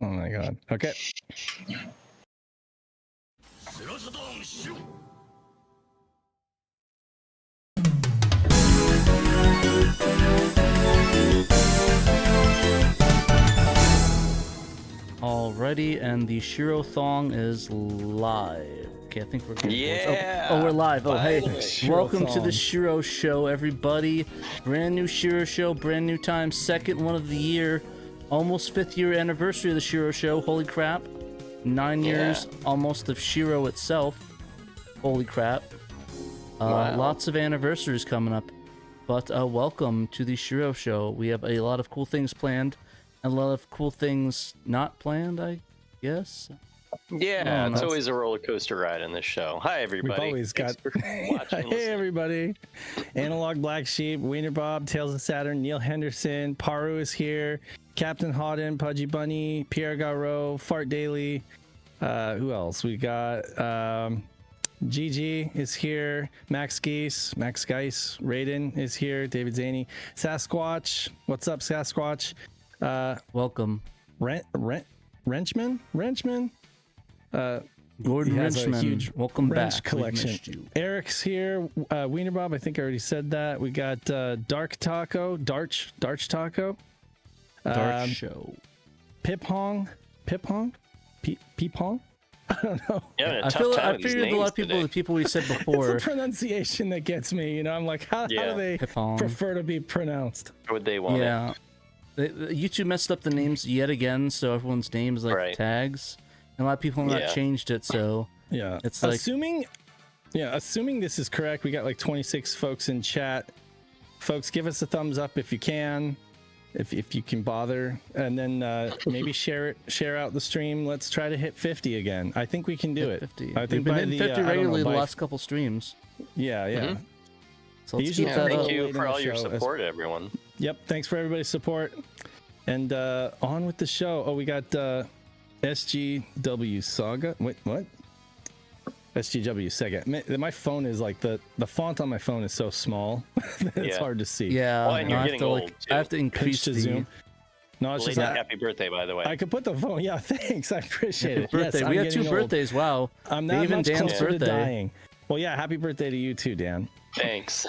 Oh my god. Okay. Alrighty, and the SHIRO thong is live. Okay, I think we're good. Yeah. Oh, we're live. Oh, hey. SHIRO Welcome to the thong. SHIRO show, everybody. Brand new SHIRO show, brand new time, second one of the year. Almost 5th year anniversary of the SHIRO show. Holy crap. 9 years almost of SHIRO itself. Holy crap. Wow. Lots of anniversaries coming up. But welcome to the SHIRO show. We have a lot of cool things planned. And a lot of cool things not planned, I guess. Yeah, it's always a roller coaster ride in this show. Hi, everybody. We've always got. Hey, everybody. Analog Black Sheep, Wiener Bob, Tales of Saturn, Neil Henderson, Paru is here, Captain Hodden, Pudgy Bunny, Pierre Garreau, Fart Daily. Who else? We got Gigi is here, Max Geese, Raiden is here, David Zaney, Sasquatch. What's up, Sasquatch? Welcome. Wrenchman. Gordon He has a Wrenchman. huge Welcome wrench back. collection. We missed you. Eric's here. Wiener Bob, I think I already said that. We got Dark Taco, Darch Taco. Dark show. Pip Hong. Peep Hong? I don't know. Yeah, I figured a lot of people, the people we said before. It's the pronunciation that gets me. You know, I'm like, how do they Pip Hong. prefer to be pronounced? Or would they want it? Yeah. You two messed up the names yet again, so everyone's name is like tags. And a lot of people have not changed it, so yeah. It's like assuming this is correct, we got like 26 folks in chat. Folks, give us a thumbs up if you can, if you can bother, and then maybe share out the stream. Let's try to hit 50 again. I think we can do it. 50. I think We've been by hitting the 50 regularly the last couple streams. Yeah. So let's Usually keep that Thank up. you for all your support, everyone. Yep, thanks for everybody's support. And on with the show. Oh, we got SGW Saga. Wait, what? SGW Sega. My phone is like the font on my phone is so small that it's hard to see. Yeah, Well, and you're getting old, too. I have to increase to the zoom. No, it's just Belated happy birthday, by the way. I could put the phone. Yeah, thanks. I appreciate it. birthday. Yes, We I'm had 2 getting old. birthdays. Wow. I'm not Even much Dan's closer to birthday. dying. Well, yeah, happy birthday to you too, Dan. Thanks.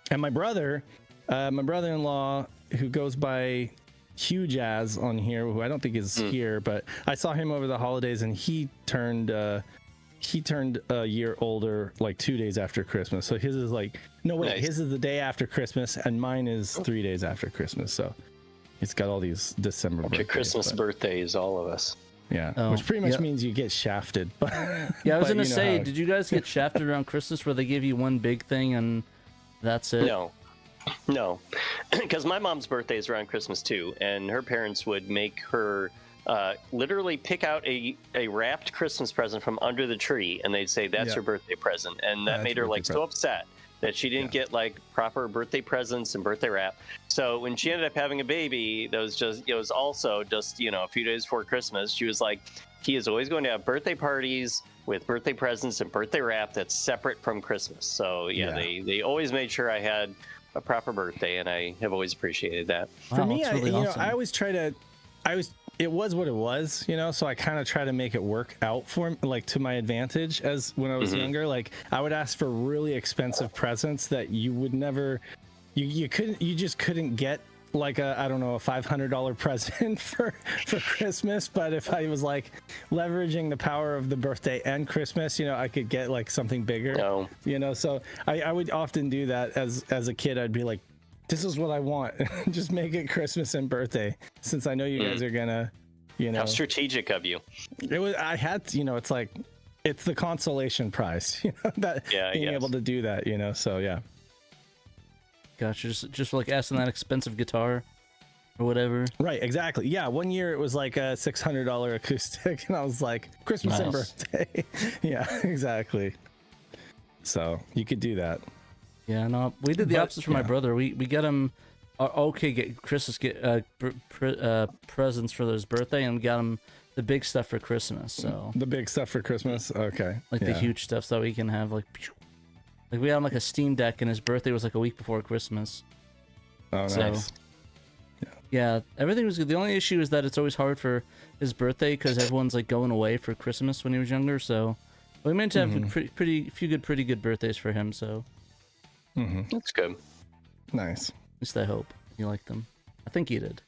And my brother-in-law, who goes by Hugh Jazz on here, who I don't think is here, but I saw him over the holidays, and he turned a year older like 2 days after Christmas. So his is like, no wait, Nice. his is the day after Christmas, and mine is 3 days after Christmas. So he's got all these December Happy birthdays, Christmas but- birthdays, all of us. Yeah, Oh, which pretty much yeah. means you get shafted. But Yeah, I was but gonna you know say, how- did you guys get shafted around Christmas where they give you one big thing and that's it? No, because my mom's birthday is around Christmas too, and her parents would make her literally pick out a wrapped Christmas present from under the tree, and they'd say that's your birthday present, and that That's made her birthday like so upset that she didn't get like proper birthday presents and birthday wrap. So when she ended up having a baby, it was also just a few days before Christmas. She was like, he is always going to have birthday parties with birthday presents and birthday wrap that's separate from Christmas. So they always made sure I had a proper birthday, and I have always appreciated that. For Wow, me, that's really awesome. I always try to, it was what it was, so I kind of try to make it work out for like to my advantage. As when I was younger, like I would ask for really expensive presents that you would never, you just couldn't get like a $500 present for Christmas. But if I was like leveraging the power of the birthday and Christmas, I could get like something bigger. So I would often do that as a kid. I'd be like, this is what I want. Just make it Christmas and birthday, since I know you guys are gonna, How strategic of you. I had to, it's like, it's the consolation prize, being able to do that, so yeah. Gotcha. Just like asking that expensive guitar or whatever. Right, exactly. Yeah, one year it was like a $600 acoustic, and I was like, Christmas and birthday. Yeah, exactly. So you could do that. Yeah, no, we did the opposite for my brother. We get him presents for his birthday, and we got him the big stuff for Christmas. So the big stuff for Christmas, okay, like the huge stuff so we can have like we got him like a Steam Deck, and his birthday was like a week before Christmas. Oh, nice. Yeah, everything was good. The only issue is that it's always hard for his birthday because everyone's like going away for Christmas when he was younger. So we managed to have a pretty good birthdays for him. So That's good. Nice. at least I hope he liked them. I think he did.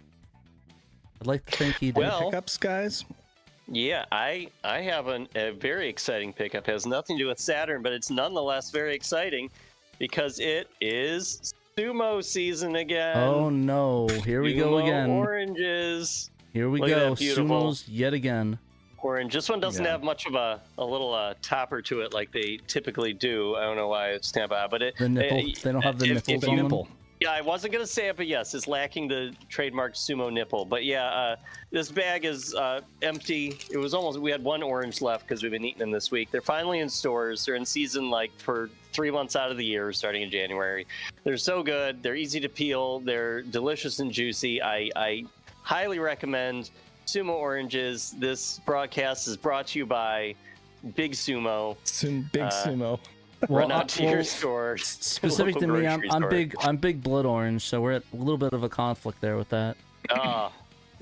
I'd like to think he did. Well, Pickups, guys. Yeah, I have a very exciting pickup. It has nothing to do with Saturn, but it's nonetheless very exciting because it is sumo season again. Oh no! Here we go Sumo again. Oranges. Here we Look at go. that beautiful Sumos yet again. Orange. This one doesn't have much of a little topper to it like they typically do. I don't know why it's Tampa, but The nipple. They don't have the nipples on them. Yeah, I wasn't gonna say it, but yes, it's lacking the trademark sumo nipple. But yeah, this bag is empty. It was almost, we had one orange left because we've been eating them this week. They're finally in stores. They're in season like for 3 months out of the year, starting in January. They're so good. They're easy to peel. They're delicious and juicy. I highly recommend sumo oranges. This broadcast is brought to you by Big Sumo. Big Sumo. Run out to your store. Specific to me, I'm big blood orange, so we're at a little bit of a conflict there with that.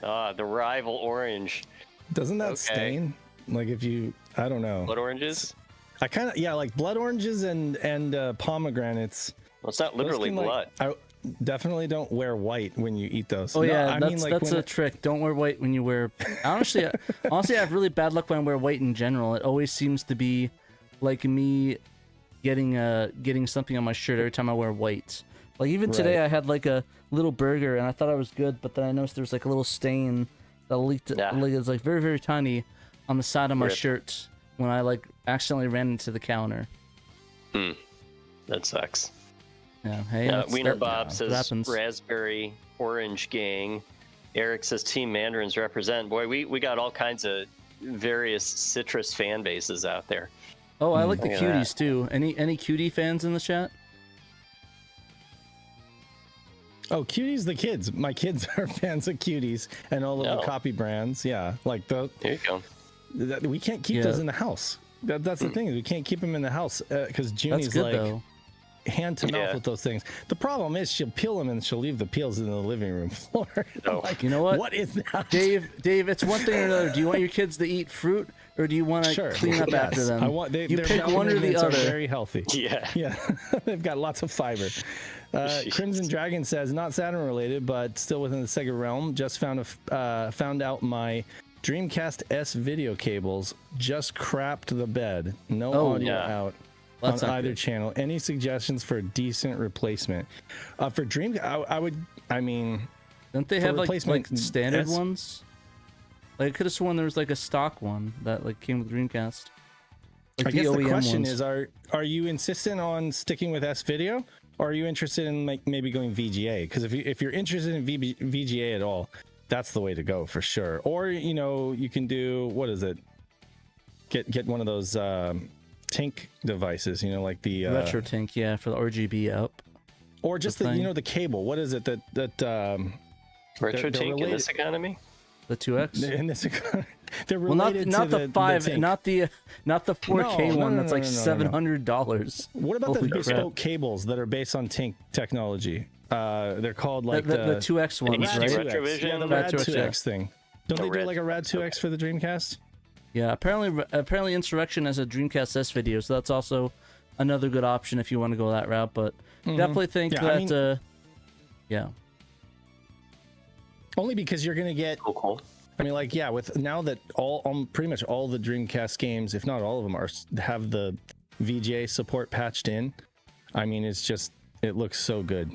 The rival orange. Doesn't that stain? Like if you, I don't know. Blood oranges? I kind of, yeah, like blood oranges and pomegranates. Well, it's not literally blood. I definitely don't wear white when you eat those. Oh yeah, I mean, like that's a trick. Don't wear white when you wear. Honestly, I have really bad luck when I wear white in general. It always seems to be like me getting something on my shirt every time I wear white. Like even today, I had like a little burger and I thought I was good, but then I noticed there was like a little stain that leaked. Like, it's like very very tiny on the side of my shirt when I like accidentally ran into the counter. That sucks. Yeah. Hey. Wiener Bob says raspberry orange gang. Eric says Team Mandarins represent. Boy, we got all kinds of various citrus fan bases out there. Oh, I like the cuties too. Any cutie fans in the chat? Oh, cuties, the kids. My kids are fans of cuties and all of the copy brands. Yeah, like the. There you go. We can't keep those in the house. That's the thing, is we can't keep them in the house because Junie's like though. hand to mouth with those things. The problem is she'll peel them and she'll leave the peels in the living room floor. Like, you know what? What is that? Dave, it's one thing or another. Do you want your kids to eat fruit or do you want to clean up after them? You pick one or the other. Very healthy. Yeah. They've got lots of fiber. Crimson Dragon says, not Saturn related, but still within the Sega realm. Just found out my Dreamcast S video cables just crapped the bed. No audio out on either channel. Any suggestions for a decent replacement? For Dreamcast, I mean, don't they have like standard ones? Like I could have sworn there was like a stock one that like came with Dreamcast. Like I guess the question is, are you insistent on sticking with S video, or are you interested in like maybe going VGA? Because if you're interested in VGA at all, that's the way to go for sure. Or you can do, what is it? Get one of those Tink devices, like the Retro Tink, for the RGB up. Or just the cable. What is it that Retro Tink in this economy? The 2X? In this economy. They're related not to the 5, the not the 4K one that's like $700. What about the bespoke cables that are based on Tink technology? They're called like the 2X ones, right? Retrovision? Yeah, the Rad 2X thing. Don't they do like a Rad 2X for the Dreamcast? Yeah, apparently Insurrection has a Dreamcast S video, so that's also another good option if you want to go that route. But definitely think that, only because you're gonna get. Cool. I mean, like, with now that pretty much all the Dreamcast games, if not all of them, have the VGA support patched in. I mean, it looks so good.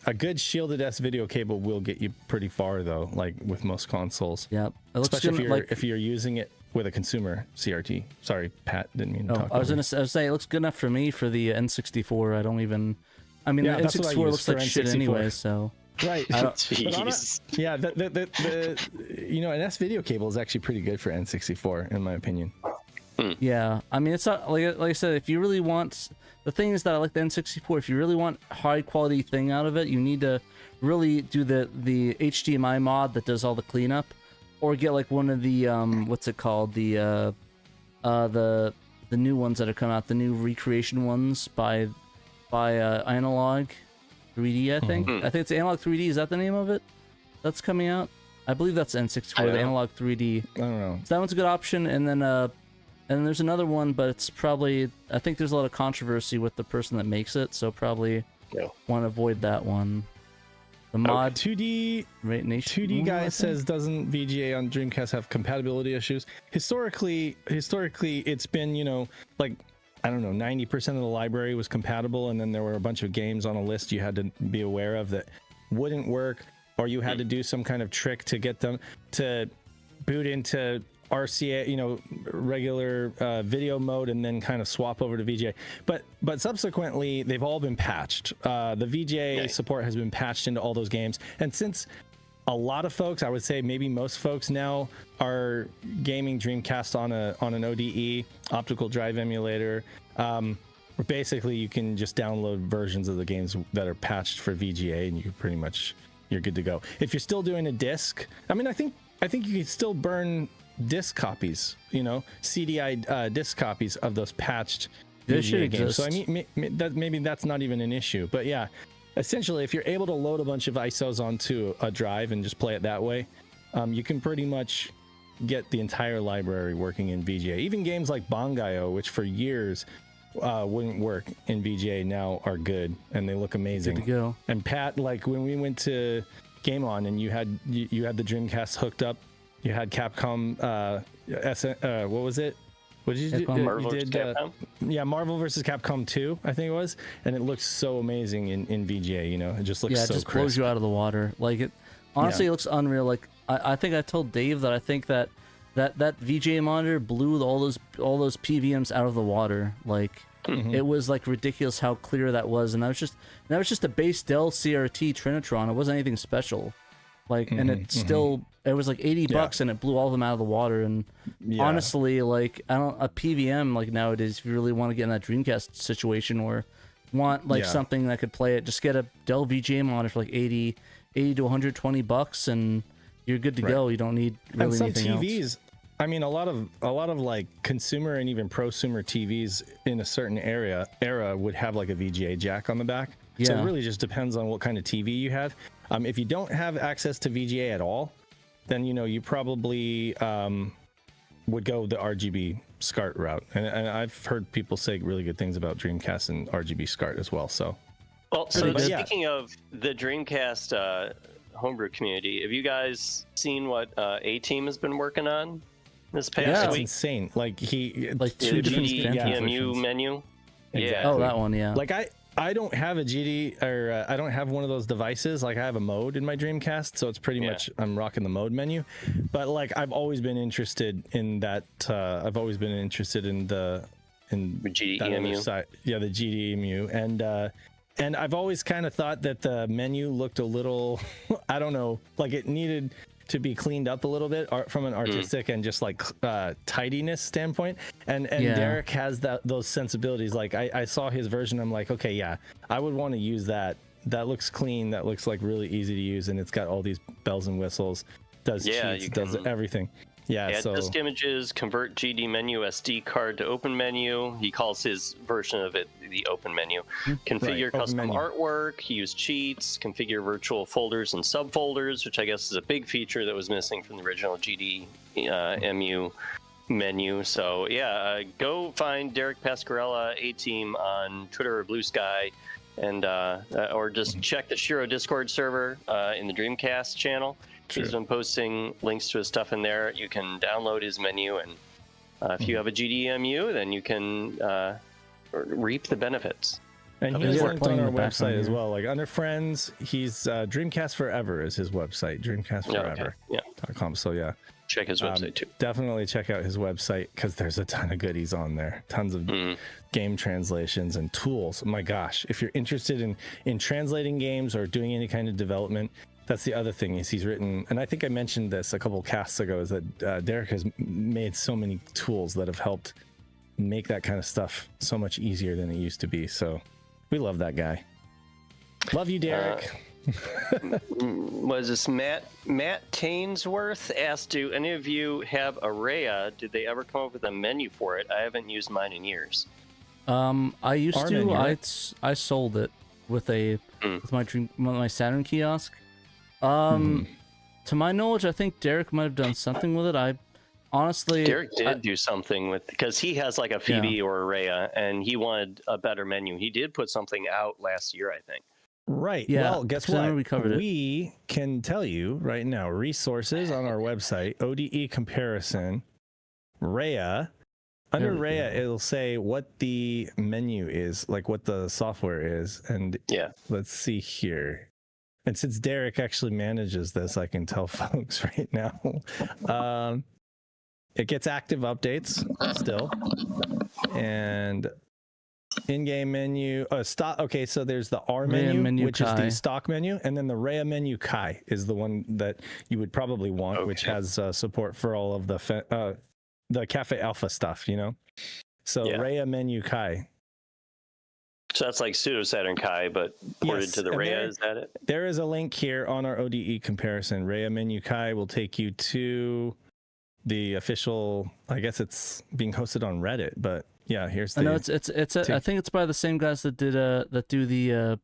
A good shielded S video cable will get you pretty far though, like with most consoles. Yeah, especially if you're using it with a consumer CRT. Sorry, Pat, didn't mean to talk. I was gonna say it looks good enough for me for the N64. I don't even. I mean, the N64 looks like shit anyway, so. Right. Jeez. An S video cable is actually pretty good for N64 in my opinion. Yeah, I mean, it's not like I said. If you really want, the thing is that I like the N64. If you really want high quality thing out of it, you need to really do the HDMI mod that does all the cleanup, or get like one of the what's it called, the new ones that are coming out, the new recreation ones by Analog 3D. I think it's Analog 3D. Is that the name of it? That's coming out. I believe that's N64, I the know. analog 3D. I don't know. So that one's a good option, and then there's another one, but it's probably, I think there's a lot of controversy with the person that makes it, so probably No. want to avoid that one. The mod 2D Rate Nation 2D Ooh, I guy think. says, doesn't VGA on Dreamcast have compatibility issues? Historically, it's been, you know, like, I don't know, 90% of the library was compatible, and then there were a bunch of games on a list you had to be aware of that wouldn't work, or you had to do some kind of trick to get them to boot into RCA, you know, regular video mode, and then kind of swap over to VGA. But subsequently, they've all been patched. The VGA support has been patched into all those games, and since a lot of folks, I would say maybe most folks now, are gaming Dreamcast on an ODE, optical drive emulator, where basically you can just download versions of the games that are patched for VGA, and you pretty much, you're good to go. If you're still doing a disc, I mean, I think you can still burn disc copies, you know, CDI disc copies of those patched They should VGA games. exist. So I mean, maybe that's not even an issue. But yeah, essentially, if you're able to load a bunch of ISOs onto a drive and just play it that way, you can pretty much get the entire library working in VGA. Even games like Bangai-O, which for years wouldn't work in VGA, now are good, and they look amazing. Good to go. And Pat, like when we went to Game On and you had the Dreamcast hooked up, you had Capcom what was it? What did you do? Capcom. Marvel You vs. did, Capcom? yeah, Marvel vs. Capcom 2, I think it was, and it looks so amazing in VGA. You know, it just looks Yeah, it so just crisp. blows you out of the water. Like it, honestly, it looks unreal. Like I think I told Dave that I think that VGA monitor blew all those PVMs out of the water. Like it was like ridiculous how clear that was, and that was just a base Dell CRT Trinitron. It wasn't anything special. Like, and it still, it was like $80 and it blew all of them out of the water. And honestly, like, a PVM, like nowadays, if you really want to get in that Dreamcast situation or want like something that could play it, just get a Dell VGA monitor for like 80 to $120 and you're good to go. You don't need really and some anything TVs, else. I mean, a lot of like consumer and even prosumer TVs in a certain era would have like a VGA jack on the back. So Yeah. it really just depends on what kind of TV you have. If you don't have access to VGA at all, then you know you probably would go the RGB SCART route. And I've heard people say really good things about Dreamcast and RGB SCART as well. So Well, so But yeah. speaking of the Dreamcast homebrew community, have you guys seen what A-Team has been working on this past it's week? insane. Like Like The two different GD fan EMU versions. menu. Exactly. Oh, that one, yeah. Like I don't have a GD or I don't have one of those devices. Like I have a mode in my Dreamcast, so it's pretty much I'm rocking the mode menu. But like I've always been interested in that. I've always been interested in the GD that other EMU. side. Yeah, the GD EMU, and I've always kind of thought that the menu looked a little, I don't know, like it needed to be cleaned up a little bit from an artistic and just like tidiness standpoint. And Derek has those sensibilities. Like I saw his version, I'm like, okay, yeah, I would want to use that. That looks clean. That looks like really easy to use, and it's got all these bells and whistles. Does cheats, does everything. Yeah, Add so disk images, convert GD menu SD card to open menu. He calls his version of it the open menu. Configure open custom menu. artwork, use cheats, configure virtual folders and subfolders, which I guess is a big feature that was missing from the original GD MU menu. So yeah, go find Derek Pascarella A-Team on Twitter or Blue Sky, and or just check the SHIRO Discord server in the Dreamcast channel. He's been posting links to his stuff in there. You can download his menu, and if you have a GDMU, then you can reap the benefits. and of he's his work. linked on Playing our in the background website as here. well. Like under friends, he's Dreamcast Forever is his website. Dreamcast Forever. Yeah, .com. So yeah, check his website too. definitely check out his website because there's a ton of goodies on there. Tons of game translations and tools. My gosh, if you're interested in translating games or doing any kind of development, that's the other thing is he's written, and I think I mentioned this a couple casts ago, is that Derek has made so many tools that have helped make that kind of stuff so much easier than it used to be. So we love that guy. Love you, Derek. Was this Matt Tainsworth asked, do any of you have Araya? Did they ever come up with a menu for it? I haven't used mine in years. I used Our to. menu, right? I sold it with my Saturn kiosk. To my knowledge, I think Derek might have done something with it. I honestly, Derek did do something with, because he has like a Phoebe or a Rhea, and he wanted a better menu. He did put something out last year, I think. Right. Yeah, Well, guess what? we covered it. We can tell you right now, resources on our website, ODE comparison, Rhea. Under Rhea, it'll say what the menu is, like what the software is. And let's see here. And since Derek actually manages this, I can tell folks right now. It gets active updates still. And in-game menu, stock. Okay, so there's the R menu, which is the stock menu, and then the Rhea menu Kai is the one that you would probably want, which has support for all of the Cafe Alpha stuff, you know. So Rhea menu Kai. So that's like Pseudo Saturn Kai, but ported to the Rhea. Is that it? There is a link here on our ODE comparison. Rhea menu Kai will take you to the official. I guess it's being hosted on Reddit, but yeah, here's the. I know it's I think it's by the same guys that do the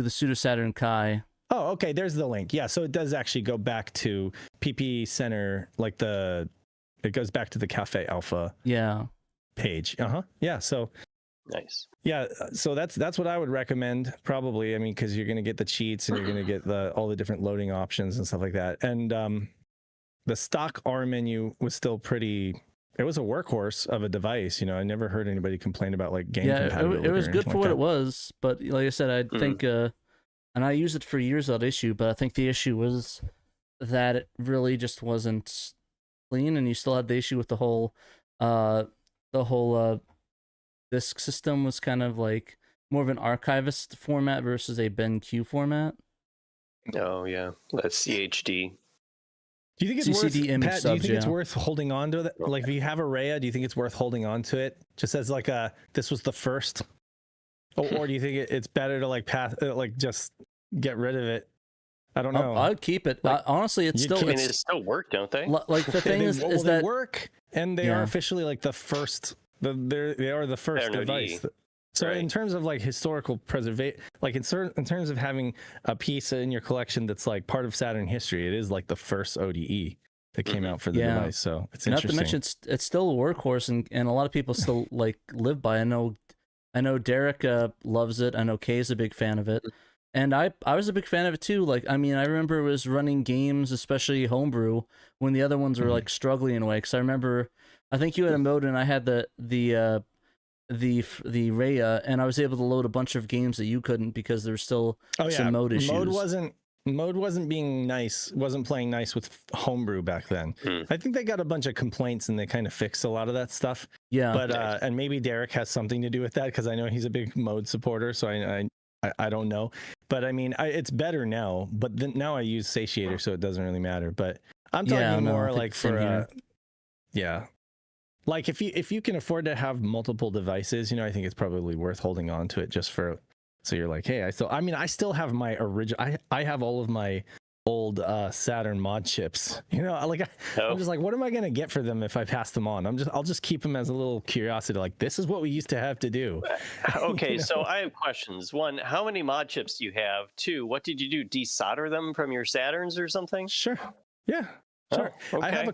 Pseudo Saturn Kai. Oh, okay. There's the link. Yeah, so it does actually go back to PP Center, like it goes back to the Cafe Alpha. Page. Yeah. So. Nice. Yeah, so that's what I would recommend probably. I mean, because you're going to get the cheats and you're going to get all the different loading options and stuff like that. And the stock R menu was still pretty. It was a workhorse of a device. You know, I never heard anybody complain about like game compatibility. It was good for what it was, but like I said, I think, and I used it for years without issue. But I think the issue was that it really just wasn't clean, and you still had the issue with the whole disk system was kind of like more of an archivist format versus a BenQ format. Oh yeah, that's CHD. Do you think it's worth, Pat, do you think it's worth holding on to it? Like if you have a Rhea, do you think it's worth holding on to it just as like this was the first, or do you think it's better to like just get rid of it? I don't know. I'd keep it. Like, honestly, it still work, don't they? Like the thing is that they work, and they are officially like the first. They are the first device. So in terms of like historical preservation, like in terms of having a piece in your collection that's like part of Saturn history, it is like the first ODE that came out for the device. So it's interesting. Not to mention, it's still a workhorse, and a lot of people still like live by. I know Derek loves it. I know Kay is a big fan of it, and I was a big fan of it too. Like I mean, I remember it was running games, especially homebrew, when the other ones were like struggling in a way. Because I remember, I think you had a mode and I had the Rhea, and I was able to load a bunch of games that you couldn't because there's still some mode issues. Mode wasn't playing nice with homebrew back then. I think they got a bunch of complaints and they kind of fixed a lot of that stuff. Yeah. But and maybe Derek has something to do with that because I know he's a big mode supporter, so I don't know. But I mean, it's better now, but now I use Satiator, so it doesn't really matter. But I'm talking more like for like if you can afford to have multiple devices, you know, I think it's probably worth holding on to it just for, so you're like, hey, I still have my original, I have all of my old Saturn mod chips, you know, like I'm just like, what am I going to get for them if I pass them on? I'll just keep them as a little curiosity. Like, this is what we used to have to do. Okay. So I have questions. One, how many mod chips do you have? Two, what did you do? Desolder them from your Saturns or something? Sure. Yeah. Sure. Oh, okay. I have a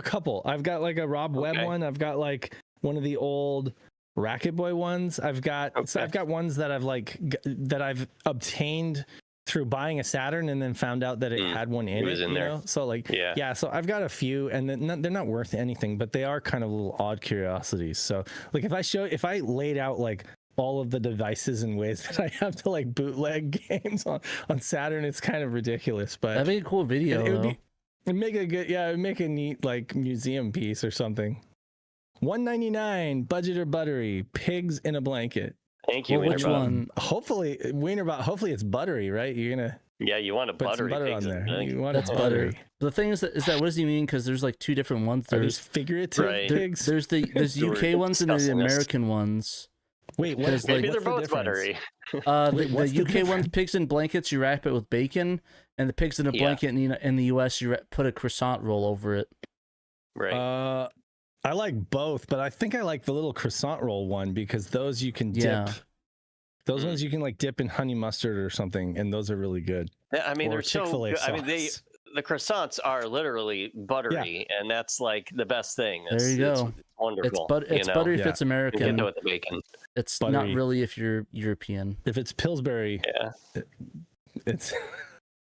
couple. I've got like a Rob Webb one. I've got like one of the old Racket Boy ones. I've got ones that I've obtained through buying a Saturn and then found out that it had one in it. You know? So like so I've got a few, and they're not worth anything, but they are kind of little odd curiosities. So like if I laid out like all of the devices and ways that I have to like bootleg games on Saturn, it's kind of ridiculous. But that'd be a cool video. It'd make a neat like museum piece or something. $1.99 budget or buttery pigs in a blanket. Thank you. Well, which one? Hopefully it's buttery, right? You're gonna you want to put some butter on there. You want that's buttery. The thing is that what does he mean? Because there's like two different ones. There's figurative pigs. There's UK ones and the American ones. Wait, what? Maybe they're both buttery. The UK ones, pigs in blankets, you wrap it with bacon, and the pigs in a blanket in the US, you put a croissant roll over it. Right. I like both, but I think I like the little croissant roll one because those you can dip. Those ones you can like dip in honey mustard or something, and those are really good. I mean, they're so good. I mean, the croissants are literally buttery, and that's like the best thing. There you go. It's wonderful. It's buttery if it's You American. get with the bacon. It's Buttery. not really if you're European. If it's Pillsbury, Yeah. it's.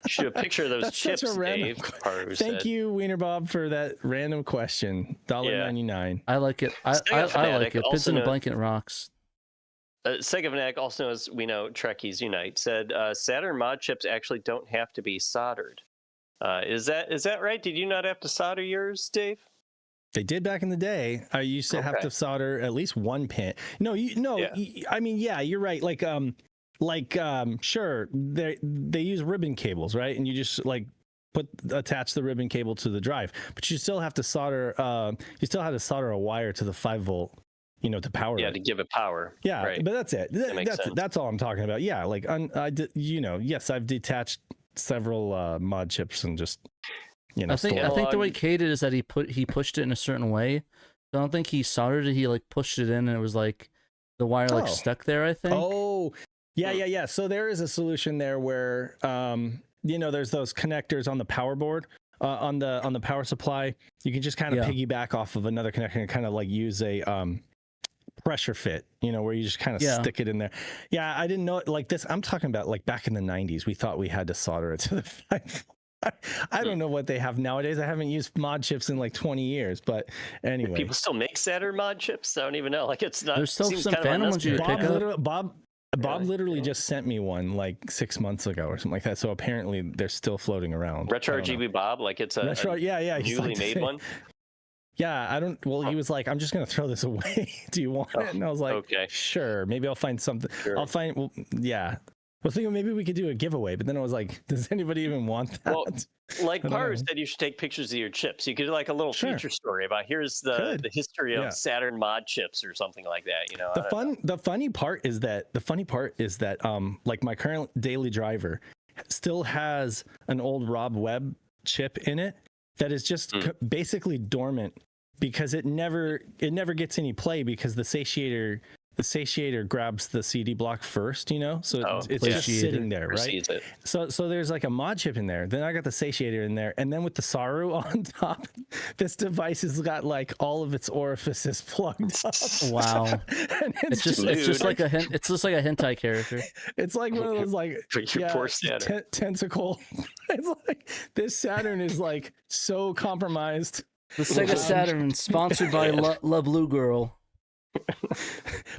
You should have a picture of those That's chips, such a random Dave. Haru Thank said. you, Wiener Bob, for that random question. $1.99. I like it. I Sega Fanatic like it. Pins also in a knows- blanket rocks. Sega Fanatic, also as we know, Trekkies Unite, said Saturn mod chips actually don't have to be soldered. Is that right? Did you not have to solder yours, Dave? They did back in the day. I used to have Okay. to solder at least one pin. No, Yeah. I mean, yeah, you're right. Sure, they use ribbon cables, right? And you just like attach the ribbon cable to the drive, but you still have to solder. You still have to solder a wire to the 5-volt, to power. Yeah, it. to give it power. Yeah, right. but that's it. makes sense. That's all I'm talking about. Yeah, like I did. Yes, I've detached several mod chips and just I think stored. the way Kate did is that he pushed it in a certain way. I don't think he soldered it. He like pushed it in, and it was like the wire like stuck there. I think. Oh, yeah. So there is a solution there where there's those connectors on the power board, on the power supply. You can just kind of piggyback off of another connector and kind of like use a pressure fit, where you just kind of stick it in there. Yeah, I didn't know it like this. I'm talking about like back in the 90s, we thought we had to solder it to the 5. I don't know what they have nowadays. I haven't used mod chips in like 20 years, but anyway. People still make Saturn mod chips? I don't even know. Like it's not. There's still seems some kind of Phantom ones you can pick up. Bob literally just sent me one like 6 months ago or something like that. So apparently they're still floating around. Retro RGB Bob, like it's a newly made one. Yeah, he was like, I'm just gonna throw this away. Do you want it? And I was like, okay, sure. Maybe I'll find something. Sure. Well, thinking maybe we could do a giveaway, but then I was like, does anybody even want that? Well, like Paru said, you should take pictures of your chips. You could do like a little feature story about here's the history of Saturn mod chips or something like that. The funny part is that like my current daily driver still has an old Rob Webb chip in it that is just basically dormant because it never gets any play because the satiator grabs the CD block first, so it's just sitting there, right? So there's like a mod chip in there. Then I got the satiator in there, and then with the SARU on top, this device has got like all of its orifices plugged up. Wow! It's just like a hentai character. It's like one of those like poor Saturn. Tentacle. It's like this Saturn is like so compromised. The Sega Saturn, sponsored by La Blue Girl.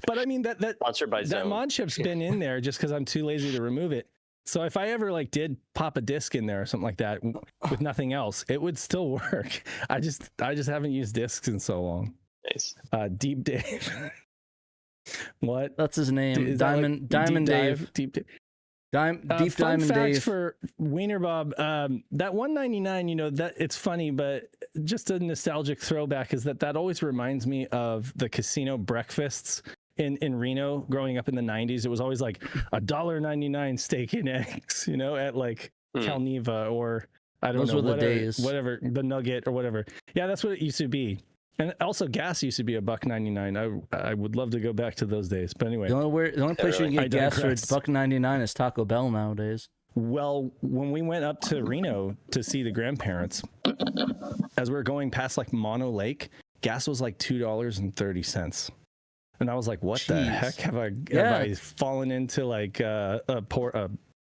But I mean that sponsored by that mod chip's been in there just because I'm too lazy to remove it. So if I ever like did pop a disc in there or something like that with nothing else, it would still work. I just haven't used discs in so long. Nice. Deep Dave. What? That's his name. Diamond Dave. Deep Dave. Deep fun Diamond fact Dave. for Wiener Bob, that $1.99, that it's funny, but just a nostalgic throwback is that always reminds me of the casino breakfasts in Reno growing up in the 90s. It was always like $1.99 steak and eggs, at like Calneva or I don't know, whatever, the Nugget or whatever. Yeah, that's what it used to be. And also, gas used to be $1.99. I would love to go back to those days. But anyway, the only place you can get gas for $1.99 is Taco Bell nowadays. Well, when we went up to Reno to see the grandparents, as we were going past like Mono Lake, gas was like $2.30, and I was like, "What the heck have I fallen into like a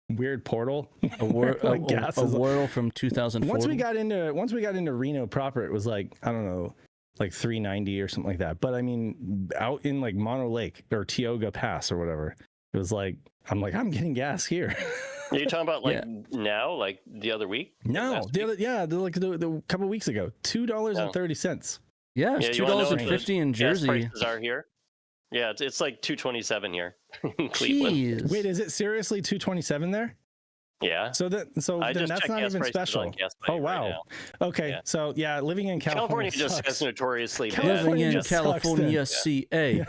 weird portal?" A world from 2004. Once we got into Reno proper, it was like I don't know. Like $3.90 or something like that. But I mean, out in like Mono Lake or Tioga Pass or whatever, it was like, I'm getting gas here. Are you talking about like now, like the other week? No, the couple of weeks ago, $2.30. Yeah, it's $2.50 in Jersey. Gas prices are here. Yeah, it's like $2.27 here in Cleveland. Jeez. Wait, is it seriously $2.27 there? Yeah. So then that's not even special. Oh wow. Right okay. Yeah. So yeah, living in California just has notoriously living in California, CA.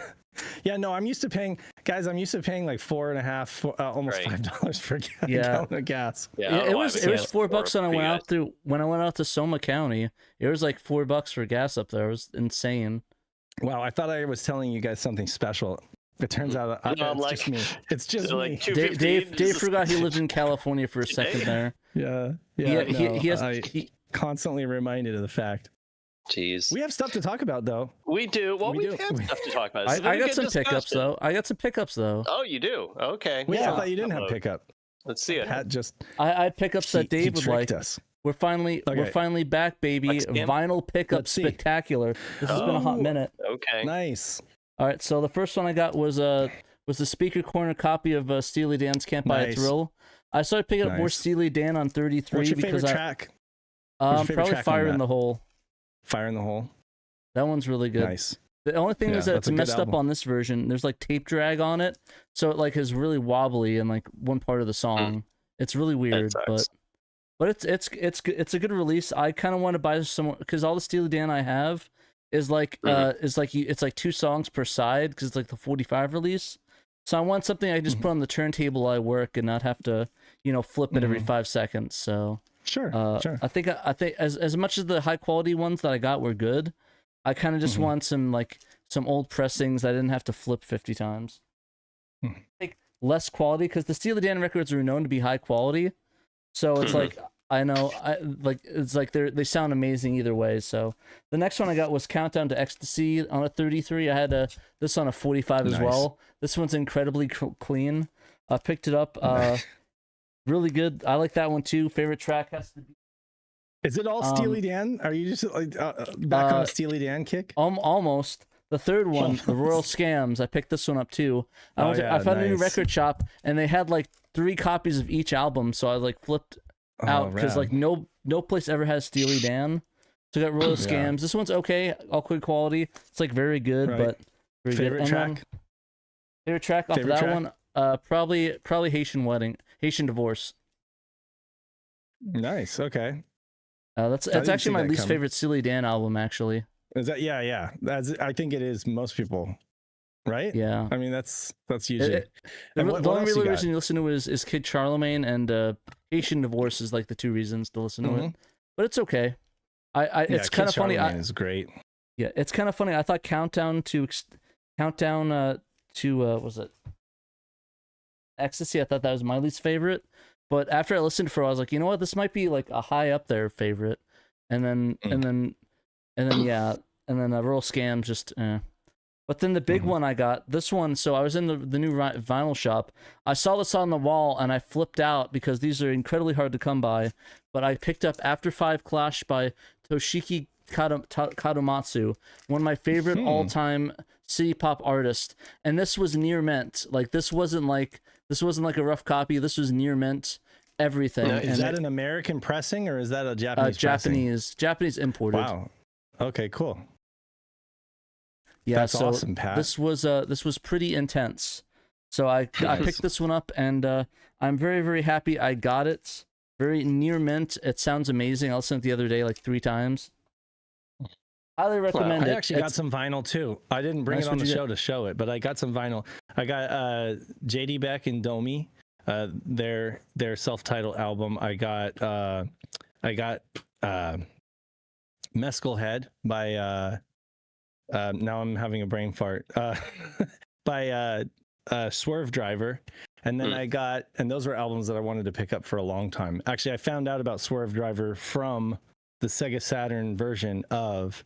Yeah, no, I'm used to paying like $4.50, almost $5 for a gallon of gas. Yeah, it was $4 when I went out to Sonoma County. It was like $4 for gas up there. It was insane. Wow, I thought I was telling you guys something special. It turns out it's like, just me. It's just so me. like 250. Dave forgot he lived in California for a second there. Yeah. He Constantly reminded of the fact. Jeez. We have stuff to talk about, though. We do. Well, We we've do. had stuff to talk about. I got some pickups though. Oh, you do? Okay. I thought you didn't have pickup. Let's see it. Pat just I had pickups that Dave would like. us. We're finally back, baby. Vinyl pickup spectacular. This has been a hot minute. Okay. Nice. All right, so the first one I got was the Speaker Corner copy of Steely Dan's "Can't Buy a Thrill." I started picking up more Steely Dan on 33 What's your because favorite track? Probably track "Fire on in the Hole." Fire in the Hole. That one's really good. Nice. The only thing is that that's it's a good messed up album. on this version. There's like tape drag on it, so it like is really wobbly in like one part of the song. It's really weird, but it's a good release. I kind of want to buy some because all the Steely Dan I have is like it's like 2 songs per side because it's like the 45 release. So I want something I can just put on the turntable while I work and not have to flip it every 5 seconds. So Sure. I think as much as the high quality ones that I got were good, I kind of just want some old pressings that I didn't have to flip 50 times. Like less quality because the Steely Dan records are known to be high quality, so it's like I know it's like they sound amazing either way. So the next one I got was Countdown to Ecstasy on a 33. I had this on a 45 as well. This one's incredibly clean. I picked it up. Really good. I like that one too. Favorite track has to be. Is it all Steely Dan? Are you just back on a Steely Dan kick? Almost. The third one, the Royal Scams, I picked this one up too. I found a new record shop and they had like 3 copies of each album, so I like flipped out because like no place ever has Steely Dan. So I got Royal Scams. This one's okay, all good quality. It's like very good, but very favorite good. track. Favorite track off of that one, probably Haitian Divorce. Nice. Okay. That's actually my least favorite Steely Dan album, actually. Is that yeah? I think it is most people, right? Yeah. I mean that's usually. The only real reason you listen to it is Kid Charlemagne and Haitian Divorce is like the 2 reasons to listen to it. But it's okay. It's kind of funny. Is great. Yeah, it's kind of funny. I thought Countdown to was it Ecstasy? I thought that was my least favorite. But after I listened for a while, I was like, you know what? This might be like a high up there favorite. And then Royal Scams just. But then the big one I got, this one. So I was in the new vinyl shop. I saw this on the wall and I flipped out because these are incredibly hard to come by. But I picked up After 5 Clash by Toshiki Kadomatsu, one of my favorite all-time city pop artists. And this was near mint. Like this wasn't like a rough copy. This was near mint. Everything. Now, is that an American pressing or is that a Japanese? Japanese imported. Wow. Okay. Cool. Yeah, that's awesome, Pat. This was pretty intense. So I picked this one up and I'm very, very happy I got it. Very near mint. It sounds amazing. I listened to it the other day like 3 times. Highly recommend it. I actually got some vinyl too. I didn't bring it on the show to show it, but I got some vinyl. I got JD Beck and Domi, their self-titled album. I got Mescal Head by now I'm having a brain fart by Swerve Driver. And then I got, and those were albums that I wanted to pick up for a long time. Actually, I found out about Swerve Driver from the Sega Saturn version of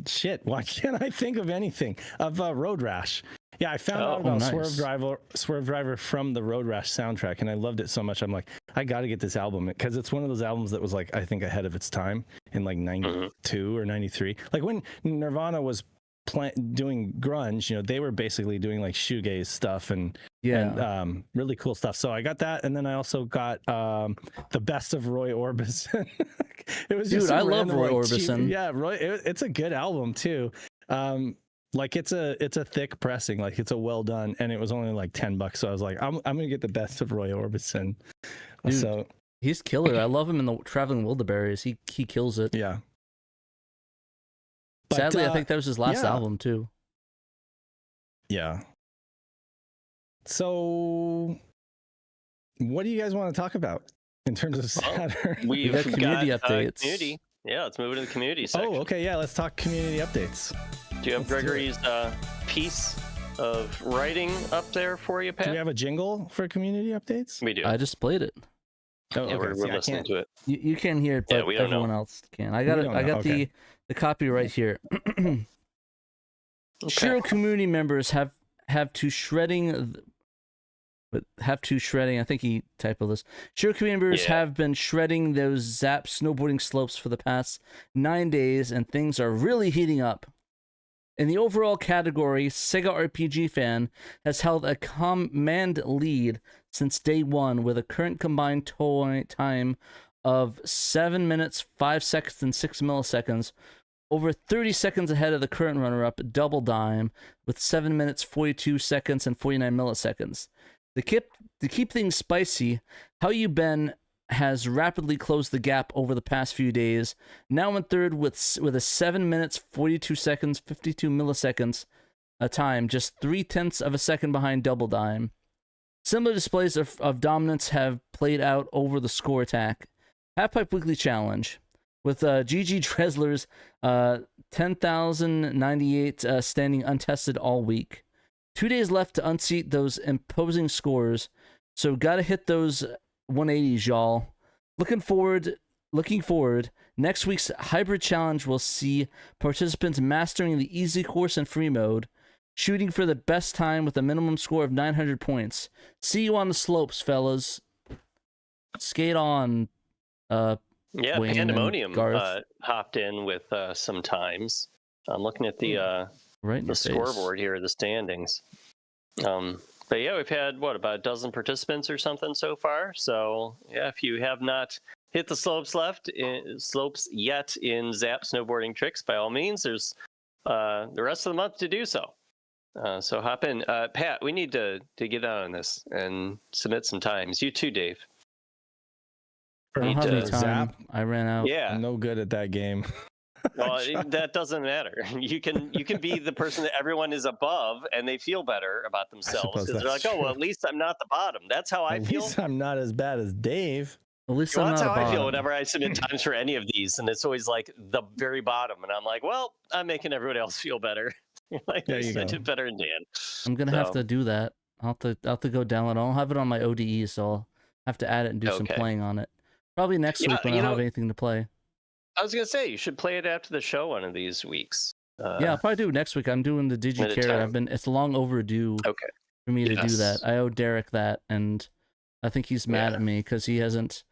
shit, why can't I think of anything? Of Road Rash. Yeah, I found out about Swerve Driver from the Road Rash soundtrack, and I loved it so much. I'm like, I got to get this album because it's one of those albums that was like, I think ahead of its time in like 92 or 93. Like when Nirvana was doing grunge, you know, they were basically doing like shoegaze stuff and really cool stuff. So I got that, and then I also got the best of Roy Orbison. It was just I love Roy Orbison. Roy, it's a good album too. Like it's a thick pressing, like it's a well done, and it was only like $10. So I was like, I'm gonna get the best of Roy Orbison. Dude, so he's killer. I love him in the Traveling Wilburys. He kills it. Yeah. But, sadly, I think that was his last album too. Yeah. So, what do you guys want to talk about in terms of Saturn? We've got community updates. Community. Yeah, let's move into the community section. Oh, okay. Yeah, let's talk community updates. Do you have Gregory's piece of writing up there for you, Pat? Do we have a jingle for community updates? We do. I just played it. Oh, Yeah, okay. we're See, I listening can't. to it. You can hear it, but Yeah, we don't everyone know. else can. I got it. don't I know, got okay. the copy right here. Shiro community members have to shredding. But have to shredding. I think he typoed this. Shiro community members have been shredding those Zap snowboarding slopes for the past 9 days, and things are really heating up. In the overall category, Sega RPG Fan has held a command lead since day one with a current combined time of 7 minutes, 5 seconds, and 6 milliseconds, over 30 seconds ahead of the current runner-up, Double Dime, with 7 minutes, 42 seconds, and 49 milliseconds. To keep things spicy, How You Been has rapidly closed the gap over the past few days, now in third with a 7 minutes, 42 seconds, 52 milliseconds a time, just 0.3 of a second behind Double Dime. Similar displays of dominance have played out over the score attack. Halfpipe Weekly Challenge, with GG Dressler's 10,098 standing untested all week. 2 days left to unseat those imposing scores, so gotta hit those 180s, y'all. Looking forward. Next week's hybrid challenge will see participants mastering the easy course and free mode, shooting for the best time with a minimum score of 900 points. See you on the slopes, fellas. Skate on. Yeah, Wayne and Pandemonium Garth. hopped in with some times. I'm looking at the Right in your face. scoreboard here, the standings. But yeah, we've had about a dozen participants or something so far. So yeah, if you have not hit the slopes yet in Zap snowboarding tricks, by all means, there's the rest of the month to do so. So hop in, Pat. We need to get out on this and submit some times. You too, Dave. I don't have any time. Zap? I ran out. Yeah. I'm no good at that game. Well, that doesn't matter. You can be the person that everyone is above, and they feel better about themselves suppose because they're like, that's "Oh, well, at least I'm not the bottom." That's how I At feel. least I'm not as bad as Dave. At least Well, I'm that's not how a I feel bottom. whenever I submit times for any of these, and it's always like the very bottom, and I'm like, "Well, I'm making everyone else feel better." Like, There at you least I go. did better than Dan. I'm gonna have So- to do that. I'll have to go download. I don't have it on my ODE, so I'll have to add it and do some Okay. playing on it. Probably next Yeah, week when I you don't have know- anything to play. I was gonna say you should play it after the show one of these weeks. Yeah, I'll probably do it next week. I'm doing the At a DigiCare. time. It's long overdue Okay. for me to do Yes. that. I owe Derek that, and I think he's mad Yeah. at me because he hasn't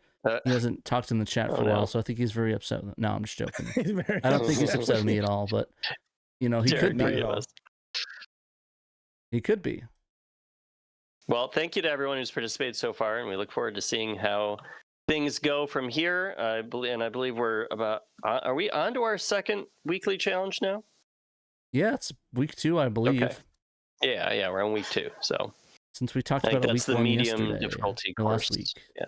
talked in the chat for a no. while. So I think he's very upset. No, I'm just joking. He's very I don't think he's upset with me at all, but he Derek, could not be. at all. He could be. Well, thank you to everyone who's participated so far, and we look forward to seeing how things go from here. I believe we're about. Are we on to our second weekly challenge now? Yeah, it's week 2, I believe. Okay. Yeah, we're on week 2. So Since we talked I think about a that's week the 1 medium yesterday, difficulty or course. last week. Yeah.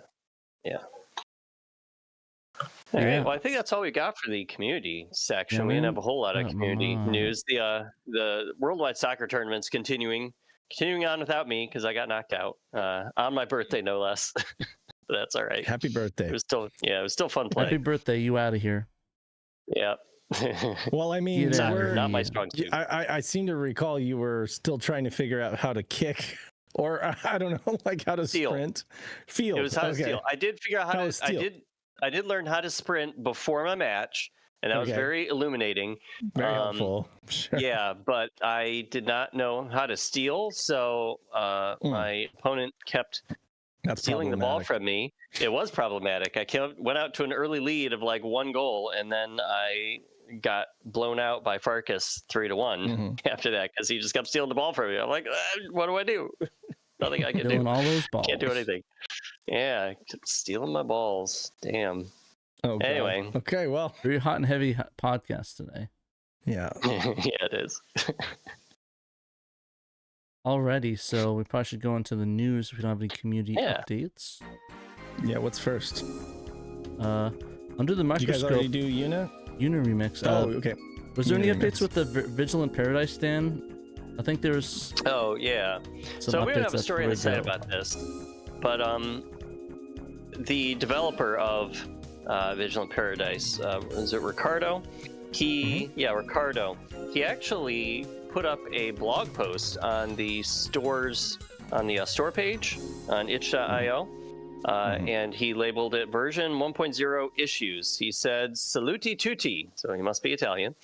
All Yeah. right. Well, I think that's all we got for the community section. Yeah, We didn't man. have a whole lot of Come community on. news. The worldwide soccer tournament's continuing on without me because I got knocked out on my birthday, no less. But that's all right. Happy birthday. It was still fun playing. Happy birthday, you out of here. Yeah. Well, I mean, Get outta we're- here. Not my strong suit. I seem to recall you were still trying to figure out how to kick, or I don't know, like how to Steal. sprint. Field. It was how to okay. steal. I did figure out how How to. to steal. I did learn how to sprint before my match, and that was Okay. very illuminating. Very helpful. Sure. Yeah, but I did not know how to steal, so my opponent kept That's stealing the ball problematic. from me. It was problematic. I went out to an early lead of like 1 goal, and then I got blown out by Farkas 3-1 Mhm. after that because he just kept stealing the ball from me. I'm like, what do I do? Nothing I can Stealing do. all those balls. Can't do anything. Yeah, kept stealing my balls. Damn. Oh, God. Anyway. Okay. Well. Very hot and heavy podcast today. Yeah. Yeah, it is. Alrighty, so we probably should go into the news if we don't have any community Yeah. updates. Yeah. What's first? Under the Did you guys microscope, already do Yuna? Yuna remix. Oh, okay. Was there any Yuna updates remix. with the Vigilant Paradise stand? I think there was Oh, yeah. some So updates we don't have a that story on the were site ago. about this, but the developer of Vigilant Paradise, is it Ricardo? Ricardo, he actually put up a blog post on the stores, on the store page on itch.io, and he labeled it version 1.0 issues. He said, "Saluti tutti," so he must be Italian.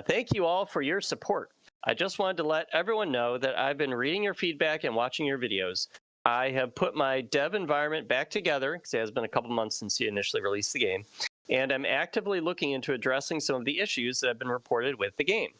"Thank you all for your support. I just wanted to let everyone know that I've been reading your feedback and watching your videos. I have put my dev environment back together, because it has been a couple months since he initially released the game, and I'm actively looking into addressing some of the issues that have been reported with the game.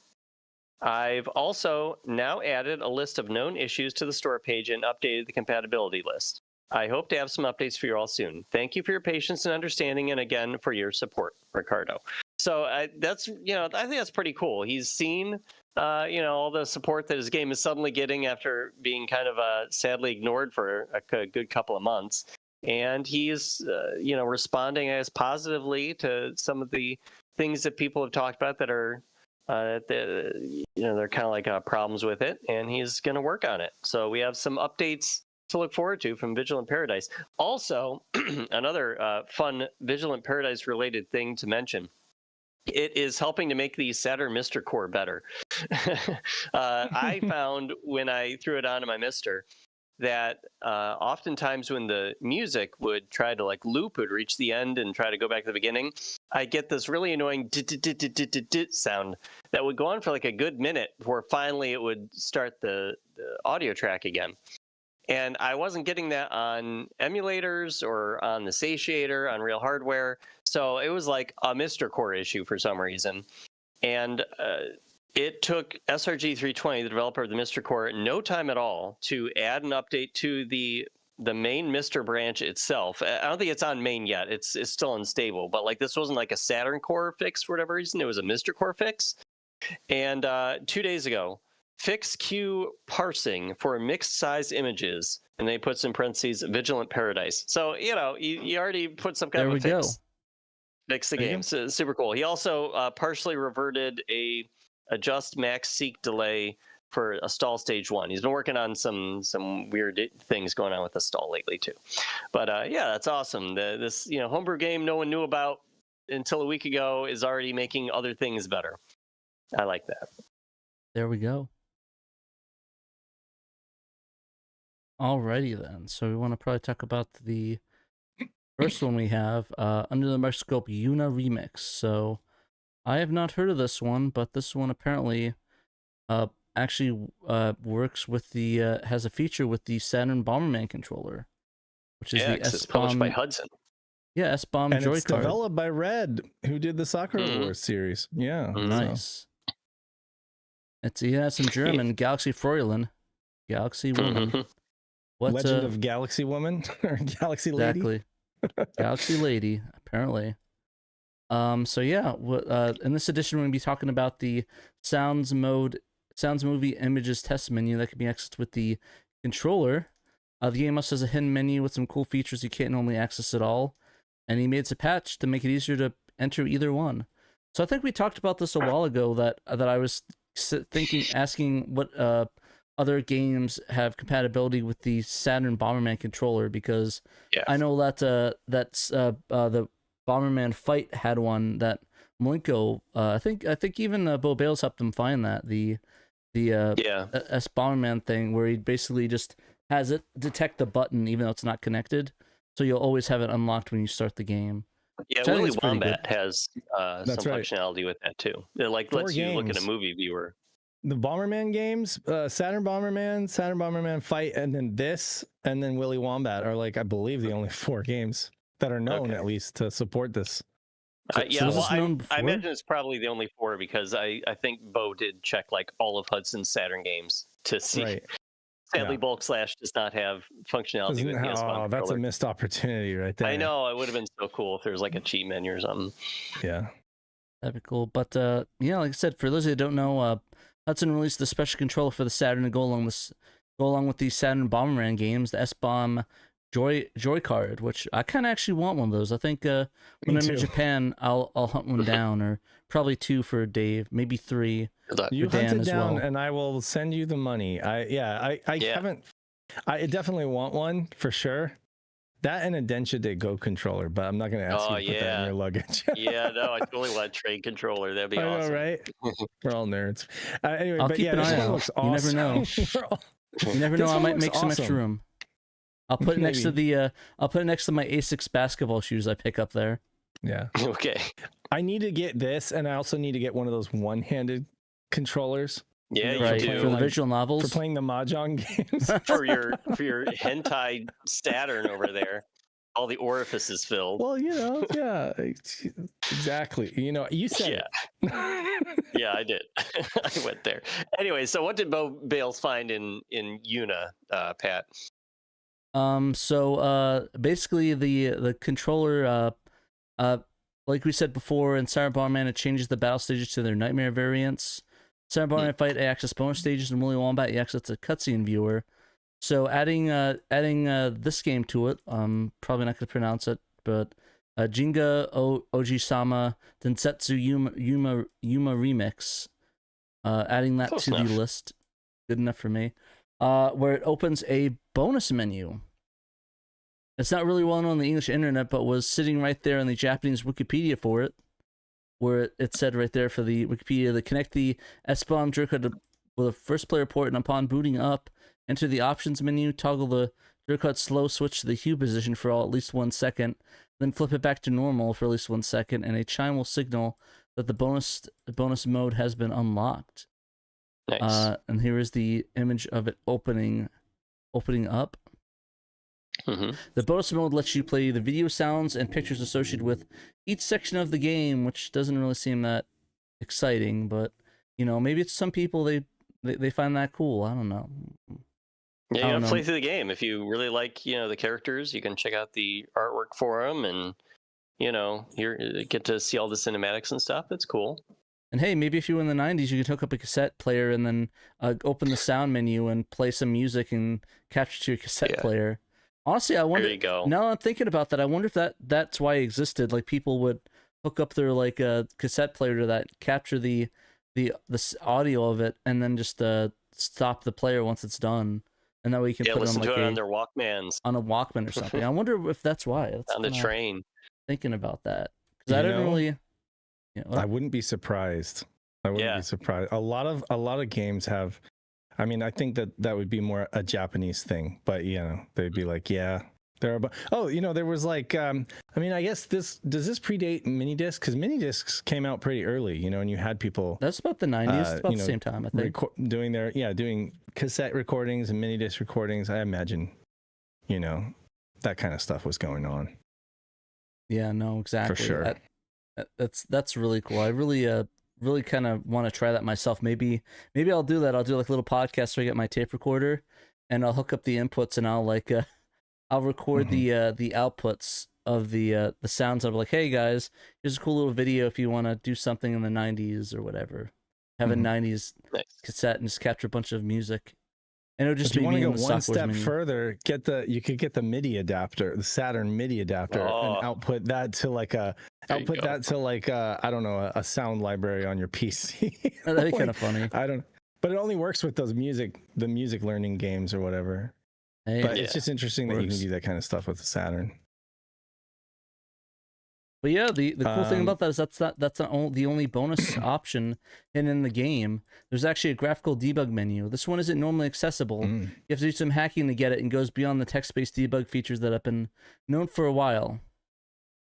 I've also now added a list of known issues to the store page and updated the compatibility list. I hope to have some updates for you all soon. Thank you for your patience and understanding, and again for your support, Ricardo." So that's, I think that's pretty cool. He's seen, all the support that his game is suddenly getting after being kind of sadly ignored for a good couple of months, and he's, responding as positively to some of the things that people have talked about that are, they're kind of like problems with it, and he's going to work on it. So we have some updates to look forward to from Vigilant Paradise. Also, another fun Vigilant Paradise related thing to mention. It is helping to make the Saturn Mister Core better. I found when I threw it onto my Mister that oftentimes when the music would try to like loop, it would reach the end and try to go back to the beginning, I get this really annoying sound that would go on for like a good minute before finally it would start the audio track again. And I wasn't getting that on emulators or on the satiator, on real hardware. So it was like a Mr. Core issue for some reason. And it took SRG320, the developer of the Mr. Core, no time at all to add an update to the main Mr. branch itself. I don't think it's on main yet. It's still unstable. But like this wasn't like a Saturn Core fix for whatever reason. It was a Mr. Core fix. And 2 days ago, fix queue parsing for mixed size images, and they puts in parentheses Vigilant Paradise. So you already put some kind of a fix. Fix the game. So, super cool. He also partially reverted a adjust max seek delay for a stall stage 1. He's been working on some weird things going on with the stall lately too. But that's awesome. This homebrew game no one knew about until a week ago is already making other things better. I like that. There we go. Alrighty then, so we want to probably talk about the first one we have, Under the Microscope Yuna Remix. So I have not heard of this one, but this one apparently actually works with the, has a feature with the Saturn Bomberman controller, which is the it's published by Hudson. Yeah, S-Bomb and Joy it's card. developed by Red, who did the Sakura Wars series. Yeah, nice. It's some German, Galaxy Fräulein, Galaxy Woman. What, Legend of Galaxy Woman or Galaxy Lady? Exactly. Galaxy Lady, apparently. So yeah, in this edition we're going to be talking about the Sounds Movie Images test menu that can be accessed with the controller. The game also has a hidden menu with some cool features you can't normally access at all, and he made a patch to make it easier to enter either one. So I think we talked about this a while ago that I was asking what other games have compatibility with the Saturn Bomberman controller, because I know that the Bomberman Fight had one that Malenko, I think even Bo Bales helped him find that, the S Bomberman thing, where he basically just has it detect the button even though it's not connected, so you'll always have it unlocked when you start the game. Yeah, Willy Wombat has some functionality with that too. It lets you look at a movie viewer. The Bomberman games, Saturn Bomberman Fight, and then Willy Wombat are I believe the only 4 games that are known at least to support this. I imagine it's probably the only 4 because I think Bo did check all of Hudson's Saturn games to see. Right. Sadly, Bulk Slash does not have functionality with the S-Bomb controller. That's a missed opportunity right there. I know, it would have been so cool if there was a cheat menu or something. Yeah. That'd be cool. But like I said, for those who don't know, Hudson released the special controller for the Saturn to go along with the Saturn Bomberman games, the S-Bomb Joy card, which I kind of actually want one of those. I think when I'm in Japan, I'll hunt one down, or probably 2 for Dave, maybe 3 you for Dan hunt it as down, well. and I will send you the money. I definitely want one for sure. That and a Densha De Go controller, but I'm not going to ask you to put that in your luggage. Yeah, no, I totally want a trade controller. That'd be I awesome. know, right? We're all nerds. Anyway, I'll but keep yeah, an this eye one out. looks You awesome. never know. You never know. This I one might looks make some extra awesome. room. I'll put it next to Maybe. the. I'll put it next to my Asics basketball shoes I pick up there. Yeah. Okay. I need to get this, and I also need to get one of those one-handed controllers. Yeah, you Right, do. for the like, visual novels. For playing the Mahjong games. for your hentai Saturn over there. All the orifices filled. Well, yeah, exactly. You said it. Yeah, I did. I went there. Anyway, so what did Bales find in Yuna, Pat? So basically the controller like we said before in Siren Bomberman, it changes the battle stages to their nightmare variants. Siren Bomberman Fight, you access bonus stages, and Woolly Wombat, you access a cutscene viewer. So adding this game to it, probably not gonna pronounce it, but Jinga Oji-sama Densetsu Yuma Remix. Adding that Close to enough. the list, good enough for me. Where it opens a bonus menu. It's not really well known on the English internet, but was sitting right there in the Japanese Wikipedia for it, where it said right there for the Wikipedia to connect the S-Bomb Jerkut with a first-player port, and upon booting up, enter the options menu, toggle the Jerkut slow switch to the hue position for at least 1 second, then flip it back to normal for at least 1 second, and a chime will signal that the bonus mode has been unlocked. Nice. And here is the image of it opening up. Mm-hmm. The bonus mode lets you play the video sounds and pictures associated with each section of the game, which doesn't really seem that exciting, but maybe it's some people they find that cool. I don't know. Yeah, I don't play know. through the game. If you really like, the characters, you can check out the artwork for them, and you get to see all the cinematics and stuff. It's cool. And hey, maybe if you were in the 90s, you could hook up a cassette player and then open the sound menu and play some music and capture to your cassette player. Honestly, I wonder. There you go. Now I'm thinking about that. I wonder if that's why it existed. Like people would hook up their cassette player to that, capture the audio of it, and then just stop the player once it's done, and that way you can put it listen on to it on their Walkmans, on a Walkman or something. I wonder if that's why. on the train. Thinking about that because I didn't really. I wouldn't be surprised. I wouldn't be surprised. A lot of games have. I mean, I think that would be more a Japanese thing, but they'd be like, yeah, there are. There was like, I mean, I guess does this predate mini discs? Because mini discs came out pretty early, and you had people. That's about the 90s. It's about the same time, I think. Doing cassette recordings and mini disc recordings. I imagine, that kind of stuff was going on. Yeah, no, exactly. For sure. That's really cool. I really kind of want to try that myself. Maybe I'll do that. I'll do like a little podcast where I get my tape recorder and I'll hook up the inputs and I'll record the outputs of the sounds. I'll be like, hey guys, here's a cool little video if you want to do something in the 90s or whatever. Have a 90s cassette and just capture a bunch of music. And it'll just if you want to go one step step further, you could get the MIDI adapter, the Saturn MIDI adapter, and output that to I don't know, a sound library on your PC. That'd be kind of funny. But it only works with the music learning games or whatever. Hey, but it's just interesting that you can do that kind of stuff with the Saturn. But yeah, the cool thing about that is that's not the only bonus option hidden in the game. There's actually a graphical debug menu. This one isn't normally accessible. You have to do some hacking to get it, and goes beyond the text-based debug features that have been known for a while.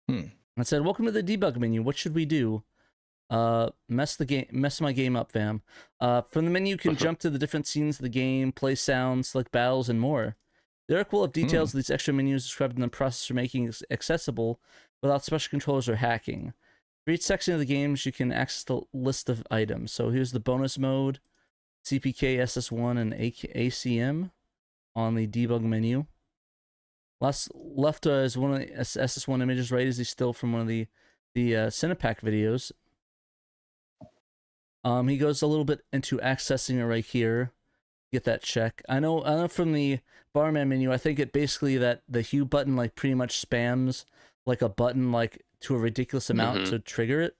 I said, "Welcome to the debug menu. What should we do? Mess my game up, fam." From the menu, you can jump to the different scenes of the game, play sounds, select battles, and more. There are cool of details of these extra menus described in the process for making it accessible without special controllers or hacking. For each section of the games, you can access the list of items. So here's the bonus mode, CPK, SS1, and ACM on the debug menu. Left is one of the SS1 images. Right is he still from one of the Cinepack videos. He goes a little bit into accessing it right here. Get that check. I know from the barman menu, I think it basically that the hue button like pretty much spams like a button like to a ridiculous amount to trigger it.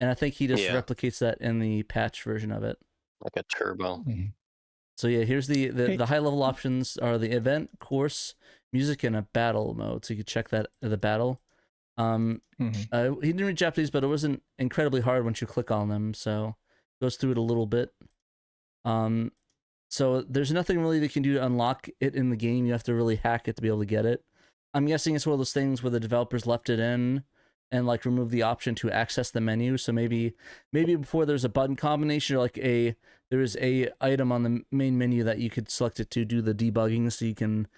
And I think he just replicates that in the patch version of it. Like a turbo. So yeah, here's the high level options are the event, course, music in a battle mode, so you could check that the battle. Mhm. He didn't read Japanese, but it wasn't incredibly hard once you click on them, so goes through it a little bit. So there's nothing really that you can do to unlock it in the game. You have to really hack it to be able to get it. I'm guessing it's one of those things where the developers left it in and like remove the option to access the menu. So maybe before there's a button combination or like there is a item on the main menu that you could select it to do the debugging, so you can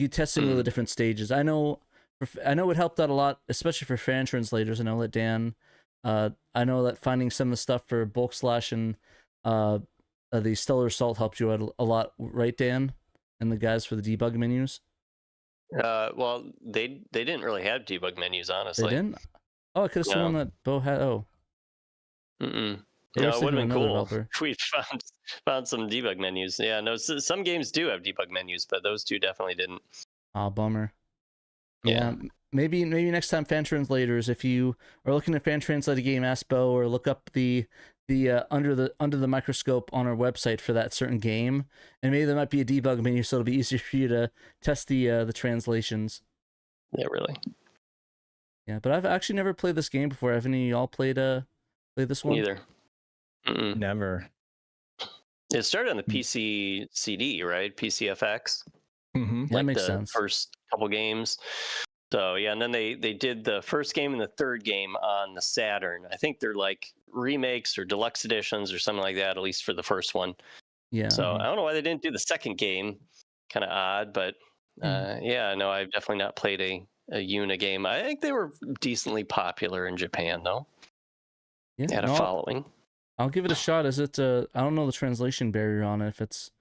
test some of the different stages. I know it helped out a lot, especially for fan translators. I know that Dan, I know that finding some of the stuff for Bulk Slash and the Stellar Assault helped you out a lot, right, Dan? And the guys for the debug menus. Well, they didn't really have debug menus, honestly. They didn't. Oh, I could have sworn that Bo had. Oh. No, They were it would have sticking been with another cool developer. if we found some debug menus. Yeah, no, some games do have debug menus, but those two definitely didn't. Ah, bummer. Yeah. Maybe next time, fan translators, if you are looking to fan translate a game, ask Bo, or look up the under the microscope on our website for that certain game, and maybe there might be a debug menu, so it'll be easier for you to test the translations. Yeah, really. Yeah, but I've actually never played this game before. Have any of y'all played this one? Neither. Never. It started on the PC CD, right? PCFX. Mm-hmm. That makes the sense. First couple games. So yeah, and then they did the first game and the third game on the Saturn. I think they're like remakes or deluxe editions or something like that, at least for the first one. Yeah. So I don't know why they didn't do the second game. Kind of odd, but yeah, no, I've definitely not played a Yuna game. I think they were decently popular in Japan, though. Yeah, They had a following. I'll give it a shot. Is it? I don't know the translation barrier on it. If it's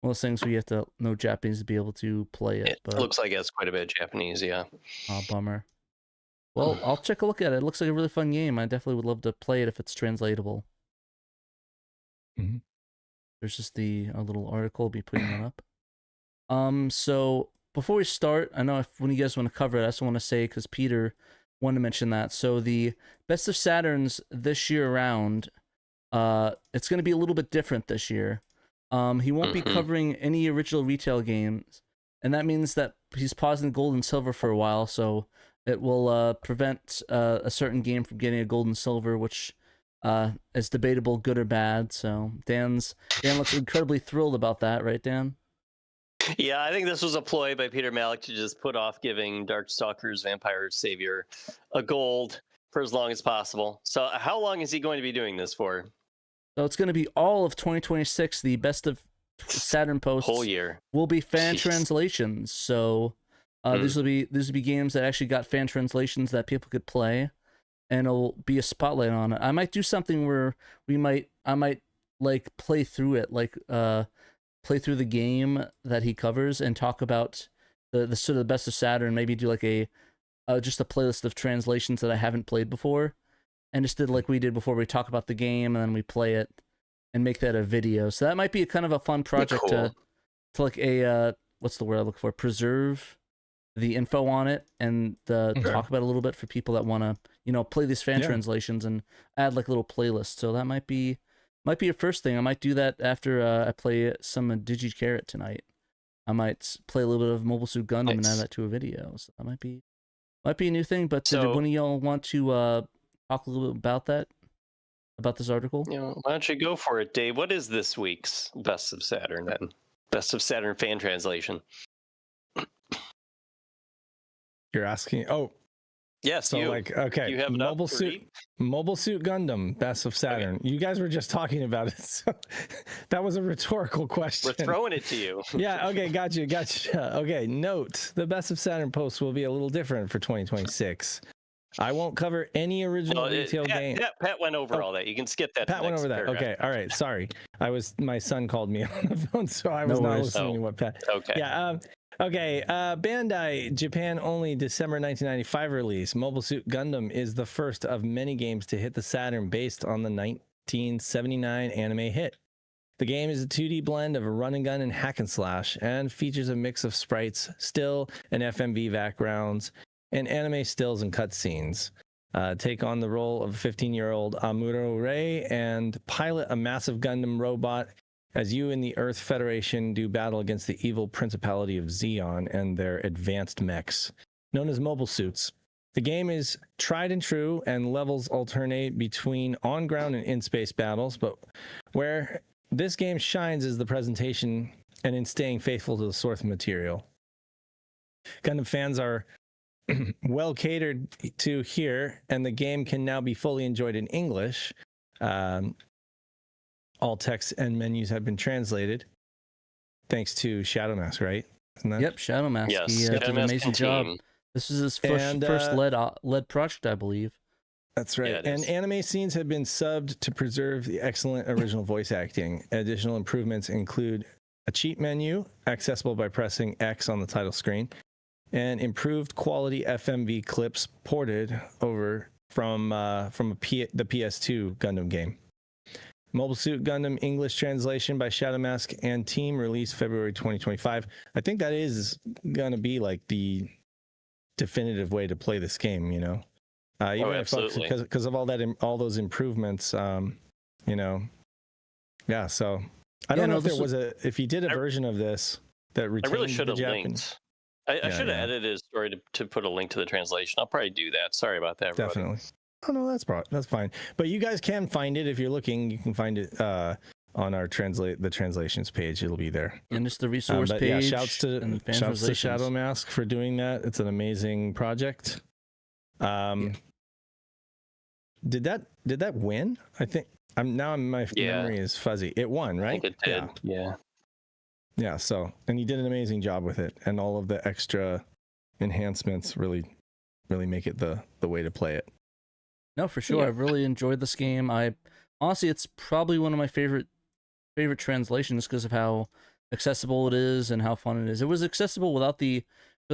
one of those things where you have to know Japanese to be able to play it. It looks like it's quite a bit Japanese, yeah. Oh, bummer. Well, I'll check a look at it. It looks like a really fun game. I definitely would love to play it if it's translatable. Mm-hmm. There's just a little article. I'll be putting that up. So before we start, I know when you guys want to cover it, I just want to say, because Peter wanted to mention that. So the Best of Saturns this year around, it's going to be a little bit different this year. He won't be covering any original retail games, and that means that he's pausing gold and silver for a while, so it will prevent a certain game from getting a gold and silver, which is debatable, good or bad. So Dan looks incredibly thrilled about that, right, Dan? Yeah, I think this was a ploy by Peter Malick to just put off giving Darkstalker's Vampire Savior a gold for as long as possible. So how long is he going to be doing this for? So it's going to be all of 2026. The Best of Saturn posts whole year will be fan translations. So these will be games that actually got fan translations that people could play, and it'll be a spotlight on it. I might do something where I might like play through it, like play through the game that he covers and talk about the sort of the Best of Saturn. Maybe do like just a playlist of translations that I haven't played before. And just did like we did before, we talk about the game and then we play it and make that a video. So that might be kind of a fun project to like what's the word I look for? Preserve the info on it and talk about it a little bit for people that want to, play these fan translations and add like little playlists. So that might be a first thing. I might do that after I play some Charat tonight. I might play a little bit of Mobile Suit Gundam and add that to a video. So that might be a new thing. But did one of y'all want to talk a little bit about this article? Why don't you go for it, Dave? What is this week's Best of Saturn then? Best of Saturn fan translation. You're asking? Oh, yes. So okay, you have Mobile Suit Gundam, Best of Saturn. Okay. You guys were just talking about it, so that was a rhetorical question. We're throwing it to you. Yeah. Okay. Gotcha. Okay. Note: the Best of Saturn post will be a little different for 2026. I won't cover any original retail game. Pat went over all that. You can skip that. Pat went over that. Paragraph. Okay. All right. Sorry. My son called me on the phone, so I was not listening to what Pat. Okay. Yeah. Okay. Bandai Japan only December 1995 release. Mobile Suit Gundam is the first of many games to hit the Saturn based on the 1979 anime hit. The game is a 2D blend of a run and gun and hack and slash, and features a mix of sprites, still, and FMV backgrounds, and anime stills and cutscenes. Take on the role of a 15-year-old Amuro Rei and pilot a massive Gundam robot as you and the Earth Federation do battle against the evil principality of Xeon and their advanced mechs, known as mobile suits. The game is tried and true, and levels alternate between on-ground and in-space battles, but where this game shines is the presentation and in staying faithful to the source material. Gundam fans are well catered to here, and the game can now be fully enjoyed in English. All text and menus have been translated, thanks to Shadow Mask, right? Isn't that? Yep, Shadow Mask. Yes, He did an amazing job. This is his first lead project, I believe. That's right. Yeah, and anime scenes have been subbed to preserve the excellent original voice acting. Additional improvements include a cheat menu accessible by pressing X on the title screen, and improved quality FMV clips ported over from the PS2 Gundam game. Mobile Suit Gundam English translation by Shadow Mask and team, released February 2025. I think that is gonna be like the definitive way to play this game, you know. Even absolutely. Because of all those improvements, you know. Yeah, so I don't know if he did a version of this that retained I really should have the Japanese. linked. I should have edited his story to put a link to the translation. I'll probably do that. Sorry about that, everybody. Definitely. Oh no, that's fine. But you guys can find it if you're looking. You can find it on our the translations page. It'll be there. And it's the resource page. Yeah, shouts to Shadow Mask for doing that. It's an amazing project. Did that win? I think my memory is fuzzy. It won, right? I think it did. Yeah. Yeah. So, and he did an amazing job with it, and all of the extra enhancements really make it the way to play it. No, for sure. Yeah. I've really enjoyed this game. Honestly, it's probably one of my favorite translations because of how accessible it is and how fun it is. It was accessible for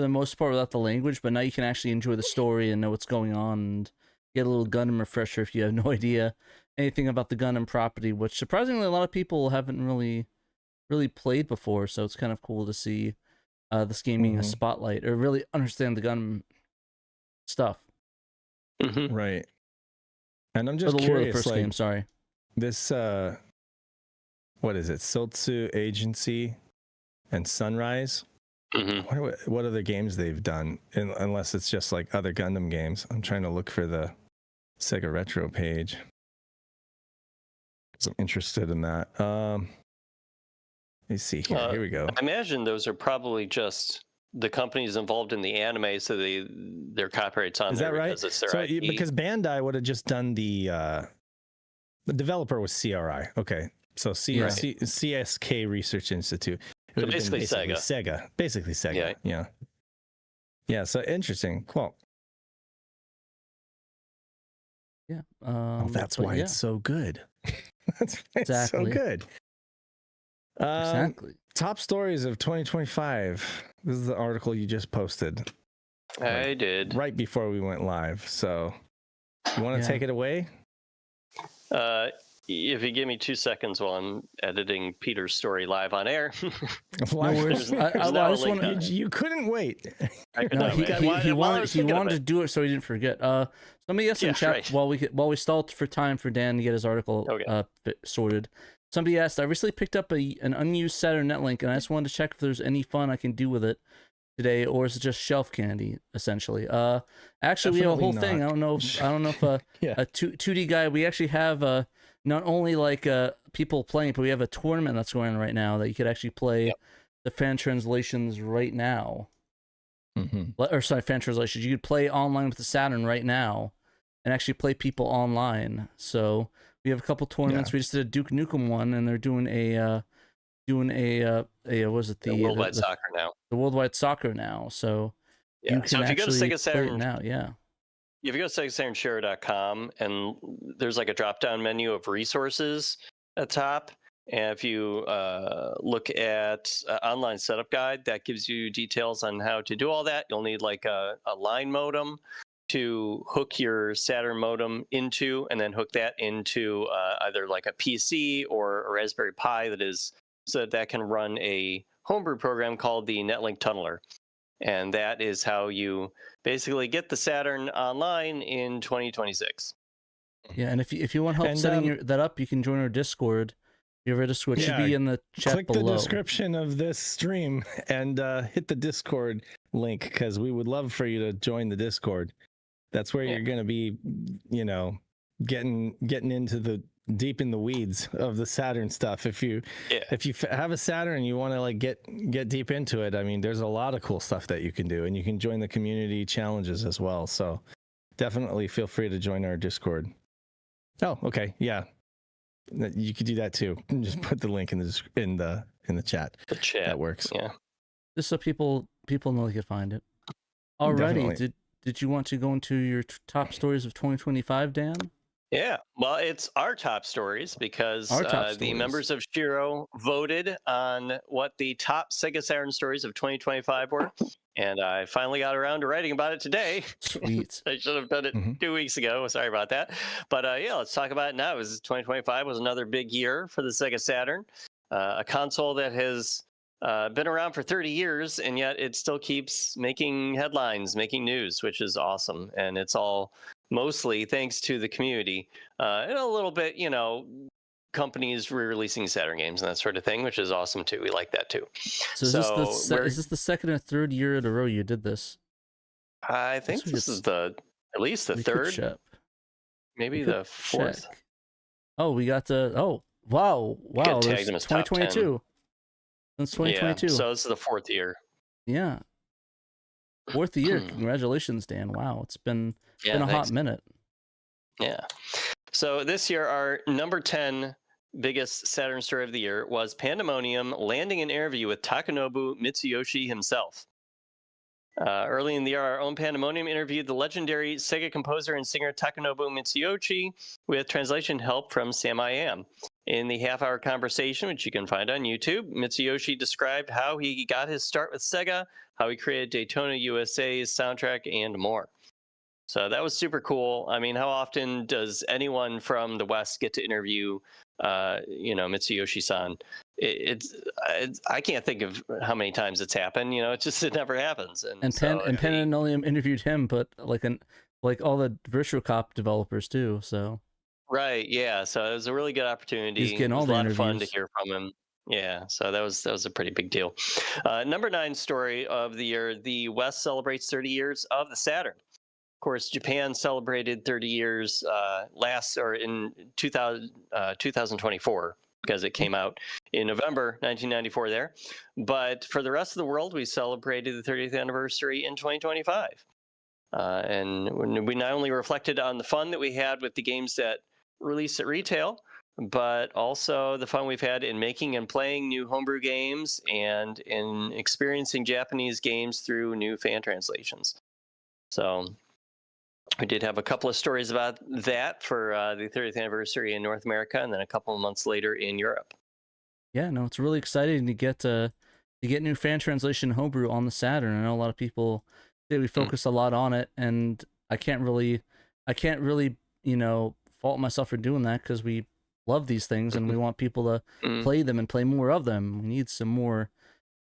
the most part, without the language, but now you can actually enjoy the story and know what's going on and get a little Gundam refresher if you have no idea anything about the Gundam property, which surprisingly a lot of people haven't really played before. So it's kind of cool to see this game being a spotlight or really understand the Gundam stuff. Mm-hmm. Right. And I'm just curious, the first game, sorry. This what is it? Sotsu Agency and Sunrise. Mm-hmm. What other games they've done? Unless it's just like other Gundam games. I'm trying to look for the Sega Retro page because I'm interested in that. Let me see here. Here we go. I imagine those are probably just the companies involved in the anime, so their copyrights on. Is there that right? Because it's their so IP. Because Bandai would have just done the developer was CRI. Okay, so CSK Research Institute. So basically Sega. Basically Sega. Yeah. So interesting. Cool. Yeah. That's why it's so good. That's why it's so good. Exactly. Top stories of 2025. This is the article you just posted. I did. Right before we went live. So you want to take it away? If you give me 2 seconds while I'm editing Peter's story live on air. No worries. You couldn't wait. He wanted to do it so he didn't forget. Somebody asked in chat right. while we stalled for time for Dan to get his article sorted. Somebody asked, I recently picked up an unused Saturn Netlink, and I just wanted to check if there's any fun I can do with it today, or is it just shelf candy essentially? Actually, we have a whole thing. I don't know if a 2D guy. We actually have not only like people playing, but we have a tournament that's going on right now that you could actually play the fan translations right now. Or sorry, fan translations. You could play online with the Saturn right now and actually play people online. So we have a couple tournaments. We just did a Duke Nukem one, and they're doing a what was it, the Worldwide Soccer now. The Worldwide Soccer now. So you can if you go to Sega play Saturn it now, if you go to SegaSaturnShare.com, and there's like a drop-down menu of resources at the top, and if you look at online setup guide, that gives you details on how to do all that. You'll need like a line modem to hook your Saturn modem into, and then hook that into either like a PC or a Raspberry Pi so that can run a homebrew program called the Netlink Tunneler. And that is how you basically get the Saturn online in 2026. Yeah, and if you want help setting that up, you can join our Discord. Your Discord should Yeah, be in the chat Click below. the description of this stream and hit the Discord link, because we would love for you to join the Discord. That's where you're going to be, you know, getting into the deep in the weeds of the Saturn stuff. If you have a Saturn and you want to like get deep into it, I mean, there's a lot of cool stuff that you can do, and you can join the community challenges as well. So definitely feel free to join our Discord. Oh, okay, yeah, you could do that too. Just put the link in the chat. The chat, that works. Yeah, just so people know they can find it. Alrighty, did you want to go into your top stories of 2025, Dan? Yeah, well, it's our top stories because the members of SHIRO voted on what the top Sega Saturn stories of 2025 were, and I finally got around to writing about it today. Sweet. I should have done it 2 weeks ago. Sorry about that. But yeah, let's talk about it now. 2025 was another big year for the Sega Saturn, a console that has been around for 30 years, and yet it still keeps making headlines, making news, which is awesome. And it's all mostly thanks to the community, and a little bit, you know, companies re-releasing Saturn games and that sort of thing, which is awesome too. We like that too. So is this the second or third year in a row you did this? I think this is at least the third, maybe the fourth. Check. Oh, we got wow, tagged him as 2022. Since 2022. Yeah, so this is the fourth year. Yeah. Fourth year. Congratulations, Dan. Wow, it's been a hot minute. Yeah. So this year, our number 10 biggest Saturn story of the year was Pandemonium landing an interview with Takanobu Mitsuyoshi himself. Early in the year, our own Pandemonium interviewed the legendary Sega composer and singer Takanobu Mitsuyoshi with translation help from Sam I Am. In the half-hour conversation, which you can find on YouTube, Mitsuyoshi described how he got his start with Sega, how he created Daytona USA's soundtrack, and more. So that was super cool. I mean, how often does anyone from the West get to interview, Mitsuyoshi-san? I can't think of how many times it's happened. You know, it never happens. And Pandemonium interviewed him, but like all the Virtual Cop developers too. So. Right. Yeah. So it was a really good opportunity. He's getting all the interviews. A lot of fun to hear from him. Yeah. So that was a pretty big deal. Number 9 story of the year: the West celebrates 30 years of the Saturn. Of course, Japan celebrated 30 years in 2024 because it came out in November 1994 there. But for the rest of the world, we celebrated the 30th anniversary in 2025. And we not only reflected on the fun that we had with the games that released at retail, but also the fun we've had in making and playing new homebrew games and in experiencing Japanese games through new fan translations. So we did have a couple of stories about that for the 30th anniversary in North America, and then a couple of months later in Europe. Yeah, no, it's really exciting to get new fan translation homebrew on the Saturn. I know a lot of people say we focus a lot on it, and I can't really, fault myself for doing that because we love these things and we want people to play them and play more of them. We need some more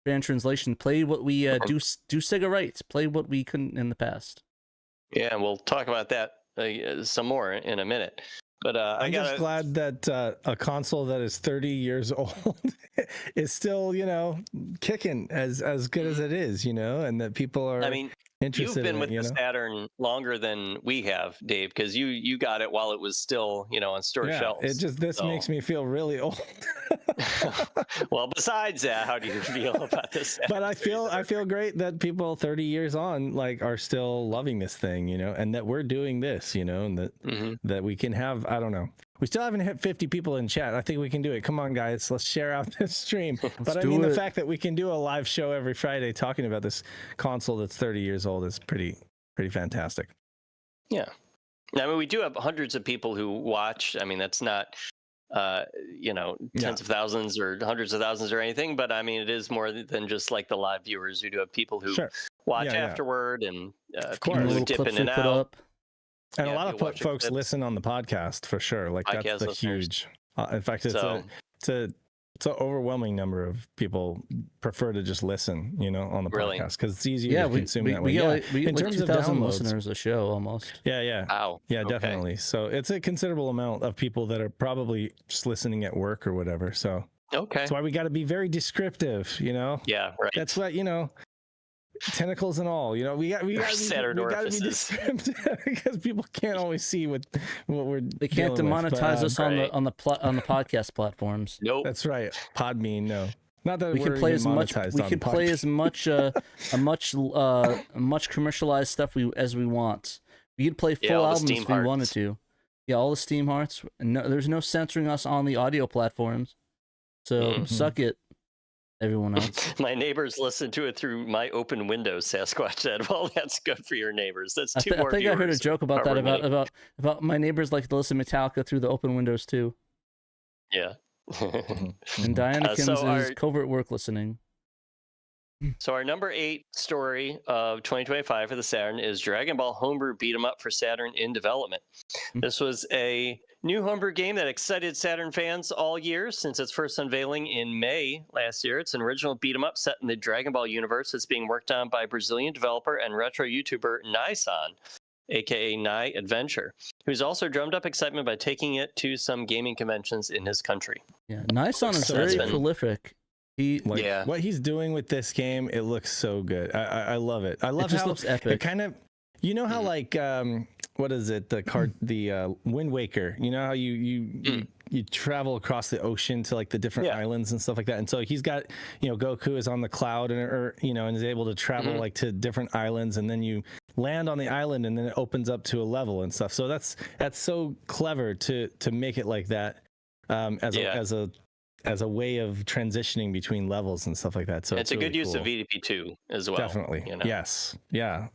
fan translation. Play what we do Sega right. Play what we couldn't in the past. Yeah, we'll talk about that some more in a minute. But I'm just glad that a console that is 30 years old is still, kicking as good as it is, and that people are. You've been with the Saturn longer than we have, Dave, because you got it while it was still, on store shelves. This makes me feel really old. Well, besides that, how do you feel about this? But I feel great that people 30 years on are still loving this thing, and that we're doing this, and that that we can have. I don't know. We still haven't hit 50 people in chat. I think we can do it. Come on, guys. Let's share out this stream. But the fact that we can do a live show every Friday talking about this console that's 30 years old is pretty fantastic. Yeah. We do have hundreds of people who watch. That's not, tens of thousands or hundreds of thousands or anything. But it is more than just the live viewers. We do have people who watch afterward and people who dip in and out. And a lot of folks listen on the podcast for sure. That's the huge. In fact, it's a it's an overwhelming number of people prefer to just listen, on the Really? podcast because it's easier to consume that way. We get in like terms 2,000 of downloads, listeners a show almost. yeah, Wow. yeah, Okay. definitely. So it's a considerable amount of people that are probably just listening at work or whatever. So Okay. that's why we got to be very descriptive, Yeah, right. That's what, tentacles and all, we got Saturn to be orifices. descriptive because people can't always see what we're. They can't dealing with, demonetize but, us right. on the podcast platforms. Nope. That's right. Podbean, no. Not that We we're can play even as much. monetized We on can play Podbean. as much commercialized stuff as we want. We could play full all the albums Steam if we wanted Hearts. to. Yeah, all the Steam Hearts. No, there's no censoring us on the audio platforms. So Mhm. suck it, everyone else. My neighbors listen to it through my open windows. Sasquatch said, "Well, that's good for your neighbors. That's two more I think I heard a viewers, joke about that however many." about my neighbors like to listen to Metallica through the open windows too. Yeah. And Diana So Kim's is covert work listening. So our number 8 story of 2025 for the Saturn is Dragon Ball Homebrew Beat 'em Up for Saturn in development. This was a new homebrew game that excited Saturn fans all year since its first unveiling in May last year. It's an original beat 'em up set in the Dragon Ball universe. It's being worked on by Brazilian developer and retro YouTuber Nai-san, aka Nai Adventure, who's also drummed up excitement by taking it to some gaming conventions in his country. Yeah, Nai-san is So very that's been- prolific. Yeah. What he's doing with this game, it looks so good. I love it. I love It just how looks epic. it kind of, how like what is it, the Wind Waker, how you travel across the ocean to like the different islands and stuff like that. And so he's got, Goku is on the cloud and is able to travel like to different islands, and then you land on the island and then it opens up to a level and stuff. So that's so clever to make it like that, as a way of transitioning between levels and stuff like that. So it's a really good use cool. of VDP2 as well. Definitely. Yes. Yeah.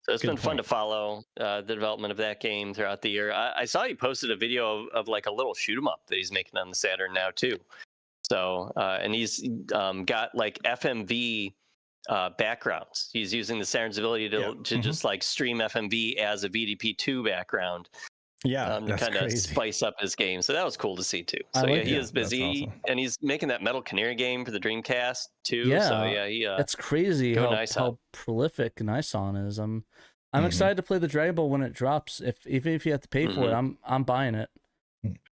So it's Good been fun point. to follow the development of that game throughout the year. I saw he posted a video of like a little shoot 'em up that he's making on the Saturn now too. So and he's got like FMV backgrounds. He's using the Saturn's ability to just like stream FMV as a VDP2 background. Yeah, To that's kind of crazy. spice up his game. So that was cool to see too. So like he that. is busy, That's and he's making that Metal Canary game for the Dreamcast too. Yeah, So yeah, he That's crazy go how Nai-san. prolific Nai-san is. I'm excited to play the Dragon Ball when it drops. Even if you have to pay for it, I'm buying it.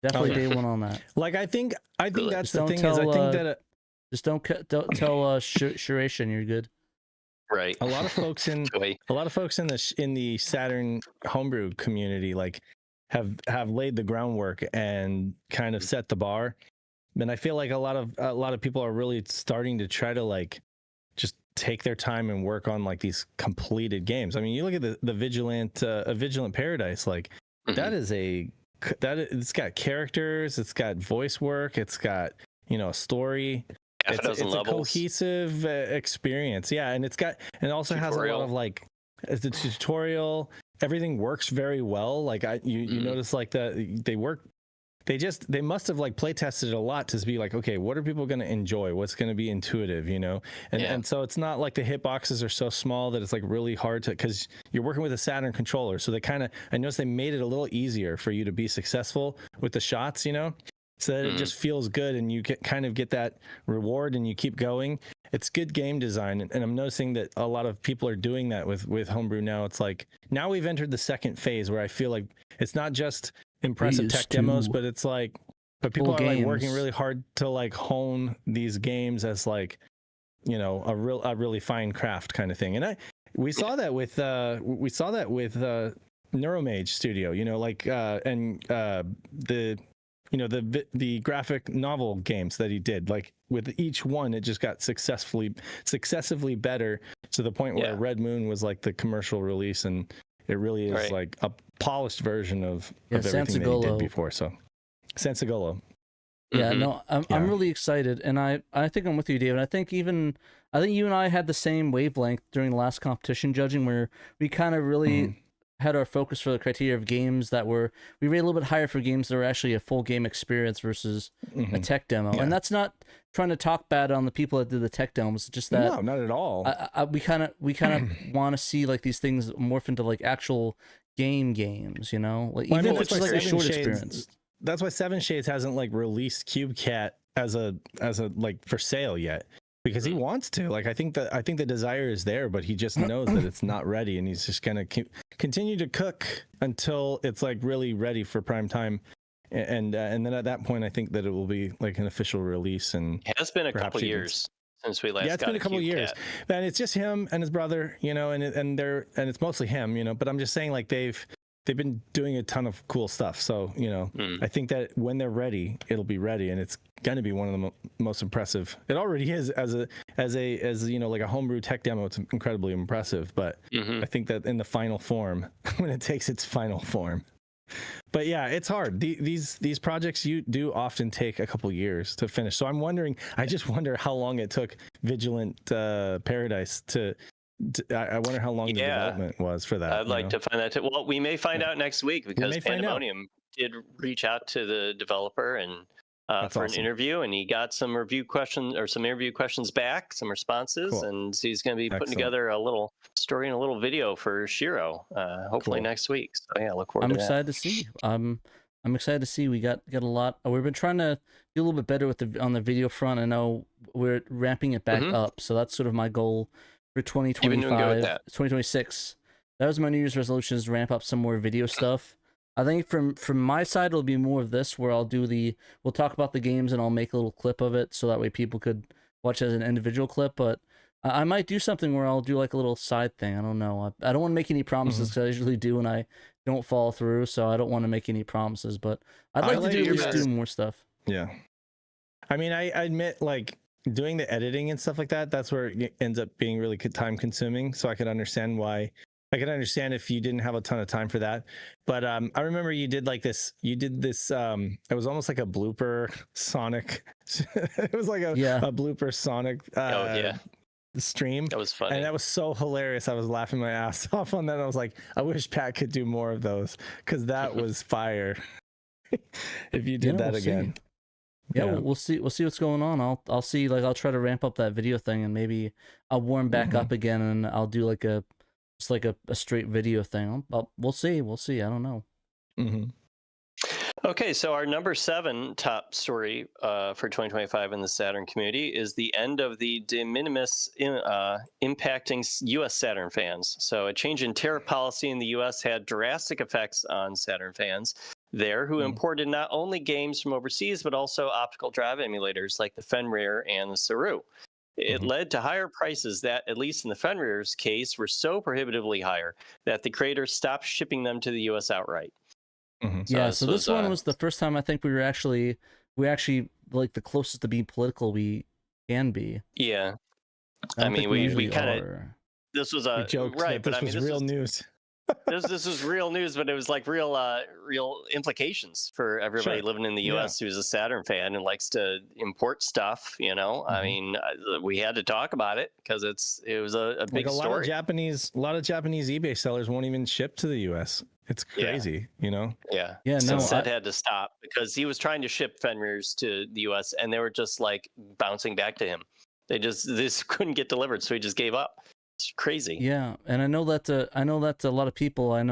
Definitely day one on that. Like I think Really? that's Just the don't thing is tell, I think that Just don't tell Shuration you're good. right. a lot of folks in Joy. in the Saturn homebrew community like have laid the groundwork and kind of set the bar. And I feel like a lot of people are really starting to try to like just take their time and work on like these completed games. I mean, you look at the Vigilant Paradise, like that is it's got characters, it's got voice work, it's got a story. Half a dozen it's levels. a cohesive experience, and it also has a lot of like the tutorial. Everything works very well. Like you notice like they must have like play tested it a lot to be like, okay, what are people going to enjoy? What's going to be intuitive, and so it's not like the hitboxes are so small that it's like really hard to, because you're working with a Saturn controller. So I noticed they made it a little easier for you to be successful with the shots, so that it just feels good and you get that reward and you keep going. It's good game design, and I'm noticing that a lot of people are doing that with homebrew now. It's like now we've entered the second phase where I feel like it's not just impressive tech demos, but it's like, people are like working really hard to like hone these games as like, a really fine craft kind of thing. And we saw that with Neuromage Studio, the graphic novel games that he did, like with each one, it just got successively better to the point where Red Moon was like the commercial release, and it really is like a polished version of everything that he did before. So Sensagolo. Yeah, no, I'm really excited, and I think I'm with you, David. I think you and I had the same wavelength during the last competition judging, where we kind of really had our focus for the criteria of games that we rated a little bit higher for games that were actually a full game experience versus a tech demo. And that's not trying to talk bad on the people that did the tech demos. It's just that no, not at all. we kind of want to see like these things morph into like actual games, like even if it's just like a short experience. That's why Seven Shades hasn't like released Cube Cat as a like for sale yet, because he wants to. Like I think the desire is there, but he just knows that it's not ready, and he's just gonna continue to cook until it's like really ready for prime time. And then at that point, I think that it will be like an official release. And it has been a couple years since we last. Yeah, it's been a couple years, and it's just him and his brother, you know, and it's mostly him, you know. But I'm just saying, like they've been doing a ton of cool stuff. So you know, I think that when they're ready, it'll be ready, and it's gonna be one of the most impressive. It already is as you know, like a homebrew tech demo. It's incredibly impressive, but I think that in the final form, when it takes its final form. But yeah, it's hard. These projects you do often take a couple years to finish. So I just wonder how long it took Vigilant Paradise to I wonder how long the development was for that. I'd like to find that too. Well, we may find out next week, because Pandemonium did reach out to the developer and for an interview, and he got some interview questions back, some responses, and so he's going to be putting together a little story and a little video for SHIRO, hopefully next week. So yeah, look forward to that. Excited to see. I'm excited to see. We got a lot. We've been trying to do a little bit better with on the video front. I know we're ramping it back up, so that's sort of my goal for 2025, 2026. That was my New Year's resolution, is to ramp up some more video stuff. I think from my side, it'll be more of this, where we'll talk about the games and I'll make a little clip of it, so that way people could watch as an individual clip. But I might do something where I'll do like a little side thing. I don't know. I don't want to make any promises, because I usually do and I don't follow through. So I don't want to make any promises, but I'd like to at least do more stuff. Yeah. I mean, I admit, like doing the editing and stuff like that, that's where it ends up being really time consuming. So I could understand why. I can understand if you didn't have a ton of time for that. But I remember you did this, it was almost like a blooper Sonic. It was like a blooper Sonic stream. That was funny. And that was so hilarious. I was laughing my ass off on that. I was like, I wish Pat could do more of those, because that was fire. If you did that again. Yeah, we'll see what's going on. I'll see, like I'll try to ramp up that video thing, and maybe I'll warm back up again, and I'll do like a straight video thing. We'll see. I don't know. Okay, so our number 7 top story for 2025 in the Saturn community is the end of the de minimis impacting U.S. Saturn fans. So a change in tariff policy in the U.S. had drastic effects on Saturn fans there, who imported not only games from overseas, but also optical drive emulators like the Fenrir and the Saru. It led to higher prices that, at least in the Fenrir's case, were so prohibitively higher that the creators stopped shipping them to the U.S. outright. So this one was the first time I think we actually like the closest to being political we can be. Yeah, I mean we kind of, this was a joke, right, but I mean this was real news. this was real news, but it was like real implications for everybody living in the U.S. who's a Saturn fan and likes to import stuff. You know, I mean, we had to talk about it because it was a big story. A lot of Japanese eBay sellers won't even ship to the U.S. It's crazy, you know. Yeah. So Seth had to stop because he was trying to ship Fenrirs to the U.S. and they were just like bouncing back to him. This couldn't get delivered, so he just gave up. It's crazy. Yeah, and I know that a lot of people. I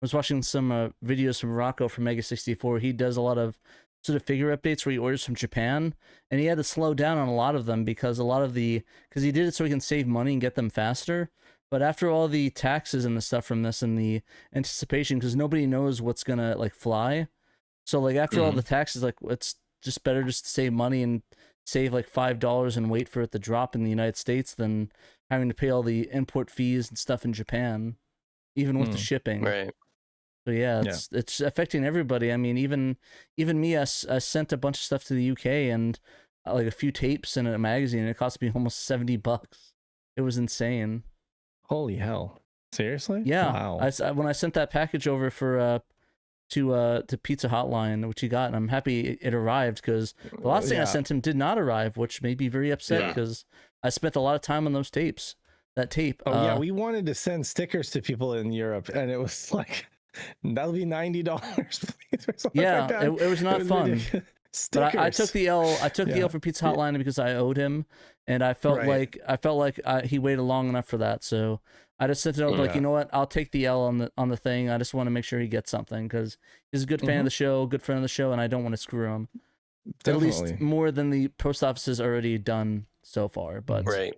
was watching some videos from Rocco from Mega 64. He does a lot of sort of figure updates where he orders from Japan, and he had to slow down on a lot of them because he did it so he can save money and get them faster. But after all the taxes and the stuff from this and the anticipation, because nobody knows what's gonna like fly, so like after all the taxes, like it's just better just to save money and save like $5 and wait for it to drop in the United States than having to pay all the import fees and stuff in Japan, even with the shipping. Right. So yeah, it's affecting everybody. I mean, even me, I sent a bunch of stuff to the UK and like a few tapes and a magazine. And it cost me almost $70. It was insane. Holy hell! Seriously? Yeah. Wow. When I sent that package over for to Pizza Hotline, which he got, and I'm happy it arrived because the last thing I sent him did not arrive, which made me very upset because I spent a lot of time on those tapes. That tape. Oh yeah, we wanted to send stickers to people in Europe, and it was like that'll be $90, please, or something like that. It was not fun. But I took the L. I took the L for Pizza Hotline because I owed him, and I felt like he waited long enough for that. So I just sent it over like, you know what? I'll take the L on the thing. I just want to make sure he gets something because he's a good fan of the show, good friend of the show, and I don't want to screw him. at Definitely. least more than the post office has already done so far. But Right.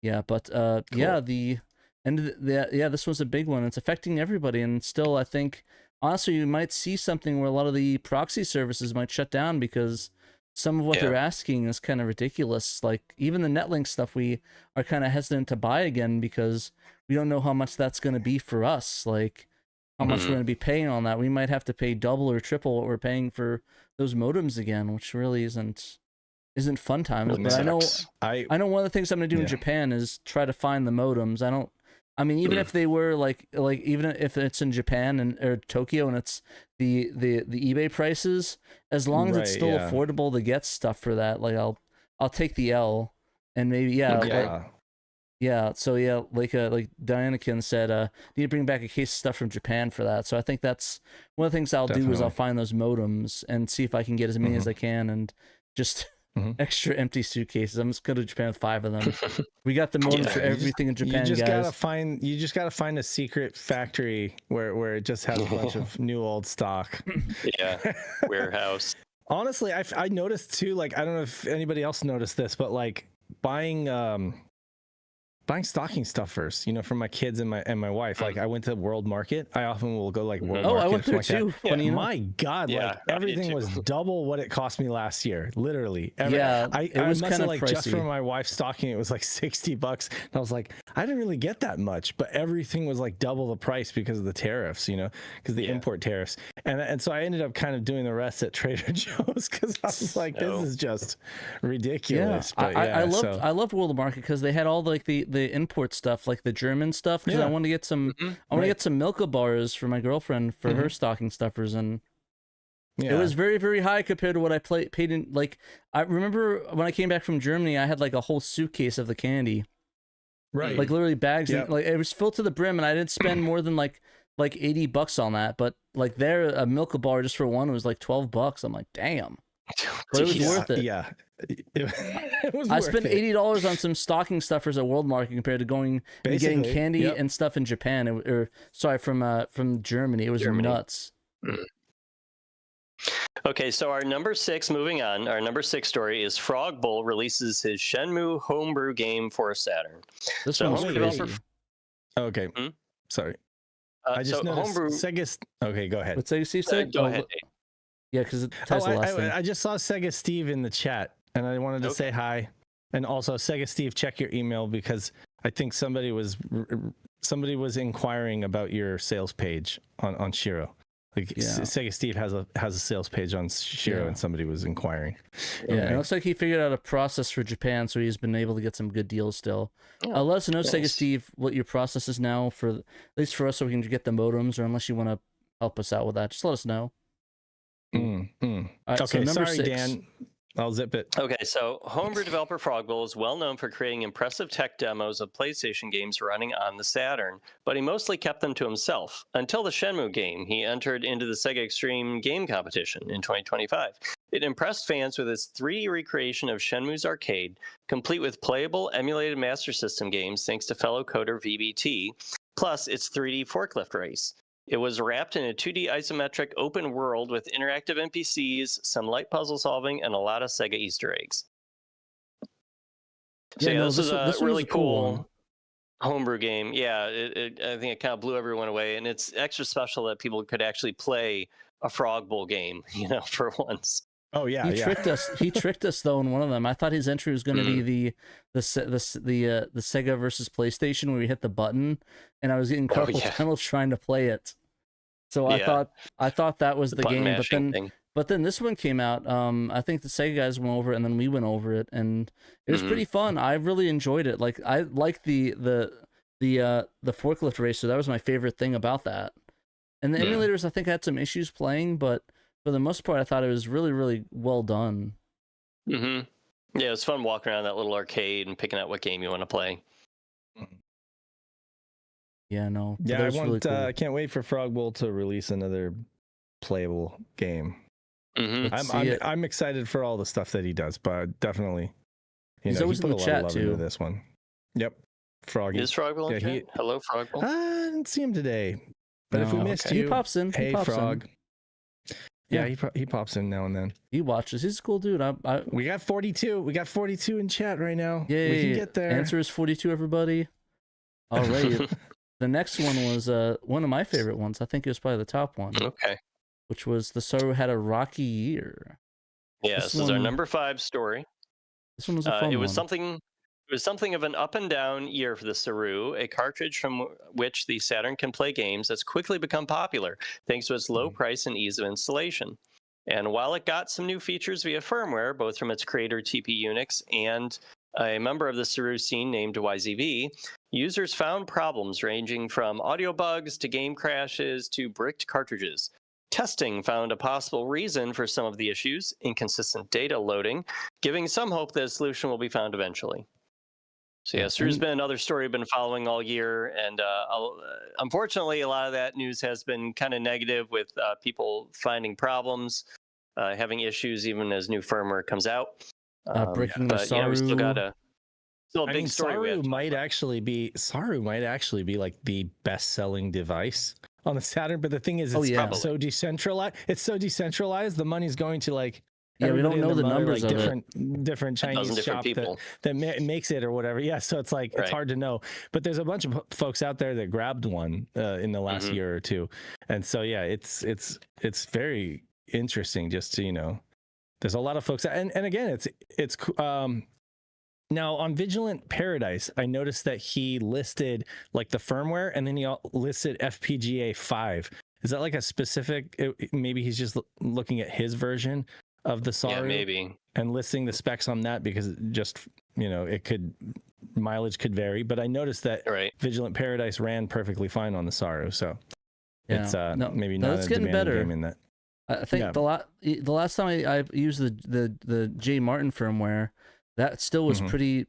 yeah, but yeah, this was a big one. It's affecting everybody, and still, I think honestly, you might see something where a lot of the proxy services might shut down because some of what they're asking is kind of ridiculous. Like even the Netlink stuff, we are kind of hesitant to buy again because we don't know how much that's going to be for us. Like how much we're going to be paying on that. We might have to pay double or triple what we're paying for those modems again, which really isn't fun times. But I know one of the things I'm gonna do in Japan is try to find the modems. I mean, even if they were like even if it's in Japan or Tokyo and it's the eBay prices, as long as it's still affordable to get stuff for that, like I'll take the L, and maybe so like Dianakin said, need to bring back a case of stuff from Japan for that. So I think that's one of the things I'll do is I'll find those modems and see if I can get as many as I can and just extra empty suitcases. I'm just going to Japan with 5 of them. We got the modems for everything in Japan, you guys. You just gotta find a secret factory where it just has a bunch of new old stock. Warehouse. Honestly, I noticed too. Like I don't know if anybody else noticed this, but like buying stocking stuffers, from my kids and my wife. Like I went to World Market. I often will go like World Market. I went there too. My God, like everything was double what it cost me last year. Literally. It was kind of like pricey. just for my wife's stocking, it was like $60. And I was like, I didn't really get that much, but everything was like double the price because of the tariffs, because the import tariffs. And so I ended up kind of doing the rest at Trader Joe's because I was like, this is just ridiculous. Yeah, but I loved World Market because they had all like the import stuff, like the German stuff. Because I want to get some, I want to get some Milka bars for my girlfriend for her stocking stuffers, and it was very, very high compared to what I paid in. Like I remember when I came back from Germany, I had like a whole suitcase of the candy, right? Like literally bags, and, like it was filled to the brim, and I didn't spend more than like $80 on that. But like there, a Milka bar just for one was like $12. I'm like, damn. But it was worth it. Yeah. It was I spent $80 on some stocking stuffers at World Market compared to going and getting candy and stuff in Japan, from Germany. It was nuts. Okay, so our number 6, moving on. Our number 6 story is Frog Bull releases his Shenmue homebrew game for Saturn. This one was crazy. Okay, sorry. I just noticed Sega. Okay, go ahead. What Sega Steve said? Go ahead. Yeah, because it ties the last thing. I just saw Sega Steve in the chat, and I wanted to say hi. And also, Sega Steve, check your email because I think somebody was inquiring about your sales page on SHIRO. Like Sega Steve has a sales page on SHIRO, and somebody was inquiring. Yeah, it looks like he figured out a process for Japan, so he's been able to get some good deals still. Let us know, Sega Steve, what your process is now at least for us, so we can get the modems, or unless you want to help us out with that, just let us know. Right, okay, so sorry, 6. Dan. I'll zip it. Okay, so homebrew developer Frogbull is well known for creating impressive tech demos of PlayStation games running on the Saturn, but he mostly kept them to himself. Until the Shenmue game, he entered into the Sega Extreme Game Competition in 2025. It impressed fans with its 3D recreation of Shenmue's arcade, complete with playable emulated Master System games thanks to fellow coder VBT, plus its 3D forklift race. It was wrapped in a 2D isometric open world with interactive NPCs, some light puzzle solving, and a lot of Sega Easter eggs. So this is a really cool homebrew game. Yeah, I think it kind of blew everyone away, and it's extra special that people could actually play a Frog Bowl game, for once. Oh yeah, he tricked us. He tricked us though in one of them. I thought his entry was going to be the Sega versus PlayStation where we hit the button, and I was getting carpal tunnel trying to play it. So I thought that was the game, but then this one came out. I think the Sega guys went over it, and then we went over it, and it was pretty fun. I really enjoyed it. Like I liked the forklift racer. That was my favorite thing about that. And the emulators, I think, had some issues playing, but for the most part, I thought it was really, really well done. Yeah, it was fun walking around that little arcade and picking out what game you want to play. Yeah, no. Yeah, I want. Really cool. I can't wait for Frog Bowl to release another playable game. I'm excited for all the stuff that he does, but definitely, he's always in the chat too. Into this one. Yep, Froggy. Is Frog Bowl in chat? Hello, Frog Bowl. I didn't see him today, but if we missed you, he pops in. Hey, Frog. Yeah, he pops in now and then. He watches. He's a cool dude. We got 42. We got 42 in chat right now. Yay. We can get there. Answer is 42, everybody. All right. The next one was one of my favorite ones. I think it was probably the top one. Okay. Which was the Saru had a rocky year. Yeah, this is our number 5 story. This one was a fun one. It was something of an up and down year for the Saru, a cartridge from which the Saturn can play games that's quickly become popular thanks to its low price and ease of installation. And while it got some new features via firmware, both from its creator TP Unix and a member of the Saru scene named YZV, users found problems ranging from audio bugs to game crashes to bricked cartridges. Testing found a possible reason for some of the issues, inconsistent data loading, giving some hope that a solution will be found eventually. So yes, there's been another story I've been following all year, and unfortunately, a lot of that news has been kind of negative with people finding problems, having issues even as new firmware comes out. Breaking the Saru. Yeah, we still got a big story. Saru might actually be like the best-selling device on the Saturn, but the thing is, it's so decentralized. It's so decentralized. The money's going to like. Yeah, we don't know the numbers like of different Chinese shop that makes it or whatever. Yeah, so it's like it's hard to know. But there's a bunch of folks out there that grabbed one in the last year or two, and so yeah, it's very interesting. Just to there's a lot of folks, and again, it's now on Vigilant Paradise. I noticed that he listed like the firmware, and then he listed FPGA 5. Is that like a specific? Maybe he's just looking at his version of the Saru, maybe, and listing the specs on that because mileage could vary. But I noticed that Vigilant Paradise ran perfectly fine on the Saru, so it's maybe not a demanding game in that. I think the last time I used the J Martin firmware, that still was pretty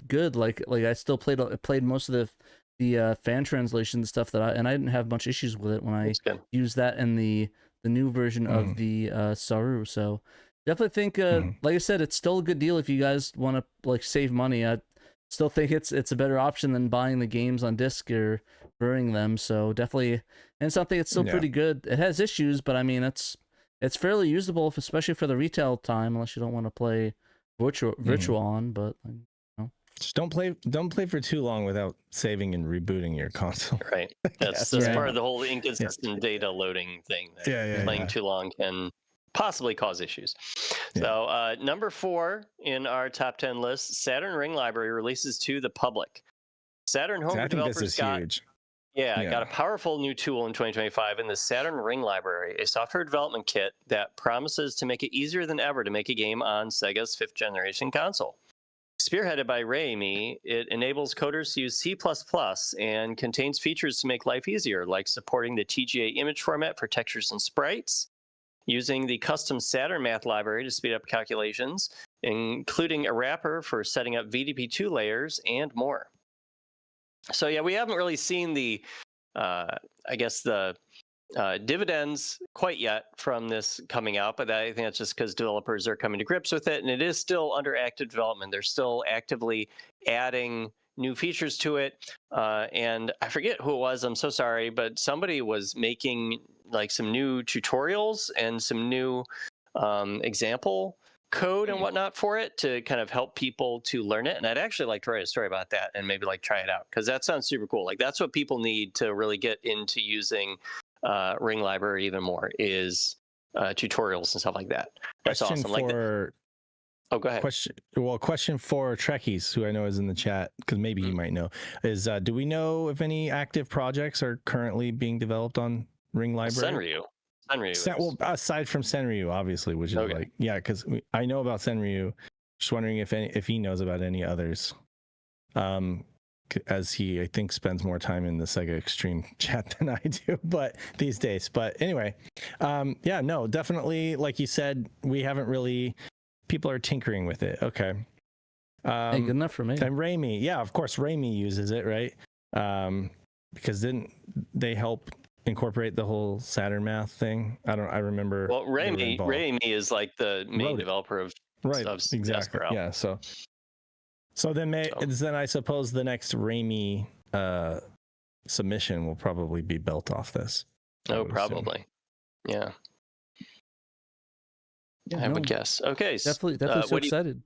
good. Like I still played most of the fan translation stuff I didn't have much issues with it when I used that in the new version of the Saru. So definitely think, like I said, it's still a good deal if you guys want to like save money. I still think it's a better option than buying the games on disc or burning them. So definitely, and something it's still pretty good. It has issues, but I mean it's fairly usable, especially for the retail time, unless you don't want to play virtual on. But just don't play for too long without saving and rebooting your console. Right. That's part of the whole inconsistent data loading thing. Playing too long can possibly cause issues. So number 4 in our top 10 list, Saturn Ring Library releases to the public. Saturn home developers got a powerful new tool in 2025 in the Saturn Ring Library, a software development kit that promises to make it easier than ever to make a game on Sega's 5th generation console. Spearheaded by Raimi, it enables coders to use C++ and contains features to make life easier, like supporting the TGA image format for textures and sprites, using the custom Saturn math library to speed up calculations, including a wrapper for setting up VDP2 layers, and more. So yeah, we haven't really seen the dividends quite yet from this coming out, but I think that's just because developers are coming to grips with it, and it is still under active development. They're still actively adding new features to it, and I forget who it was. I'm so sorry, but somebody was making like some new tutorials and some new example code and whatnot for it to kind of help people to learn it. And I'd actually like to write a story about that and maybe like try it out, because that sounds super cool. Like that's what people need to really get into using Ring Library even more, is tutorials and stuff like that. That's awesome. Oh, go ahead. Question for Trekkies, who I know is in the chat, because maybe he might know, is do we know if any active projects are currently being developed on Ring Library? Senryu. Well, aside from Senryu, obviously, which is because I know about Senryu. Just wondering if he knows about any others. As he, I think, spends more time in the Sega Extreme chat than I do, but these days. But anyway, no, definitely, like you said, we haven't really. People are tinkering with it. Okay. Hey, good enough for me. And Raimi, of course, Raimi uses it, right? Because didn't they help incorporate the whole Saturn math thing? I remember. Well, Raimi is like the main developer of exactly. Yeah. So then I suppose the next Raimi submission will probably be built off this. Oh, probably. Yeah. Yeah, I no, would guess. Okay. definitely so excited.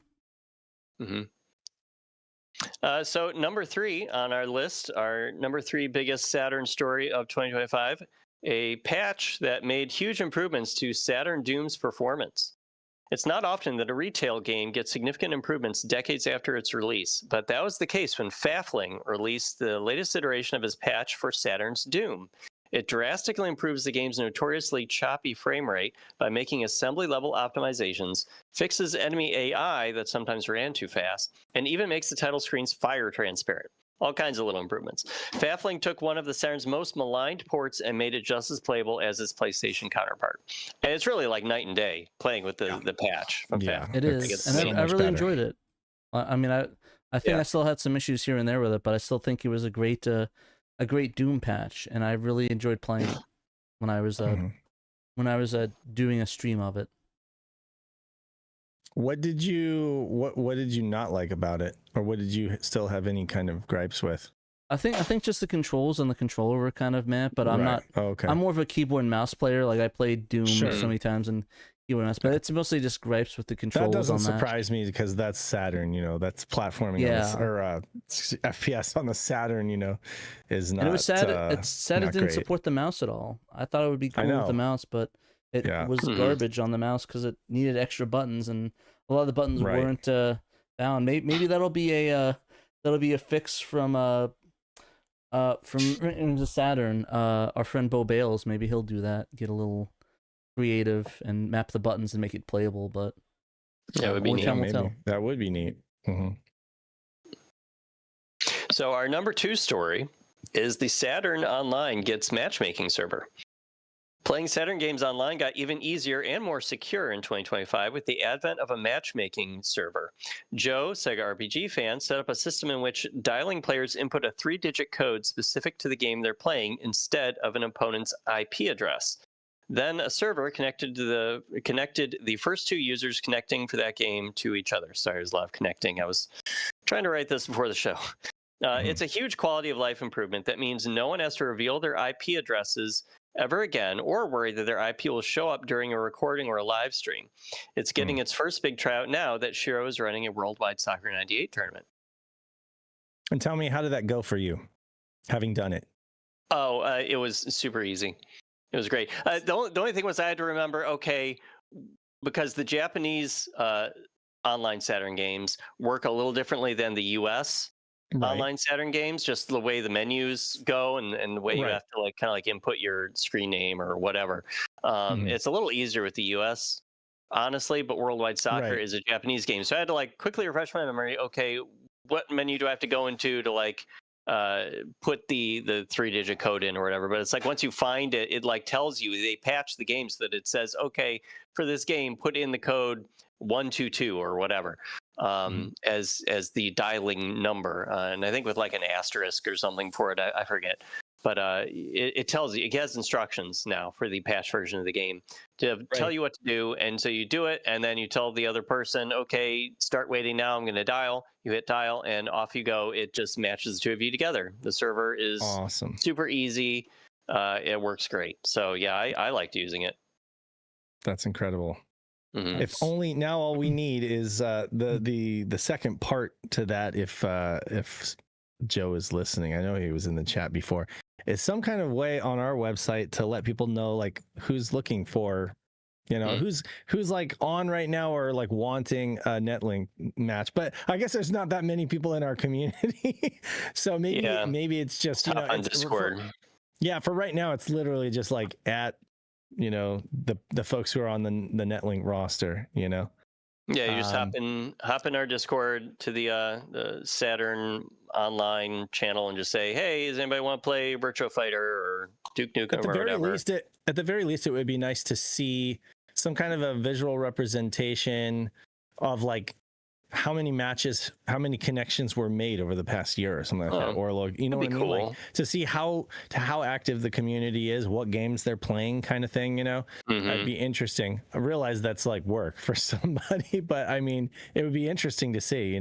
So number 3 on our list, our number 3 biggest Saturn story of 2025, a patch that made huge improvements to Saturn Doom's performance. It's not often that a retail game gets significant improvements decades after its release, but that was the case when Fafling released the latest iteration of his patch for Saturn's Doom. It drastically improves the game's notoriously choppy frame rate by making assembly-level optimizations, fixes enemy AI that sometimes ran too fast, and even makes the title screens fire transparent. All kinds of little improvements. Fafling took one of the Saturn's most maligned ports and made it just as playable as its PlayStation counterpart. And it's really like night and day playing with the patch from Fafling. It is, and I really enjoyed it. I mean, I think I still had some issues here and there with it, but I still think it was a great Doom patch, and I really enjoyed playing it when I was doing a stream of it. What did you not like about it, or what did you still have any kind of gripes with? I think just the controls and the controller were kind of meh, but I'm not. Oh, okay. I'm more of a keyboard and mouse player. Like I played Doom so many times and keyboard and mouse, but it's mostly just gripes with the controls. That doesn't surprise me because that's Saturn. That's platforming. Yeah. Or FPS on the Saturn. Is not. And it was sad. It's sad it didn't support the mouse at all. I thought it would be cool with the mouse, but it was garbage on the mouse because it needed extra buttons, and a lot of the buttons weren't bound. Maybe that'll be a fix from the Saturn. Our friend Bo Bales, maybe he'll do that. Get a little creative and map the buttons and make it playable. But that would be neat. That would be neat. Mm-hmm. So our number 2 story is the Saturn Online gets matchmaking server. Playing Saturn games online got even easier and more secure in 2025 with the advent of a matchmaking server. Joe, Sega RPG fan, set up a system in which dialing players input a 3-digit code specific to the game they're playing instead of an opponent's IP address. Then a server connected the first 2 users connecting for that game to each other. Sorry, there's a lot of connecting. I was trying to write this before the show. It's a huge quality of life improvement that means no one has to reveal their IP addresses ever again or worry that their IP will show up during a recording or a live stream. It's getting its first big tryout now that SHIRO is running a worldwide Soccer 98 tournament. And tell me, how did that go for you, having done it? Oh, it was super easy. It was great. The only thing was I had to remember, okay, because the Japanese online Saturn games work a little differently than the US online Saturn games, just the way the menus go and the way you have to kind of input your screen name or whatever. It's a little easier with the US, honestly, but Worldwide Soccer is a Japanese game. So I had to quickly refresh my memory. Okay, what menu do I have to go into to put the 3-digit code in or whatever? But it's once you find it, it tells you, they patch the game so that it says, okay, for this game, put in the code 122 or whatever as the dialing number, and I think with an asterisk or something for it, I forget, but it tells you, it has instructions now for the patch version of the game to tell you what to do, and so you do it, and then you tell the other person, okay, start waiting now, I'm going to dial. You hit dial and off you go. It just matches the 2 of you together. The server is awesome, super easy. It works great. So yeah, I liked using it. That's incredible. If only now all we need is the second part to that. If Joe is listening, I know he was in the chat before, is some kind of way on our website to let people know who's looking for, who's on right now or wanting a Netlink match. But I guess there's not that many people in our community, so maybe it's just on Discord. For right now it's literally just at the folks who are on the Netlink roster, Yeah, you just hop in our Discord to the Saturn online channel and just say, hey, does anybody want to play Virtua Fighter or Duke Nukem or whatever? At the very least, it would be nice to see some kind of a visual representation of how many matches, how many connections were made over the past year or something like that, or what I mean, cool. To see how active the community is, what games they're playing, kind of thing. That'd be interesting. I realize that's work for somebody, but I mean, it would be interesting to see.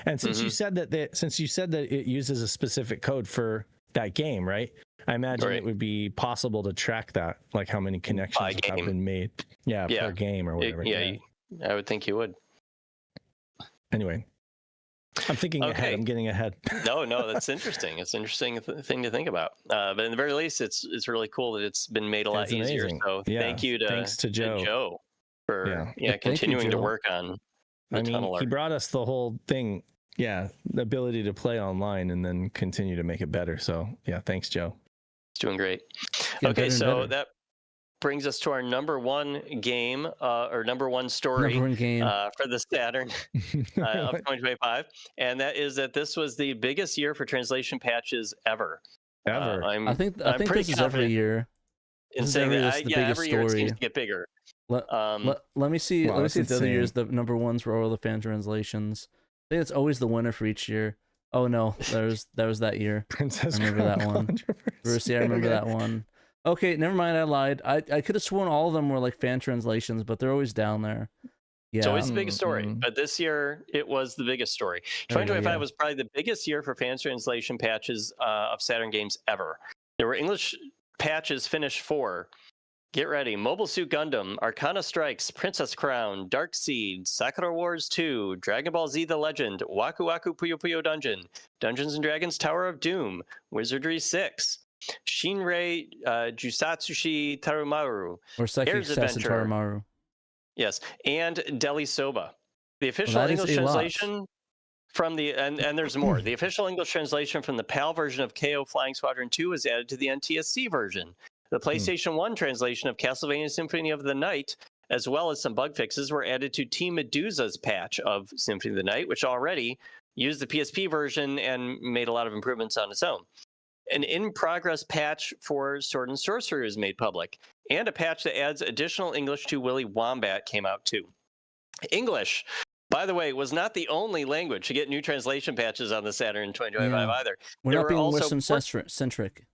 And since you said that it uses a specific code for that game, right? I imagine it would be possible to track that, how many connections have been made. Per game or whatever. I would think you would. Anyway, I'm thinking ahead. I'm getting ahead. No, that's interesting. It's an interesting thing to think about. But in the very least, it's really cool that it's been made a lot easier. Amazing. So thank you to Joe for continuing to work on the tunnel art. He brought us the whole thing. Yeah, the ability to play online and then continue to make it better. So yeah, thanks, Joe. It's doing great. Okay, so that brings us to our number one game or number one story for the Saturn of 2025, and that is that this was the biggest year for translation patches ever. I think this is every year. In saying that, every year it seems to get bigger. Let me see. Let me see if the other years the number ones were all the fan translations. I think it's always the winner for each year. Oh no, that was that year. Princess I remember that one. Bruce, I remember that one. Okay, never mind. I lied. I could have sworn all of them were like fan translations, but they're always down there. Yeah, it's always the biggest story, but this year it was the biggest story. 2025 was probably the biggest year for fan translation patches of Saturn games ever. There were English patches finished for. Get ready. Mobile Suit Gundam, Arcana Strikes, Princess Crown, Dark Seed, Sakura Wars 2, Dragon Ball Z The Legend, Waku Waku Puyo Puyo Dungeon, Dungeons and Dragons Tower of Doom, Wizardry 6, Shinrei Jusatsushi Tarumaru, or Psychic Assassin Tarumaru. Yes, and Deli Soba. The official English translation from the and there's more. The official English translation from the PAL version of KO Flying Squadron 2 was added to the NTSC version. The PlayStation 1 translation of Castlevania Symphony of the Night, as well as some bug fixes, were added to Team Medusa's patch of Symphony of the Night, which already used the PSP version and made a lot of improvements on its own. An in-progress patch for Sword and Sorcery was made public, and a patch that adds additional English to Willy Wombat came out too. English, by the way, was not the only language to get new translation patches on the Saturn in 2025 either. We're not being Western-centric.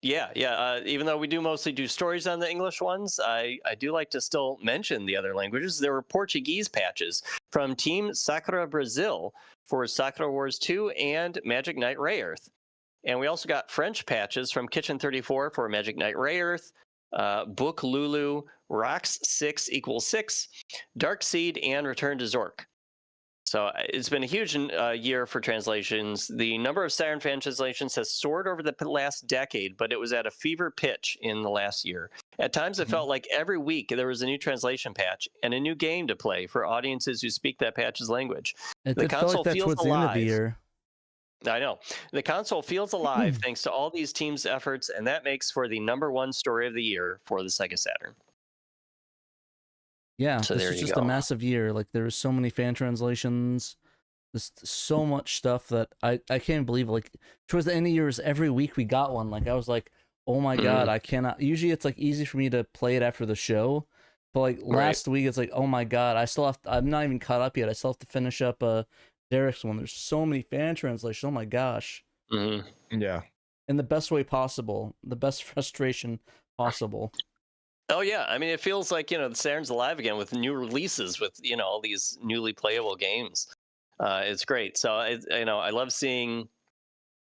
Yeah. Even though we do mostly do stories on the English ones, I do like to still mention the other languages. There were Portuguese patches from Team Sakura Brazil for Sakura Wars 2 and Magic Knight Ray Earth. And we also got French patches from Kitchen 34 for Magic Knight Ray Earth, Book Lulu, Rocks 6 = 6, Dark Seed, and Return to Zork. So it's been a huge year for translations. The number of Saturn fan translations has soared over the last decade, but it was at a fever pitch in the last year. At times, it felt like every week there was a new translation patch and a new game to play for audiences who speak that patch's language. The console feels alive. The year. I know. The console feels alive thanks to all these teams' efforts, and that makes for the number one story of the year for the Sega Saturn. Yeah, so this is just a massive year. Like, there was so many fan translations. There's so much stuff that I can't believe. Like, towards the end of the years, every week we got one. Like, I was like, oh my god, I cannot. Usually it's like easy for me to play it after the show, but like last week it's like, oh my god, I'm not even caught up yet. I still have to finish up Derek's one. There's so many fan translations. Oh my gosh. Yeah. In the best way possible, the best frustration possible. Oh yeah, I mean, it feels like, the Saturn's alive again with new releases, with all these newly playable games. It's great. So I love seeing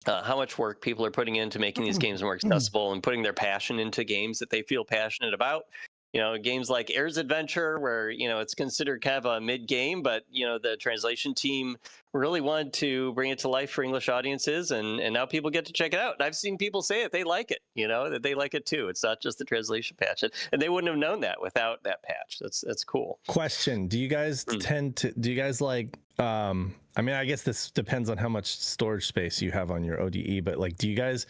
how much work people are putting into making these games more accessible and putting their passion into games that they feel passionate about. Games like Air's Adventure, where it's considered kind of a mid-game, but the translation team really wanted to bring it to life for English audiences, and now people get to check it out. And I've seen people say that they like it, that they like it too. It's not just the translation patch, and they wouldn't have known that without that patch. That's cool. Question: do you guys like? I mean, I guess this depends on how much storage space you have on your ODE, but like, do you guys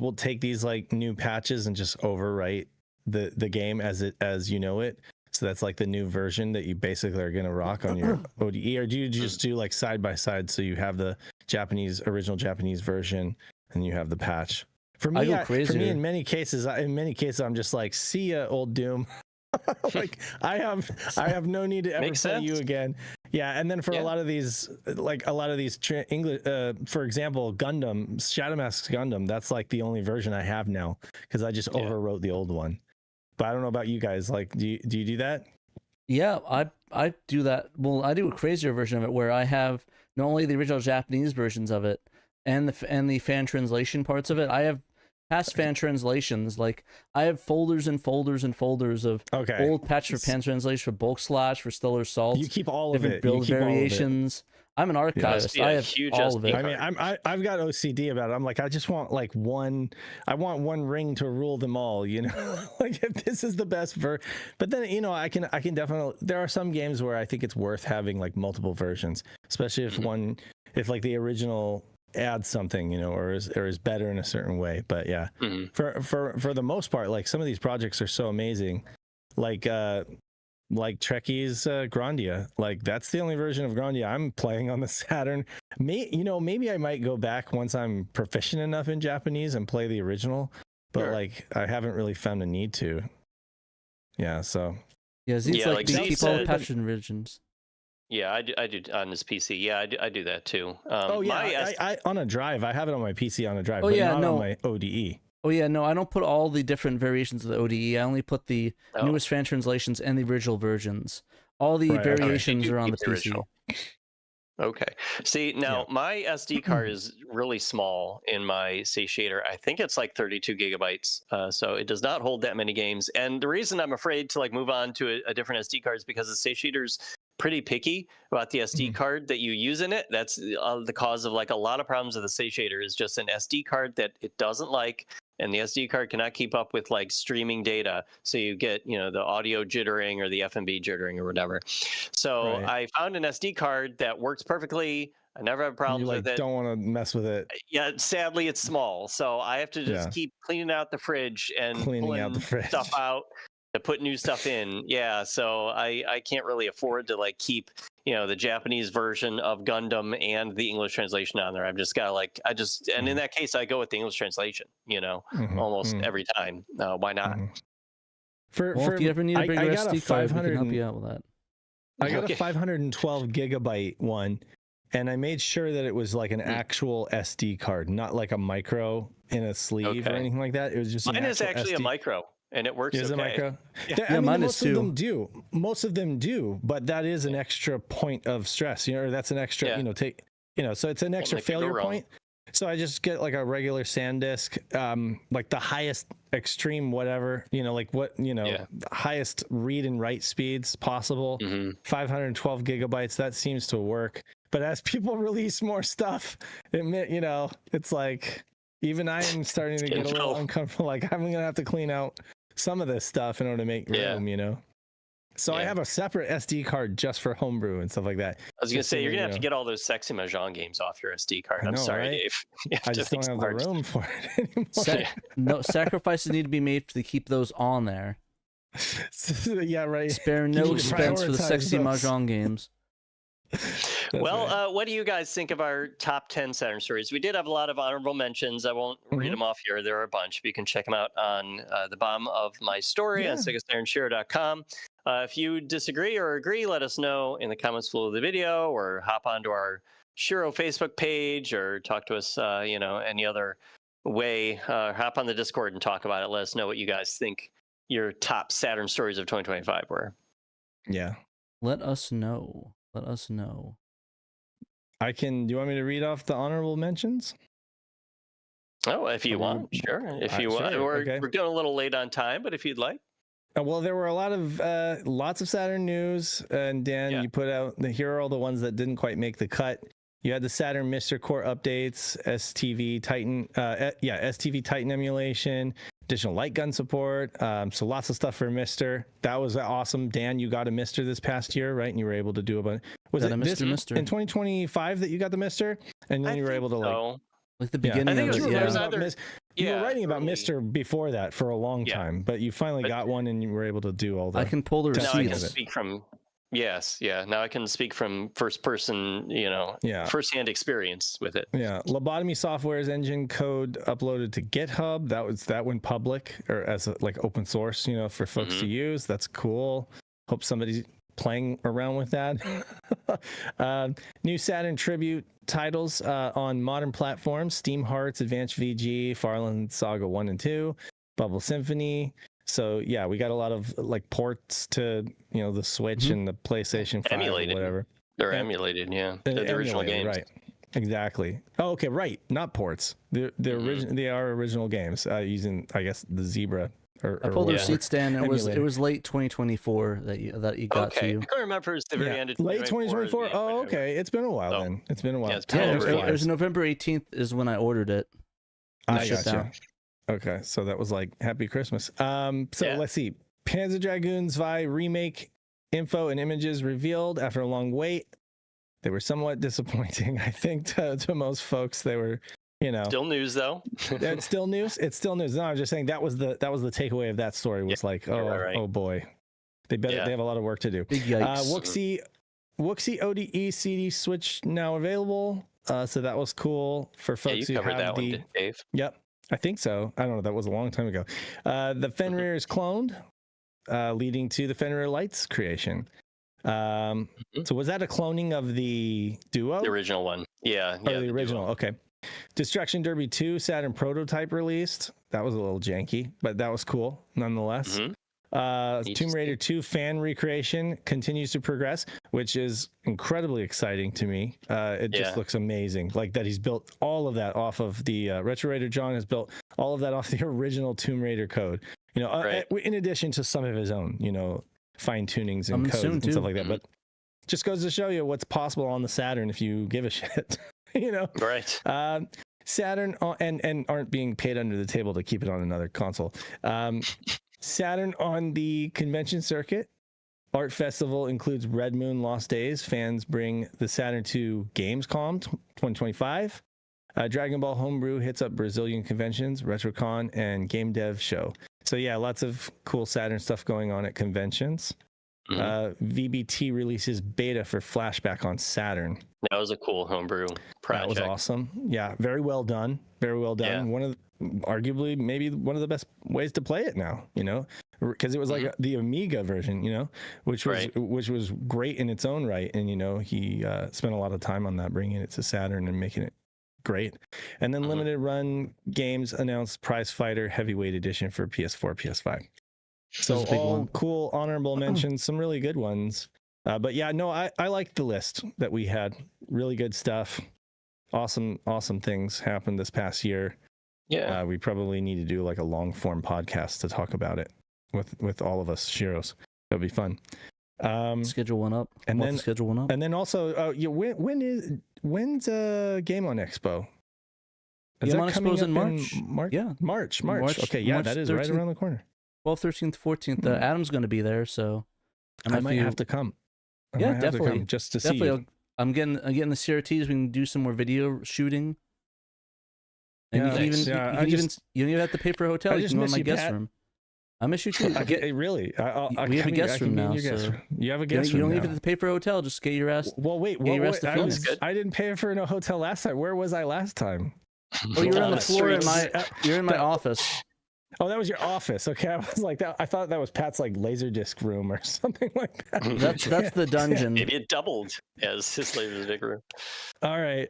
will take these like new patches and just overwrite the game as you know it, so that's like the new version that you basically are going to rock on your ODE, or do you just do like side by side, so you have the original Japanese version and you have the patch? For me, in many cases I'm just like, see ya, old Doom. Like, I have no need to ever play you again. Yeah, and then for a lot of these English, for example, Gundam, Shadow Mask Gundam, that's like the only version I have now because I just overwrote the old one. But I don't know about you guys. Like, do you do that? Yeah, I do that. Well, I do a crazier version of it where I have not only the original Japanese versions of it and the fan translation parts of it. I have past fan translations. Like I have folders and folders and folders of old patch for fan translation for Bulk Slash, for Stellar Assault. You keep all of different it. build variations. I'm an archivist. I have all of it. I mean, I've got OCD about it. I'm like, I just want like one. I want one ring to rule them all. You know, like if this is the best but then I can definitely. There are some games where I think it's worth having like multiple versions, especially if like the original adds something, or is better in a certain way. But yeah, for the most part, like some of these projects are so amazing, like Trekkie's Grandia. Like that's the only version of Grandia I'm playing on the Saturn. Maybe I might go back once I'm proficient enough in Japanese and play the original, but like I haven't really found a need to. Yeah, so Z's like keep all the patch versions. Yeah, I do on this PC. Yeah, I do that too. I on a drive. I have it on my PC on a drive, but not on my ODE. Oh yeah, no, I don't put all the different variations of the ODE. I only put the newest fan translations and the original versions. All the variations are on the PC. Okay. See, now my SD card is really small in my satiator. I think it's like 32 gigabytes. So it does not hold that many games. And the reason I'm afraid to like move on to a different SD card is because the satiator's pretty picky about the SD card that you use in it. That's the cause of like a lot of problems with the satiator is just an SD card that it doesn't like. And the SD card cannot keep up with like streaming data. So you get, the audio jittering or the FMV jittering or whatever. So I found an SD card that works perfectly. I never have problems with it. Don't want to mess with it. Yeah, sadly it's small. So I have to just keep cleaning out the fridge and pulling stuff out to put new stuff in. Yeah, so I can't really afford to like keep the Japanese version of Gundam and the English translation on there. I've just got and in that case I go with the English translation, almost every time. Why not? If you ever need to bring your SD card, we can help you out with that. I got a 512 gigabyte one, and I made sure that it was like an actual SD card, not like a micro in a sleeve or anything like that. It was just mine is actually a micro. And it works. Is a micro? Yeah, mine most is too. Of them do. Most of them do, but that is an extra point of stress. Or that's an extra. So it's an extra failure point. So I just get like a regular SanDisk, like the highest extreme whatever. Highest read and write speeds possible. 512 gigabytes. That seems to work. But as people release more stuff, it's like even I am starting to get a little uncomfortable. Like I'm gonna have to clean out some of this stuff in order to make room, So I have a separate SD card just for homebrew and stuff like that. I was gonna say you're gonna have to get all those sexy Mahjong games off your SD card. I'm sorry, Dave. I just don't have the room for it anymore. No sacrifices need to be made to keep those on there. Yeah, right. Spare no expense for the sexy Mahjong games. What do you guys think of our top 10 Saturn stories? We did have a lot of honorable mentions. I won't read them off here. There are a bunch. You can check them out on the bottom of my story on SegaSaturnShiro.com. If you disagree or agree, let us know in the comments below the video, or hop onto our Shiro Facebook page, or talk to us, any other way. Hop on the Discord and talk about it. Let us know what you guys think your top Saturn stories of 2025 were. Yeah. Let us know. Let us know. Do you want me to read off the honorable mentions? Oh, if you want, sure. If you want, we're going a little late on time, but if you'd like. Well, there were lots of Saturn news, and Dan, you put out here are all the ones that didn't quite make the cut. You had the Saturn Mr. Core updates, STV Titan emulation, additional light gun support. So lots of stuff for Mr. That was awesome. Dan, you got a Mr. this past year, right? And you were able to do a bunch. Was it Mr. in 2025 that you got the Mr. And then you were able to like the beginning. I think of it was you were writing about Mr. before that for a long time, but you finally got one and you were able to do all that. I can pull the receipts. Now I can speak from now I can speak from first person, first-hand experience with it. Yeah, Lobotomy Software's engine code uploaded to GitHub. That went public or as open source, for folks to use. That's cool. Hope somebody's playing around with that. New Saturn tribute titles on modern platforms: Steam Hearts, Advanced VG, Farland Saga 1 and 2, Bubble Symphony. So yeah, we got a lot of ports to the Switch and the PlayStation 5 emulated. Or whatever. They're emulated, the original games. Right. Exactly. Oh, okay, right. Not ports. They're they are original games using, I guess, the Zebra. I pulled the Yeah. receipt stand. And it Emulator. was late 2024 that you got to Okay, you. I can't remember if it's the very end of Late 2024. Oh, okay. okay. It's been a while Oh. then. It's been a while. Yeah, it's been Time over just a year. It flies. was November 18th is when I ordered it. I shipped gotcha. out. Okay, so that was like Happy Christmas. So Yeah. let's see. Panzer Dragoons Vi remake info and images revealed after a long wait. They were somewhat disappointing, I think, to most folks. They were, Still news though. it's still news. It's still news. No, I'm just saying that was the takeaway of that story was like, right. oh boy, they have a lot of work to do. Big yikes. Wuxi ODE CD Switch now available. So that was cool for folks you who covered have that the. one, Dave. Yep, I think so. I don't know. That was a long time ago. The Fenrir is cloned, leading to the Fenrir Lights creation. So was that a cloning of the Duo? The original one. Yeah. Oh, the original. Okay. Destruction Derby 2 Saturn prototype released. That was a little janky, but that was cool nonetheless. Tomb Raider 2 fan recreation continues to progress, which is incredibly exciting to me. It just looks amazing. Like that he's built all of that off of the Retro Raider John has built all of that off the original Tomb Raider code. In addition to some of his own, fine tunings and codes and stuff like that. But just goes to show you what's possible on the Saturn if you give a shit. Right. Saturn and aren't being paid under the table to keep it on another console. Saturn on the convention circuit. Art Festival includes Red Moon Lost Days. Fans bring the Saturn to Gamescom 2025. Dragon Ball Homebrew hits up Brazilian conventions, RetroCon, and Game Dev Show. So yeah, lots of cool Saturn stuff going on at conventions. VBT releases beta for Flashback on Saturn. That was a cool homebrew project. That was awesome. Yeah, very well done. Very well done. Yeah. One of arguably maybe one of the best ways to play it now, because it was like the Amiga version, which was great in its own right. And, he spent a lot of time on that, bringing it to Saturn and making it great. And then limited run games announced Prize Fighter Heavyweight Edition for PS4, PS5. So all cool, honorable mentions, some really good ones. But yeah, no, I like the list that we had. Really good stuff. Awesome things happened this past year. Yeah. We probably need to do like a long form podcast to talk about it with all of us Shiros. That'd be fun. Schedule one up. And then schedule one up. And then also, when's Game On Expo? Game On Expo's in March. Yeah, March. Okay, yeah, March that is 13th. right around the corner. 12th, 13th, 14th. Adam's going to be there, so I might have to come. Yeah, definitely. Just to see you. I'm getting the CRTs. We can do some more video shooting. And you don't even have to pay for a hotel. You can go in my guest room. I miss you too. Really? We have a guest room now. So you have a guest room. You don't even have to pay for a hotel. Just get your ass. Well, wait. I didn't pay for a hotel last time. Where was I last time? Oh, you were on the floor in my. You're in my office. Oh, that was your office. Okay, I was like that. I thought that was Pat's like Laserdisc room or something like that. That's the dungeon. Maybe it doubled as his Laserdisc room. All right,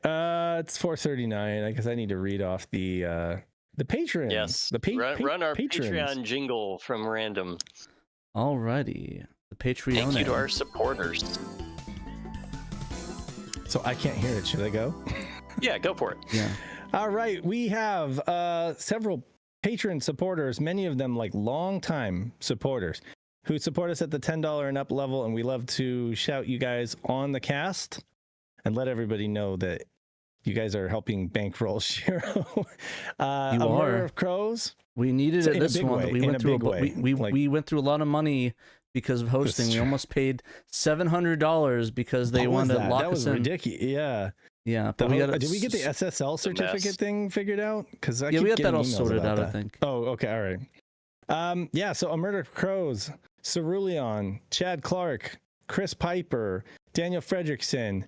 it's 4:39. I guess I need to read off the patrons. Yes, run our patrons. Patreon jingle from Random. Alrighty, the Patreon. Thank you to our supporters. So I can't hear it. Should I go? Yeah, go for it. Yeah. All right, we have several patron supporters, many of them like long-time supporters who support us at the $10 and up level, and we love to shout you guys on the cast and let everybody know that you guys are helping bankroll SHIRO. You are. Murder of Crows. We needed it this one. We went through a lot of money because of hosting. We almost paid $700 because they wanted to lock us in. That was ridiculous. Yeah. Yeah, but did we get the SSL certificate thing figured out? Because we got that all sorted out, I think. Oh, okay, all right. Yeah, so A Murder of Crows, Cerulean, Chad Clark, Chris Piper, Daniel Fredrickson,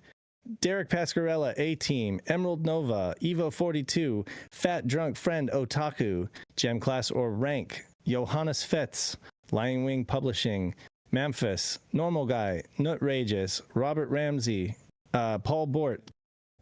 Derek Pascarella, A-Team, Emerald Nova, Evo42, Fat Drunk Friend Otaku, Gem Class or Rank, Johannes Fetz, Lion Wing Publishing, Memphis, Normal Guy, Nut Rages, Robert Ramsey, Paul Bort,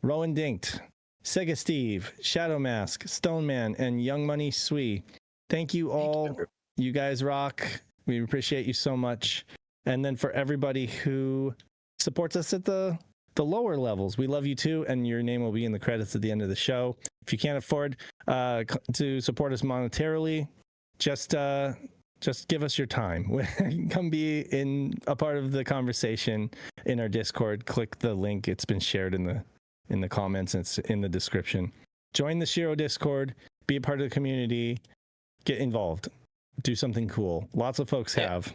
Rowan Dinkt, Sega Steve, Shadow Mask, Stone Man, and Young Money Sui. Thank you all. You guys rock. We appreciate you so much. And then for everybody who supports us at the the lower levels, we love you too, and your name will be in the credits at the end of the show. If you can't afford to support us monetarily, just give us your time. Come be in a part of the conversation in our Discord. Click the link. It's been shared in the comments. It's in the description. Join the SHIRO Discord. Be a part of the community. Get involved. Do something cool. Lots of folks have.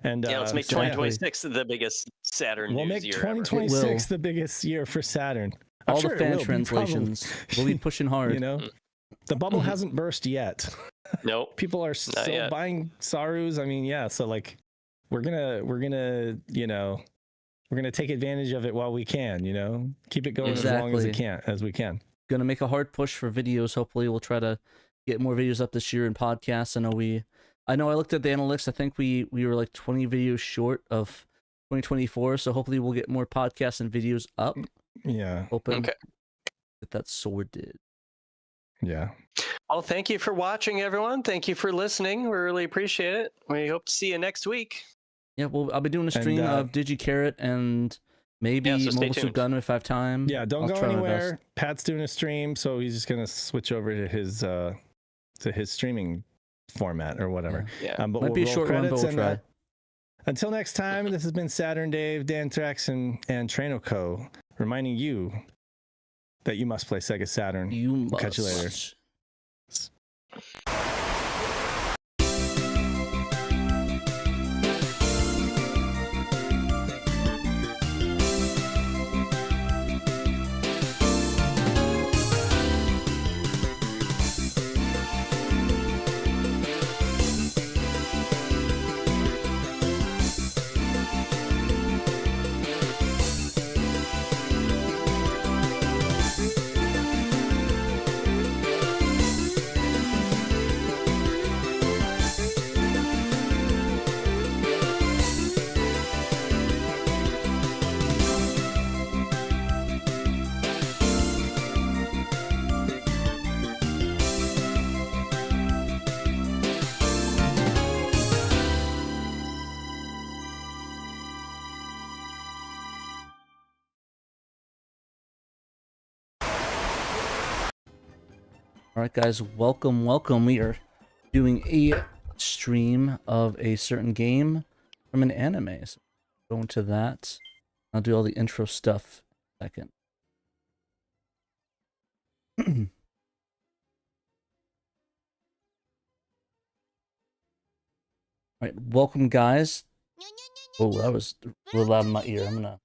And let's make 2026 the biggest Saturn we'll news make year 2026 the biggest year for Saturn. All the fan translations. We'll be pushing hard. You know, the bubble hasn't burst yet. Nope. People are still buying Sarus. I mean, yeah. So like, we're gonna take advantage of it while we can. You know, keep it going as long as we can. Gonna make a hard push for videos. Hopefully, we'll try to get more videos up this year and podcasts. I know I looked at the analytics. I think we were like 20 videos short of 2024. So hopefully we'll get more podcasts and videos up. Yeah. Hoping get that sorted. Yeah. Well, thank you for watching, everyone. Thank you for listening. We really appreciate it. We hope to see you next week. Yeah, well, I'll be doing a stream of Charat and maybe Mobile Suit Gundam if I have time. Yeah, don't go anywhere. Pat's doing a stream, so he's just gonna switch over to his streaming format or whatever. Yeah. Might But we'll be a short one, but we'll try. Until next time, this has been Saturn Dave, Dan Trax, and Trainoco, reminding you that you must play Sega Saturn. We'll catch you later. Alright guys, welcome. We are doing a stream of a certain game from an anime. So go into that. I'll do all the intro stuff in a second. Alright, welcome guys. Oh, that was really loud in my ear.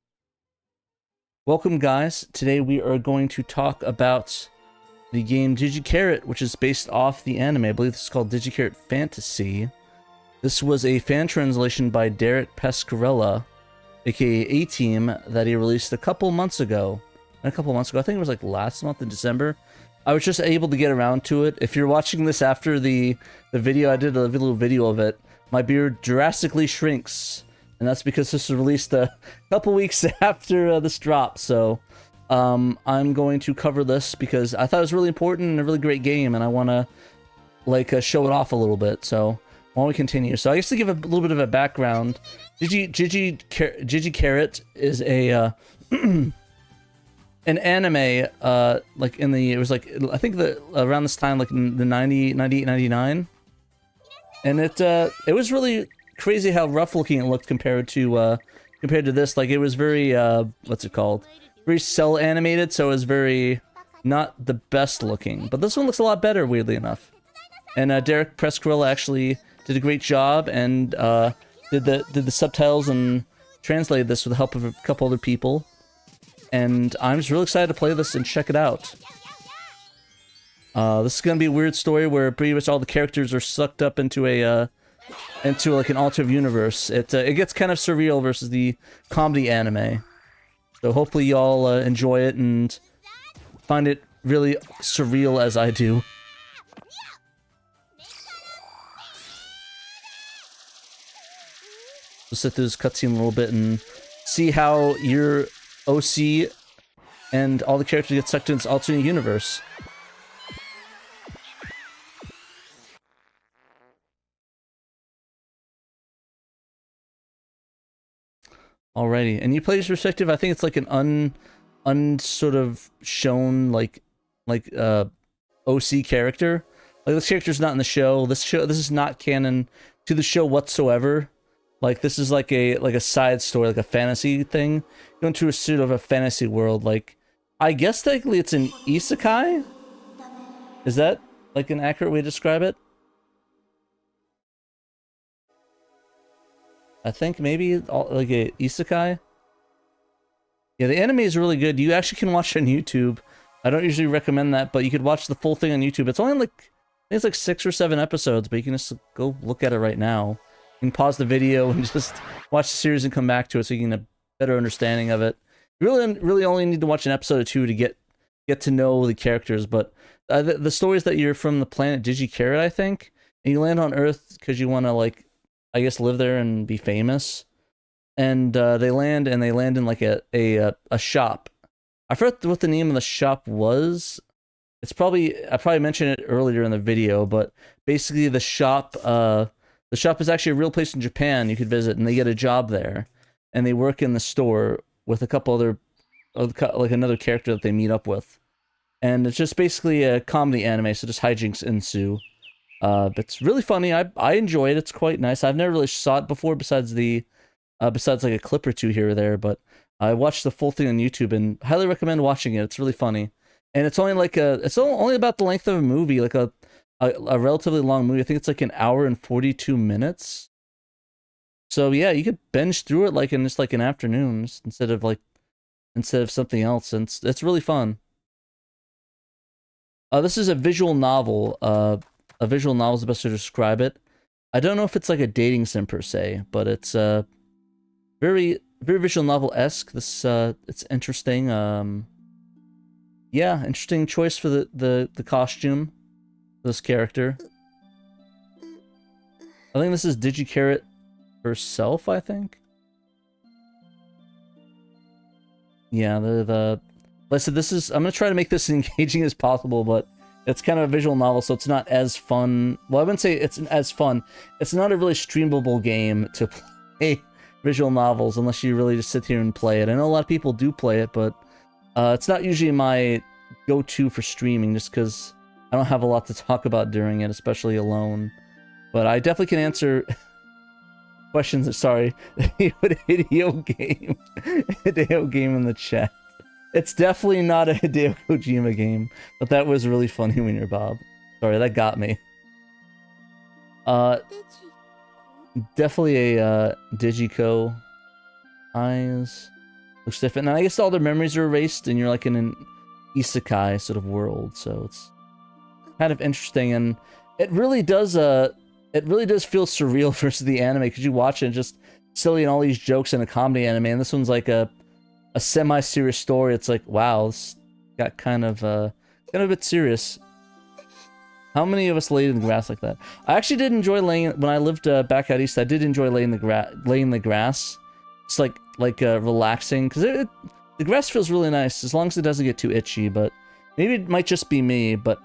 Welcome guys. Today we are going to talk about the game Charat, which is based off the anime. I believe this is called Charat Fantasy. This was a fan translation by Derek Pescarella, aka A-Team, that he released a couple months ago. I think it was like last month in December. I was just able to get around to it. If you're watching this after the video, I did a little video of it. My beard drastically shrinks, and that's because this was released a couple weeks after this drop, so I'm going to cover this because I thought it was really important and a really great game, and I want to show it off a little bit. So why don't we continue? So I guess to give a little bit of a background, Charat is a an anime I think around this time, like in the 98, 99, and it was really crazy how rough looking it looked compared to this. Like, it was very what's it called? Very cell animated, so it was very not the best looking. But this one looks a lot better, weirdly enough. And Derek Pescarella actually did a great job and did the subtitles and translated this with the help of a couple other people. And I'm just really excited to play this and check it out. This is gonna be a weird story where pretty much all the characters are sucked up into like an alternative universe. It gets kind of surreal versus the comedy anime. So hopefully y'all enjoy it and find it really surreal as I do. We'll sit through this cutscene a little bit and see how your OC and all the characters get sucked into this alternate universe. Alrighty, and you play as perspective. I think it's like an sort of shown like OC character. Like this character's not in the show. This is not canon to the show whatsoever. Like this is like a side story, like a fantasy thing. Go into a sort of a fantasy world. Like I guess technically it's an isekai. Is that like an accurate way to describe it? I think maybe like a isekai. Yeah, the anime is really good. You actually can watch it on YouTube. I don't usually recommend that, but you could watch the full thing on YouTube. It's only like, I think it's like 6 or 7 episodes, but you can just go look at it right now. You can pause the video and just watch the series and come back to it so you can get a better understanding of it. You really only need to watch an episode or 2 to get to know the characters, but the stories that you're from the planet Charat, I think, and you land on Earth because you want to, like, I guess live there and be famous. And they land in like a shop. I forgot what the name of the shop was. I probably mentioned it earlier in the video, but basically the shop is actually a real place in Japan you could visit, and they get a job there, and they work in the store with a couple other, like another character that they meet up with, and it's just basically a comedy anime, so just hijinks ensue. But it's really funny. I enjoy it. It's quite nice. I've never really saw it before, besides like a clip or two here or there, but I watched the full thing on YouTube and highly recommend watching it. It's really funny. And it's only like it's only about the length of a movie, like a relatively long movie. I think it's like an hour and 42 minutes. So yeah, you could binge through it like in just like an afternoon instead of something else. And it's really fun. This is a visual novel. A visual novel is the best way to describe it. I don't know if it's like a dating sim per se, but it's very visual novel-esque. This it's interesting. Yeah, interesting choice for the costume for this character. I think this is Charat herself, I think. Yeah, like I said, I'm gonna try to make this as engaging as possible, but it's kind of a visual novel, so it's not as fun. Well, I wouldn't say it's as fun. It's not a really streamable game to play visual novels unless you really just sit here and play it. I know a lot of people do play it, but it's not usually my go-to for streaming just because I don't have a lot to talk about during it, especially alone. But I definitely can answer questions. Sorry, Hideo game. Hideo game in the chat. It's definitely not a Hideo Kojima game, but that was really funny when you're Bob. Sorry, that got me. Definitely a Digico. Eyes. Looks different. And I guess all their memories are erased and you're like in an isekai sort of world, so it's kind of interesting, and it really does feel surreal versus the anime, because you watch it and just silly and all these jokes in a comedy anime, and this one's like a semi-serious story. It's like, wow, this got kind of a bit serious. How many of us laid in the grass like that? I actually did enjoy laying, when I lived back out east, I did enjoy laying the grass. It's like relaxing, because the grass feels really nice, as long as it doesn't get too itchy, but maybe it might just be me, but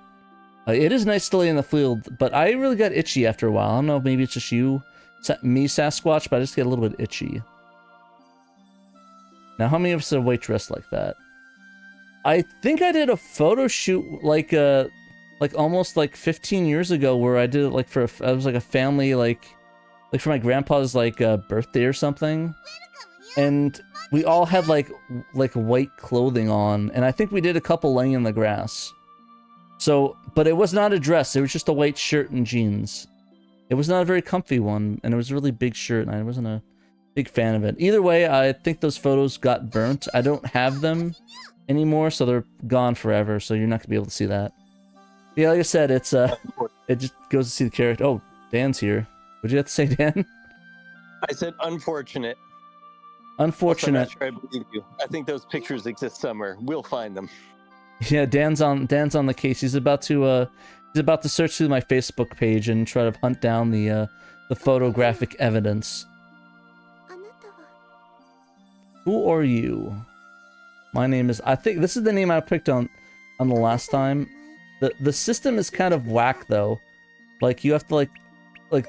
it is nice to lay in the field, but I really got itchy after a while. I don't know if maybe it's just me, Sasquatch, but I just get a little bit itchy. Now, how many of us are way dressed like that? I think I did a photo shoot like almost like 15 years ago, where I did it like it was like a family like for my grandpa's like birthday or something, and we all had like white clothing on, and I think we did a couple laying in the grass. So, but it was not a dress. It was just a white shirt and jeans. It was not a very comfy one, and it was a really big shirt, and I wasn't a big fan of it. Either way, I think those photos got burnt. I don't have them anymore, so they're gone forever, so you're not gonna be able to see that. Yeah, like I said, it's it just goes to see the character. Oh, Dan's here. What'd you have to say, Dan? I said unfortunate. Unfortunate. I'm not sure I believe you. I think those pictures exist somewhere. We'll find them. Yeah, Dan's on the case. He's about to search through my Facebook page and try to hunt down the photographic evidence. Who are you? My name is, I think this is the name I picked on the last time. The system is kind of whack though. Like you have to like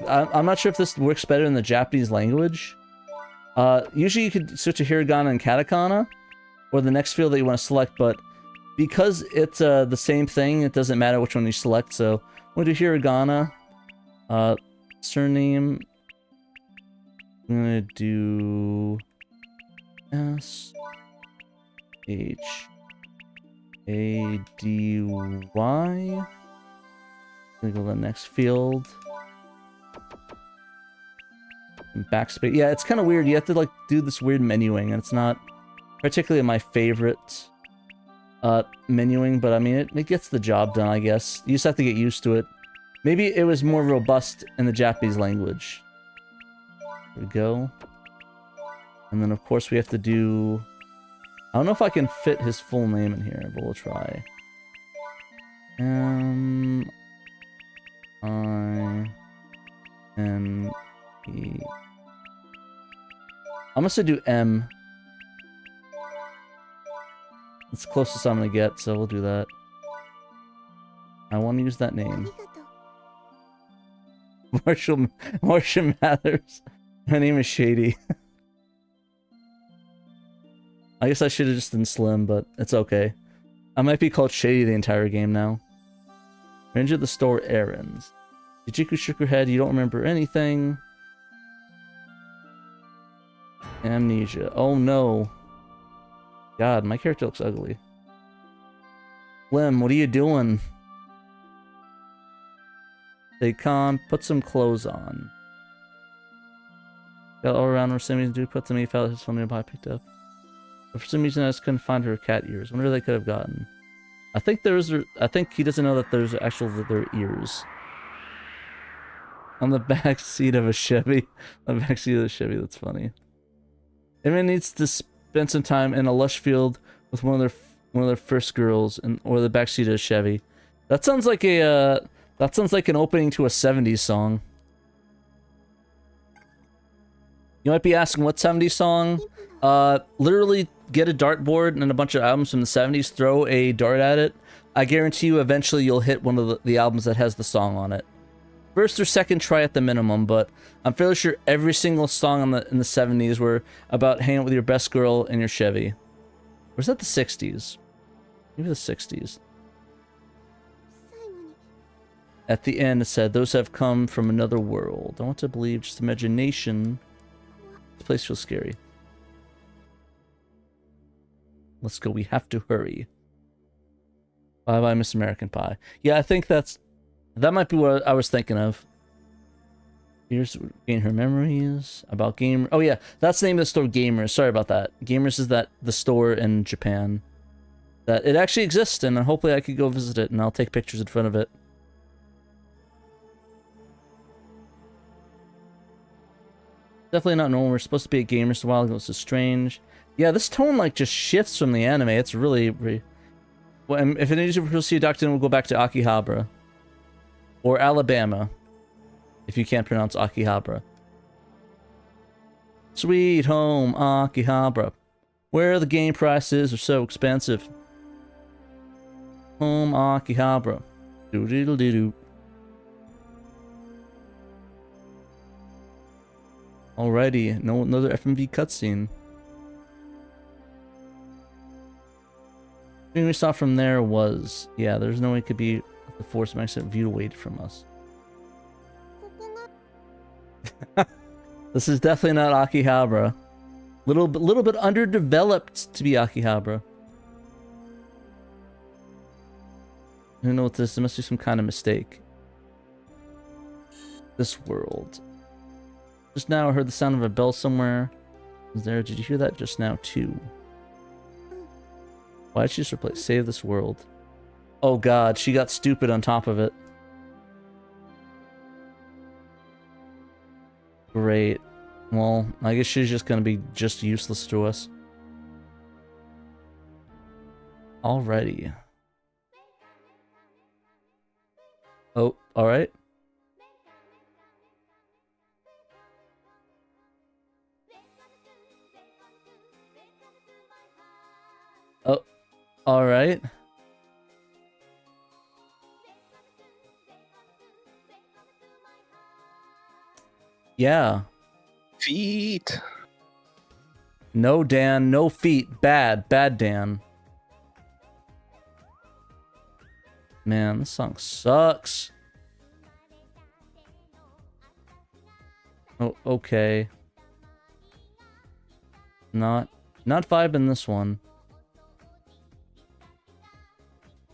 I'm not sure if this works better in the Japanese language, Usually you could switch to hiragana and katakana, or the next field that you want to select, but because it's the same thing, it doesn't matter which one you select, so we'll do hiragana. Surname, I'm gonna do S-H-A-D-Y. Gonna go to the next field. And backspace. Yeah, it's kind of weird. You have to like do this weird menuing, and it's not particularly my favorite menuing, but I mean, it gets the job done, I guess. You just have to get used to it. Maybe it was more robust in the Japanese language. There we go. And then, of course, we have to do... I don't know if I can fit his full name in here, but we'll try. M-I-N-E... I'm gonna do M. It's the closest I'm gonna get, so we'll do that. I want to use that name. Marshall Mathers. My name is Shady. I guess I should have just been Slim, but it's okay. I might be called Shady the entire game now. Range of the store errands. Ichiku shook her head. You don't remember anything. Amnesia. Oh no. God, my character looks ugly. Slim, what are you doing? They can't put some clothes on. Got all around where Simi's do put to me, felt his phone nearby picked up. But for some reason I just couldn't find her cat ears. Wonder they could have gotten. I think he doesn't know that there's actual their ears. On the back seat of a Chevy. On the back seat of the Chevy, that's funny. Everyone needs to spend some time in a lush field with one of their first girls, or the back seat of a Chevy. That sounds like a that sounds like an opening to a 70s song. You might be asking what 70s song? Literally get a dartboard and a bunch of albums from the 70s, throw a dart at it. I guarantee you eventually you'll hit one of the albums that has the song on it. First or second try at the minimum, but I'm fairly sure every single song in the 70s were about hanging out with your best girl in your Chevy. Or was that the 60s? Maybe the 60s. At the end, it said, those have come from another world. I want to believe just imagination. This place feels scary. Let's go. We have to hurry. Bye-bye, Miss American Pie. Yeah, I think that might be what I was thinking of. Here's gain her memories about game. Oh yeah, that's the name of the store, Gamers. Sorry about that. Gamers is the store in Japan. That it actually exists, and hopefully I could go visit it, and I'll take pictures in front of it. Definitely not normal. We're supposed to be at Gamers a while ago. This is strange. Yeah, this tone like just shifts from the anime. It's really well, if it needs to see a doctor, then we'll go back to Akihabara. Or Alabama, if you can't pronounce Akihabara. Sweet home Akihabara, where the game prices are so expensive. Home Akihabara. Doo-doo-doo-doo. Alrighty, another FMV cutscene. The thing we saw from there was, yeah, there's no way it could be the force max view away from us. This is definitely not Akihabara. Little bit underdeveloped to be Akihabara. I don't know what this. There must be some kind of mistake. This world. Just now I heard the sound of a bell somewhere. Was there? Did you hear that just now too? Why did she just replace save this world? Oh god, she got stupid on top of it. Great. Well, I guess she's just gonna be just useless to us. Alrighty. Oh, alright. Oh, alright. Yeah. Feet. No, Dan. No feet. Bad. Bad, Dan. Man, this song sucks. Oh, okay. Not vibing this one.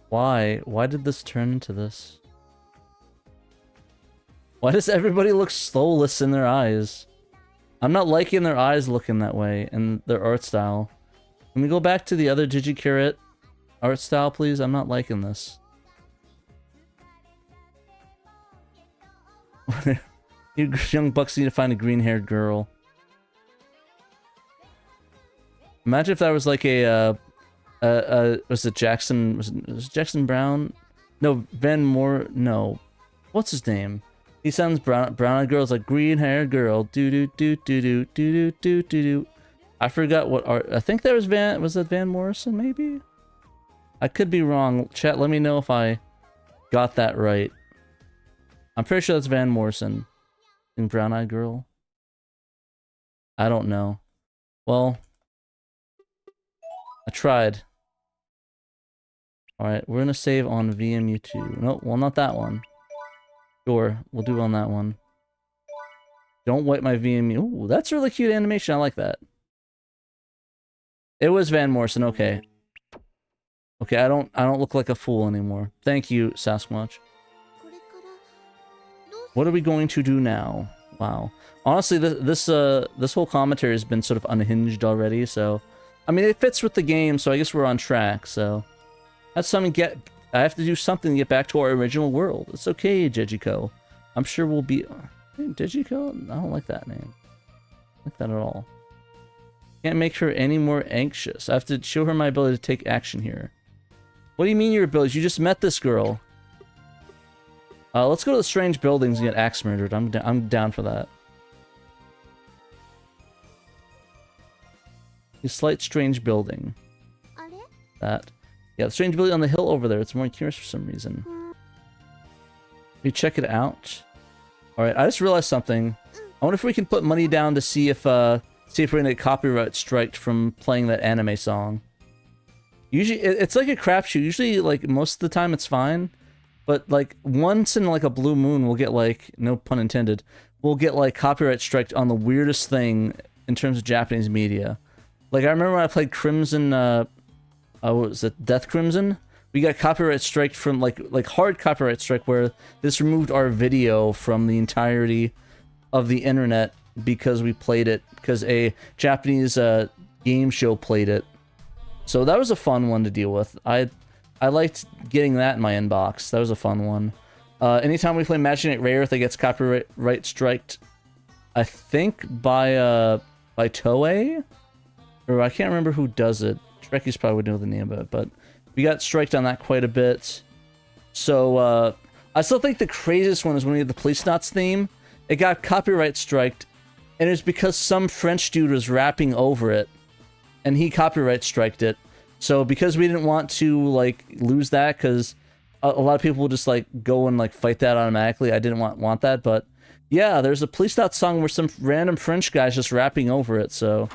Why? Why did this turn into this? Why does everybody look soulless in their eyes? I'm not liking their eyes looking that way and their art style. Can we go back to the other Digicarrot art style, please? I'm not liking this. You young bucks need to find a green-haired girl. Imagine if that was like a was it Jackson? Was it Jackson Brown? No, Van Moore. No, what's his name? He sounds brown-eyed girls like green-haired girl. Do do do do do do do do do. I forgot what art. I think that was Van. Was that Van Morrison? Maybe. I could be wrong. Chat, let me know if I got that right. I'm pretty sure that's Van Morrison. In brown-eyed girl. I don't know. Well, I tried. Alright, we're gonna save on VMU2. No, well, not that one. Sure, we'll do it on that one. Don't wipe my VMU. Ooh, that's a really cute animation. I like that. It was Van Morrison, okay. Okay, I don't look like a fool anymore. Thank you, Sasquatch. What are we going to do now? Wow. Honestly, this whole commentary has been sort of unhinged already, so... I mean, it fits with the game, so I guess we're on track, so... That's something I have to do something to get back to our original world. It's okay, Jejiko. I'm sure we'll be... Jejiko? I don't like that name. I don't like that at all. Can't make her any more anxious. I have to show her my ability to take action here. What do you mean your abilities? You just met this girl. Let's go to the strange buildings and get axe murdered. I'm down for that. A slight strange building. That. Yeah, the strange building on the hill over there. It's more curious for some reason. You check it out. Alright, I just realized something. I wonder if we can put money down to see if we're gonna get copyright striked from playing that anime song. Usually, it's like a crapshoot. Usually, like, most of the time it's fine. But, like, once in, like, a blue moon, we'll get, like, no pun intended, we'll get, like, copyright striked on the weirdest thing in terms of Japanese media. Like, I remember when I played Crimson, what was it, Death Crimson? We got copyright striked from, like hard copyright strike, where this removed our video from the entirety of the internet because we played it, because a Japanese, game show played it. So that was a fun one to deal with. I liked getting that in my inbox. That was a fun one. Anytime we play Imaginate Rare, that gets copyright striked, I think by Toei? Or I can't remember who does it. Trekkies probably would know the name of it, but we got striked on that quite a bit. So, I still think the craziest one is when we had the Police Knots theme. It got copyright striked, and it was because some French dude was rapping over it, and he copyright striked it. So because we didn't want to, like, lose that, because a lot of people will just, like, go and, like, fight that automatically. I didn't want that, but yeah, there's a Police Knots song where some random French guy's just rapping over it, so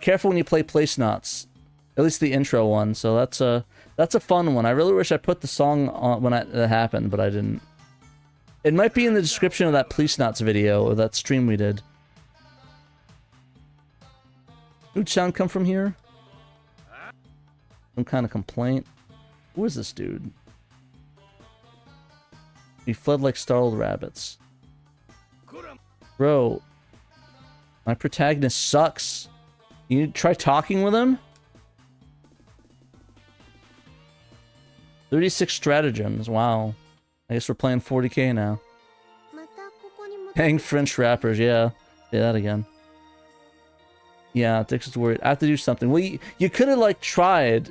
careful when you play Police Knots. At least the intro one, so that's a fun one. I really wish I put the song on when it happened, but I didn't. It might be in the description of that Police Knots video, or that stream we did. Who'd sound come from here? Some kind of complaint. Who is this dude? We fled like startled rabbits. Bro, my protagonist sucks. You need to try talking with him? 36 stratagems, wow. I guess we're playing 40k now. Hang French rappers, yeah. Say that again. Yeah, Dixon's worried. I have to do something. Well, you could have, like, tried.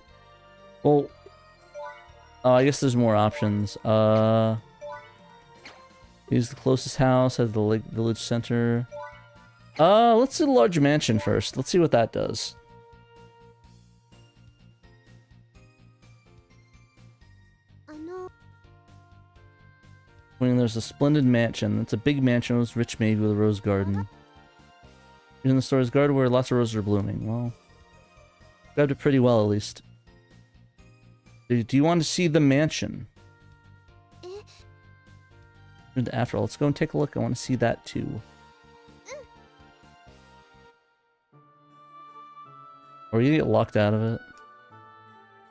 Well, oh, I guess there's more options. Use the closest house at the village center. Let's do the large mansion first. Let's see what that does. When there's a splendid mansion. It's a big mansion with rich maid with a rose garden. In the store's garden where lots of roses are blooming. Well, grabbed it pretty well, at least. Do you want to see the mansion? And after all, let's go and take a look. I want to see that too. Or you get locked out of it.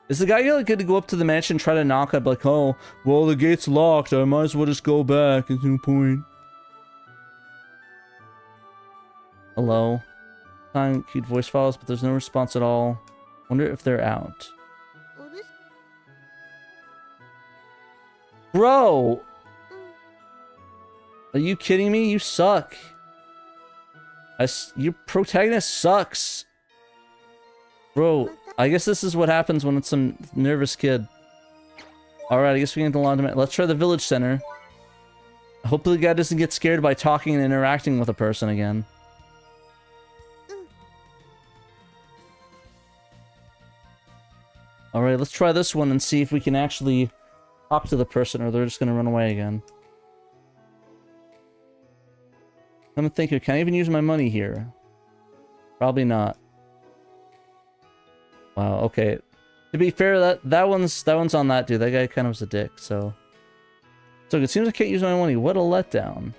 Is the guy gonna get to go up to the mansion and try to knock up like, oh, well the gate's locked, I might as well just go back, there's no point. Hello? Time cute voice files, but there's no response at all. Wonder if they're out. Bro! Are you kidding me? You suck. Your protagonist sucks. Bro, I guess this is what happens when it's some nervous kid. Alright, I guess we can get the laundromat. Let's try the village center. Hopefully the guy doesn't get scared by talking and interacting with a person again. Alright, let's try this one and see if we can actually talk to the person or they're just gonna run away again. Come and think, can I even use my money here? Probably not. Wow, okay. To be fair, that one's on that dude. That guy kind of was a dick, so it seems I can't use my money. What a letdown.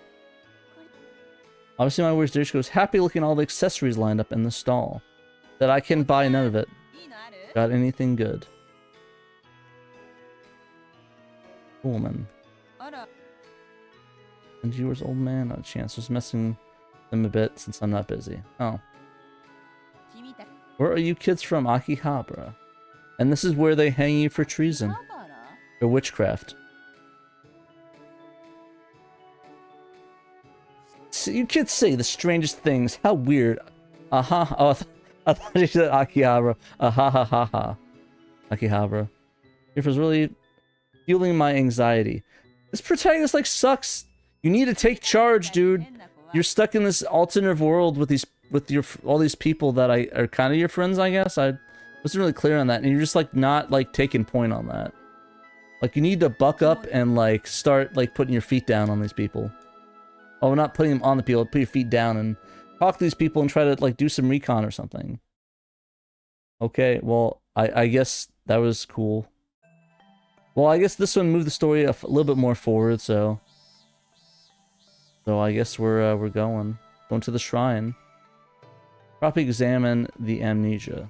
Obviously my worst dish goes happy looking at all the accessories lined up in the stall. That I can buy none of it. Got anything good. Woman. And yours, old man? Not a chance. Just messing them a bit since I'm not busy. Oh. Where are you kids from? Akihabara. And this is where they hang you for treason. Or witchcraft. So you kids say the strangest things. How weird. Aha. Oh, I thought you said Akihabara. Ha. Akihabara. If it's really fueling my anxiety. This protagonist like sucks. You need to take charge, dude. You're stuck in this alternate world with all these people that are kind of your friends, I guess. I wasn't really clear on that, and you're just like not like taking point on that. Like you need to buck up and like start like putting your feet down on these people. Oh, not putting them on the people. Put your feet down and talk to these people and try to like do some recon or something. Okay, well I guess that was cool. Well, I guess this one moved the story a little bit more forward, so I guess we're going to the shrine. Properly examine the amnesia.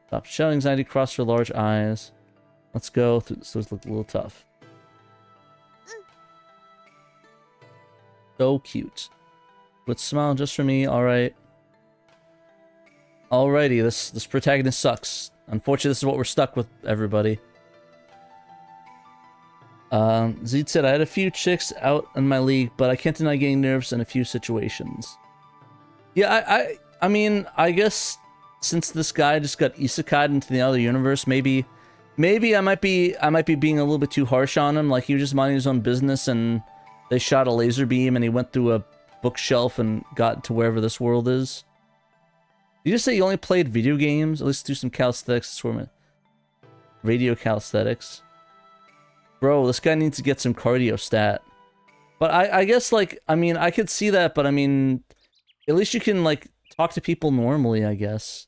Stop shouting, anxiety across her large eyes. Let's go. Those look a little tough. So cute. With smile just for me. All right. Alrighty. This protagonist sucks. Unfortunately, this is what we're stuck with, everybody. Zed said, I had a few chicks out in my league, but I can't deny getting nervous in a few situations. Yeah, I mean, I guess since this guy just got isekai'd into the other universe, maybe I might be being a little bit too harsh on him. Like he was just minding his own business and they shot a laser beam and he went through a bookshelf and got to wherever this world is. Did you just say you only played video games? At least do some calisthenics. Radio calisthenics. Bro, this guy needs to get some cardio stat. But I guess, like, I mean, I could see that, but I mean, at least you can, like, talk to people normally, I guess.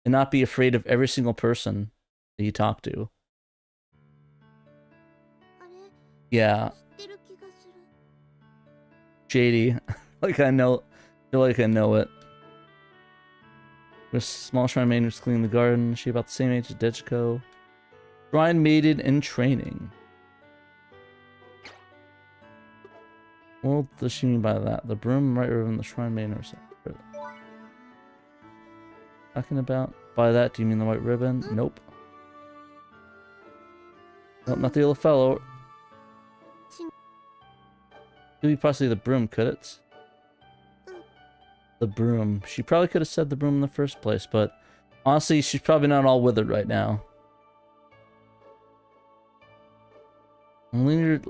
And not be afraid of every single person that you talk to. Yeah. Shady. Like, I know. Feel like I know it. With small shrine maiden who's cleaning the garden. She about the same age as Dejiko. Shrine maiden in training. What does she mean by that? The broom right over in the shrine maiden or something? Talking about? By that, do you mean the white ribbon? Nope. Nope, not the yellow fellow. Could be possibly the broom, could it? The broom. She probably could have said the broom in the first place, but honestly, she's probably not all withered right now. Linger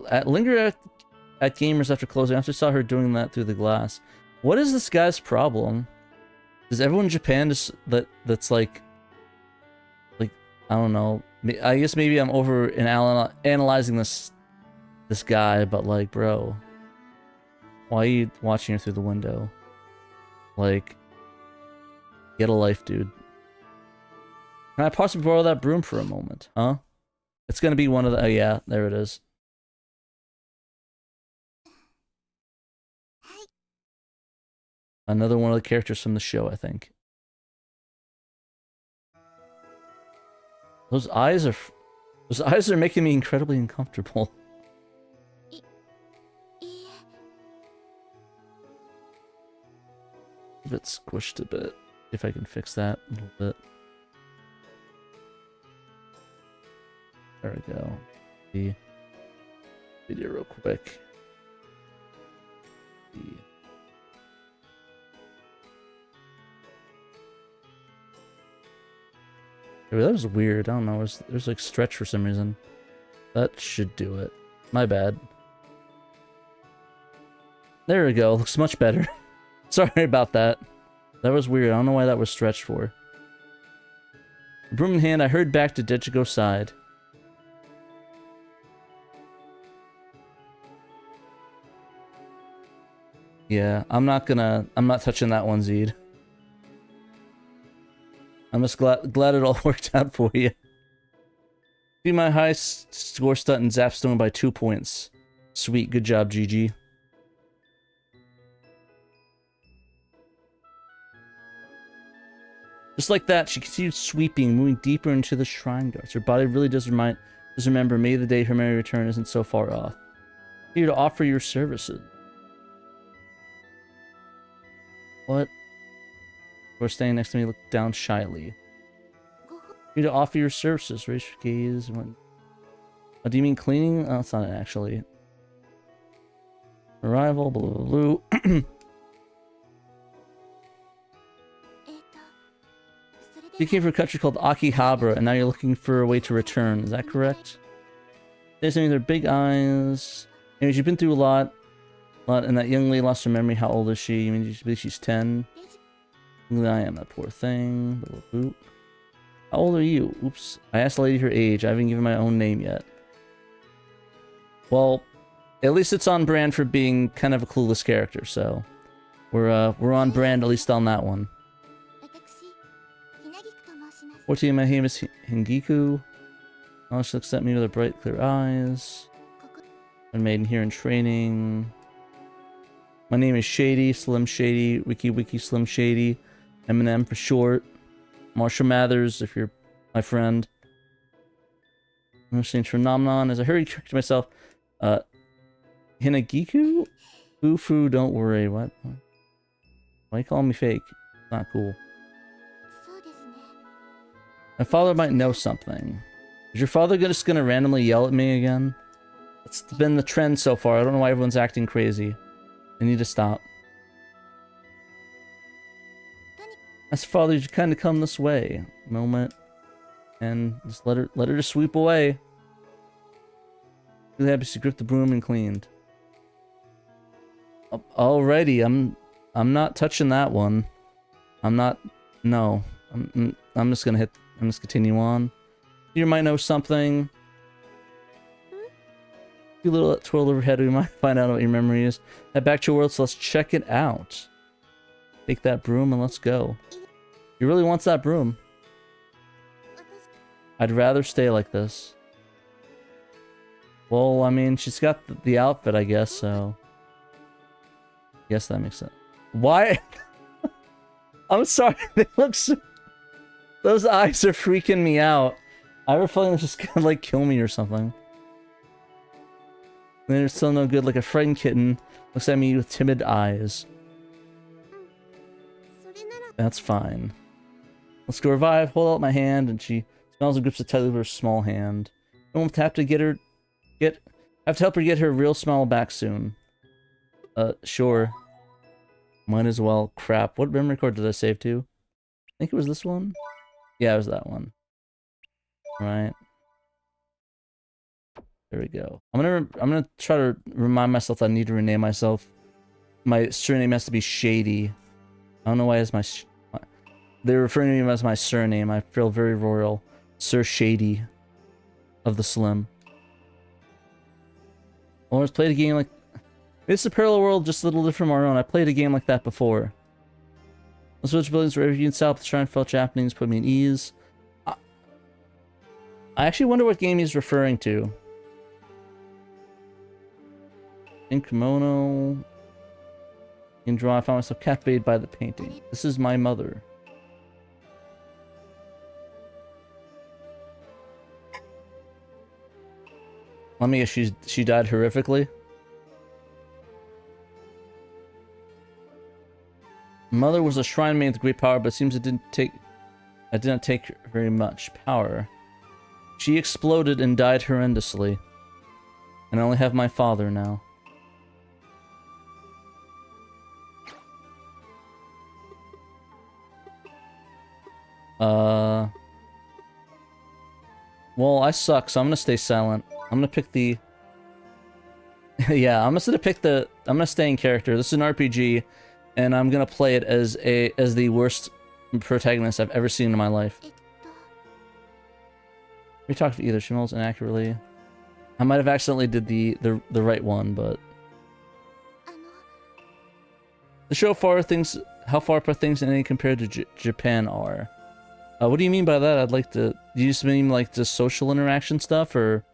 at gamers after closing. After saw her doing that through the glass. What is this guy's problem? Does everyone in Japan just that's like I don't know. I guess maybe I'm over in analyzing this guy, but like, bro, why are you watching her through the window? Like, get a life, dude. Can I possibly borrow that broom for a moment? Huh? It's gonna be one of the... Oh, yeah, there it is. Another one of the characters from the show, I think. Those eyes are making me incredibly uncomfortable. A bit squished a bit. If I can fix that a little bit. There we go. The video real quick. That was weird. I don't know. There's like stretch for some reason. That should do it. My bad. There we go. Looks much better. Sorry about that. That was weird. I don't know why that was stretched for. Broom in hand, I hurried back to Dechiko's side. Yeah, I'm not touching that one, Zed. I'm just glad it all worked out for you. Be my high score stunt and Zapstone by 2 points. Sweet, good job, GG. Just like that, she continued sweeping, moving deeper into the shrine guards. Her body really does remember, may the day her merry return isn't so far off. Here to offer your services. What? Or standing next to me, look down shyly. Here to offer your services. Raise your gaze. What? Oh, do you mean cleaning? Oh, that's not it, actually. Arrival, blue, blue, blue. You came from a country called Akihabara, and now you're looking for a way to return. Is that correct? There's something with their big eyes. Anyways, you've been through a lot, and that young lady lost her memory. How old is she? I mean, you believe she's 10. I am that poor thing. Little boop. How old are you? Oops. I asked the lady her age. I haven't given my own name yet. Well, at least it's on brand for being kind of a clueless character, so we're on brand at least on that one. 14, my name is Hingiku. Oh, she looks at me with her bright, clear eyes. Been maiden here in training. My name is Shady, Slim Shady, Wiki Slim Shady, Eminem for short. Marshall Mathers, if you're my friend. I'm listening to Phenomenon as I hurry to myself. Hinagiku? Fufu, don't worry. What? Why are you calling me fake? Not cool. My father might know something. Is your father just gonna randomly yell at me again? It's been the trend so far. I don't know why everyone's acting crazy. They need to stop. As father, you kind of come this way. Moment. And just let her just sweep away. Really happy she gripped the broom and cleaned. Alrighty, I'm not touching that one. I'm not. No. I'm just gonna continue on. You might know something. A little twirl overhead, we might find out what your memory is. Head back to your world, so let's check it out. Take that broom and let's go. He really wants that broom. I'd rather stay like this. Well, I mean, she's got the outfit, I guess, so... Yes, that makes sense. Why? I'm sorry, they look so... Those eyes are freaking me out. I have a feeling they're just gonna, like, kill me or something. They're still no good, like a frightened kitten looks at me with timid eyes. That's fine. Let's go revive. Hold out my hand, and she smells and grips it tightly with her small hand. I won't have to have to help her get her real smile back soon. Sure. Might as well. Crap. What memory card did I save to? I think it was this one. Yeah, it was that one. Right. There we go. I'm gonna try to remind myself that I need to rename myself. My surname has to be Shady. I don't know why it's they're referring to me as my surname. I feel very royal. Sir Shady of the Slim. I always played a game like... It's a parallel world, just a little different from our own. I played a game like that before. The switch buildings wherever you can stop. The shrine felt Japanese put me at ease. I actually wonder what game he's referring to. In kimono. In draw, I found myself captivated by the painting. This is my mother. Let me guess, she died horrifically. Mother was a shrine maiden with great power, but it seems it did not take very much power. She exploded and died horrendously. And I only have my father now. Well, I suck, so I'm gonna stay silent. I'm gonna pick the... yeah, I'm gonna stay in character. This is an RPG, and I'm gonna play it as the worst protagonist I've ever seen in my life. We talked to either Shimels inaccurately. I might have accidentally did the right one, but... To show how far apart things in any compared to Japan are. What do you mean by that? I'd like to... Do you just mean like the social interaction stuff, or...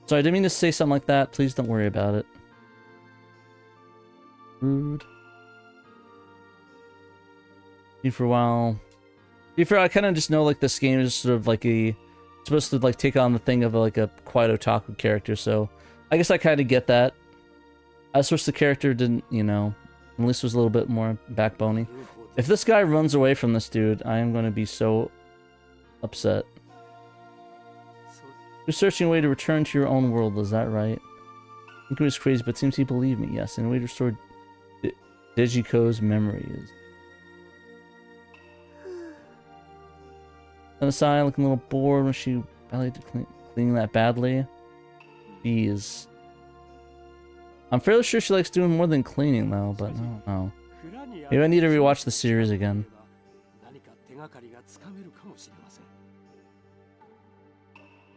Sorry, I didn't mean to say something like that. Please don't worry about it. Rude. For a while... I kind of just know like this game is sort of like supposed to like take on the thing of like a quiet otaku character, so I guess I kind of get that. I just wish the character didn't, you know, at least was a little bit more backbony. If this guy runs away from this dude, I am going to be so upset. You're searching a way to return to your own world, is that right? I think it was crazy, but seems he believed me. Yes, and a way to restore Dejiko's memories. On the side, looking a little bored when she barely cleaning that badly. Jeez. I'm fairly sure she likes doing more than cleaning, though, but I don't know. Maybe I need to rewatch the series again.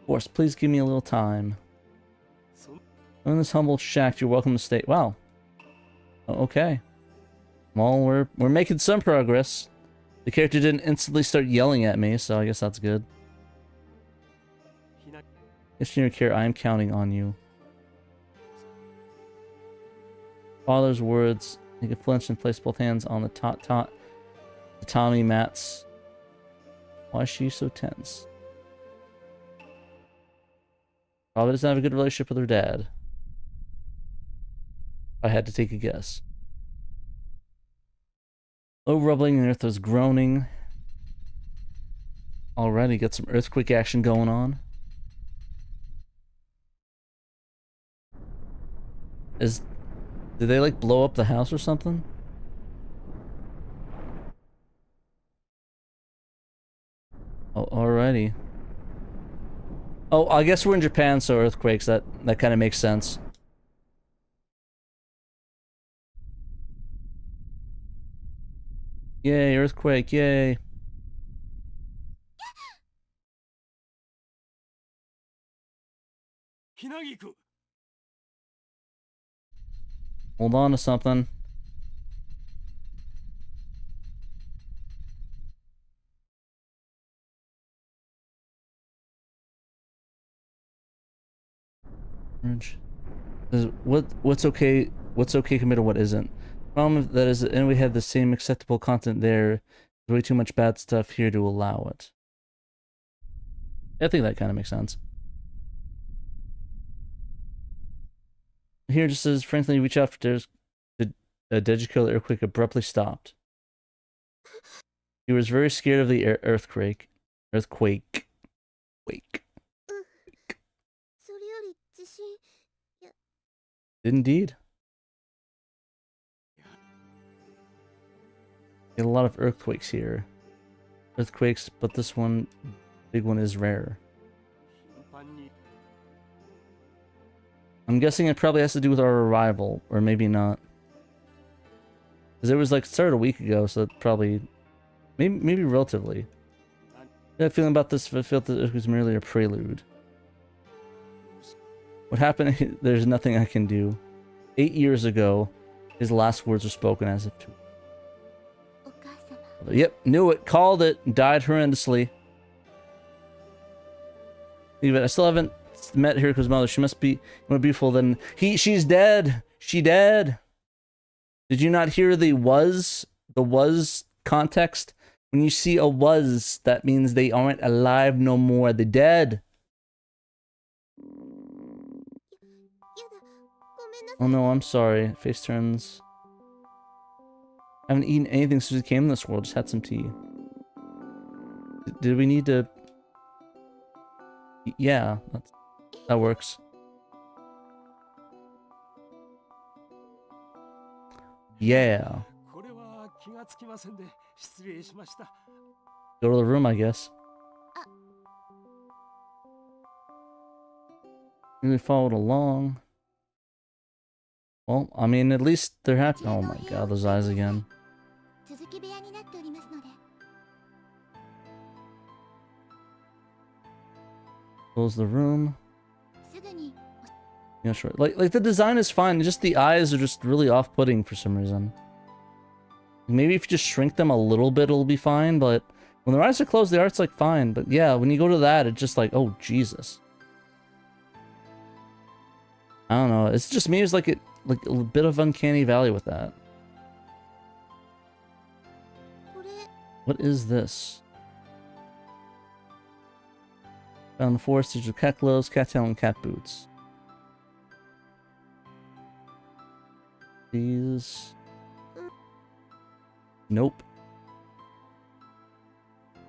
Of course, please give me a little time. I'm in this humble shack. You're welcome to stay. Wow. Okay. Well, we're making some progress. The character didn't instantly start yelling at me, so I guess that's good. If you care, I am counting on you. Father's words. He could flinch and place both hands on the tatami mats. Why is she so tense? Probably doesn't have a good relationship with her dad. I had to take a guess. Low rumbling, and the earth was groaning. Already got some earthquake action going on. Did they like blow up the house or something? Oh, alrighty. Oh, I guess we're in Japan, so earthquakes, that kind of makes sense. Yay, earthquake, yay. Hold on to something. What's okay compared to what isn't? Problem that is, and we have the same acceptable content there. There's way too much bad stuff here to allow it. I think that kind of makes sense. Here it just says, frankly, reach out for the Dejiko earthquake abruptly stopped. He was very scared of the earthquake. Indeed. Get a lot of earthquakes here. Earthquakes, but this one, big one, is rare. I'm guessing it probably has to do with our arrival, or maybe not. Because it was like started a week ago, so it probably, maybe relatively. That feeling about this, I felt that it was merely a prelude. What happened? There's nothing I can do. 8 years ago, his last words were spoken as if to. Yep, knew it. Called it. Died horrendously. Even I still haven't met Hiriko's mother. She must be more beautiful than she's dead. She dead. Did you not hear the was context? When you see a was, that means they aren't alive no more. They're dead. Oh no, I'm sorry. Face turns. I haven't eaten anything since we came in this world. Just had some tea. Did we need to? Yeah, that works. Yeah. Go to the room, I guess. We followed along. Well, I mean, at least they're happy. Oh my god, those eyes again. Close the room. Yeah, sure. Like the design is fine. Just the eyes are just really off-putting for some reason. Maybe if you just shrink them a little bit, it'll be fine. But when their eyes are closed, the art's like fine. But yeah, when you go to that, it's just like, oh Jesus. I don't know. It's just me. It's like a bit of uncanny valley with that. What is this? Found in the forest, these are cat gloves, cattail, and cat boots. These. Nope.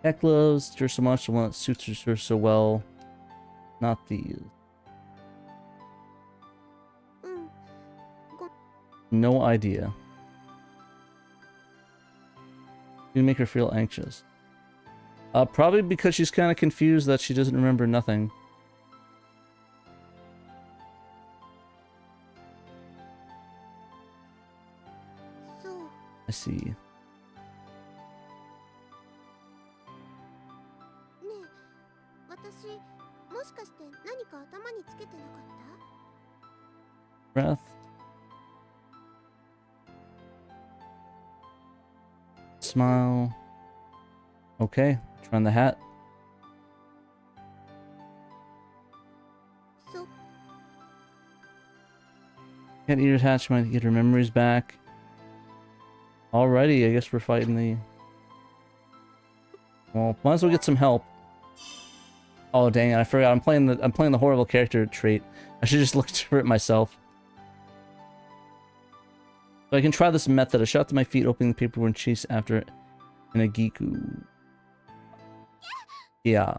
Cat gloves, they're so much the one that suits her so well. Not these. No idea. You make her feel anxious. Probably because she's kind of confused that she doesn't remember nothing. I see. Breath. Smile. Okay, try on the hat. Cat ear attachment, get her memories back. Alrighty, I guess we're fighting the... Well, might as well get some help. Oh dang it, I forgot. I'm playing the horrible character trait. I should just look for it myself. So I can try this method. I shot to my feet, opening the paper and chase after it in a Giku. Yeah.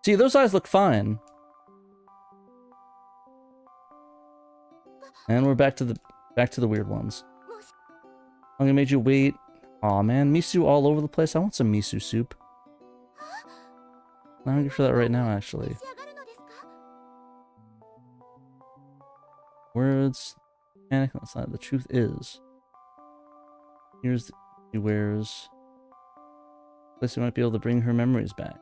See, those eyes look fine. And we're back to the weird ones. I'm gonna make you wait. Aw man, miso all over the place. I want some miso soup. I'm hungry for that right now, actually. Words. Panic. That's not. The truth is. Here's the he wears. Place we might be able to bring her memories back.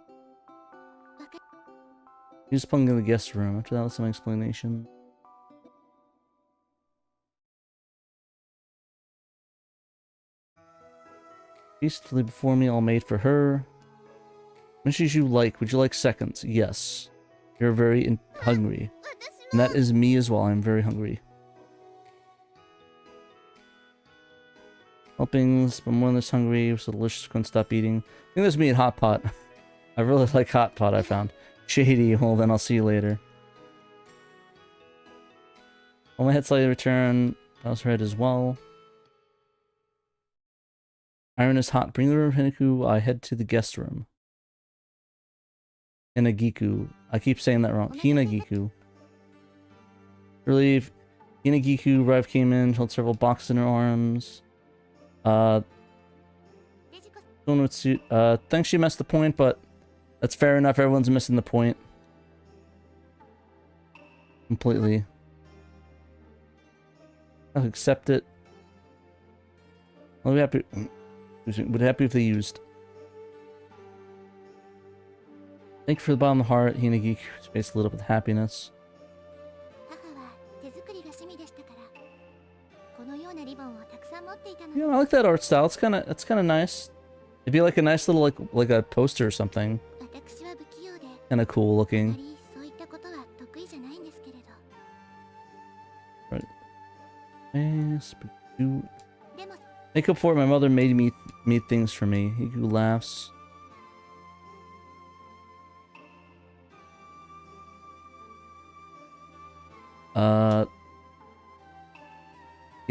He's pulling in the guest room. After that, let's have an explanation. Peacefully before me, all made for her. Dishes you like. Would you like seconds? Yes. You're very hungry. And that is me as well. I'm very hungry. Helpings, but more than this hungry. So delicious, couldn't stop eating. I think there's me at Hot Pot. I really like Hot Pot, I found. Shady. Well, then I'll see you later. Well, my head slightly return. That was her head as well. Iron is hot. Bring the room, Hinaku. I head to the guest room. Hinagiku. I keep saying that wrong. Hinagiku. Relief. Hinagiku arrived, came in, held several boxes in her arms. Thinks she missed the point, but that's fair enough. Everyone's missing the point. Completely. I'll accept it. I'll be happy. Would happy if they used. Thank you for the bottom of the heart, Hinagiku. Space lit up with happiness. Yeah, I like that art style. It's kind of nice. It'd be like a nice little like a poster or something. Kind of cool looking. Right. Make up for it. My mother made me things for me. He laughs. Yeah,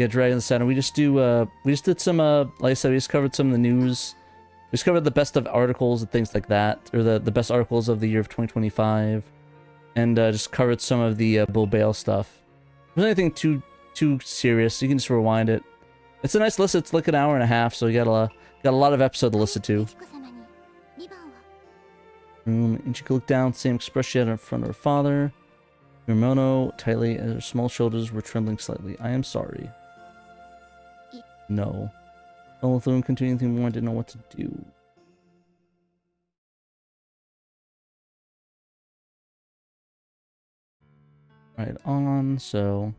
Dragon Saturn. We just did some like I said, we just covered some of the news. We just covered the best of articles and things like that, or the best articles of the year of 2025, and just covered some of the Bull Bale stuff. If there's anything too serious, you can just rewind it. It's a nice list. It's like an hour and a half, so you got a lot of episode to listen to. And she could look down, same expression she had in front of her father. Ramono tightly as her small shoulders were trembling slightly. I am sorry. No. Following through and continuing anything more, I didn't know what to do. Right on, so...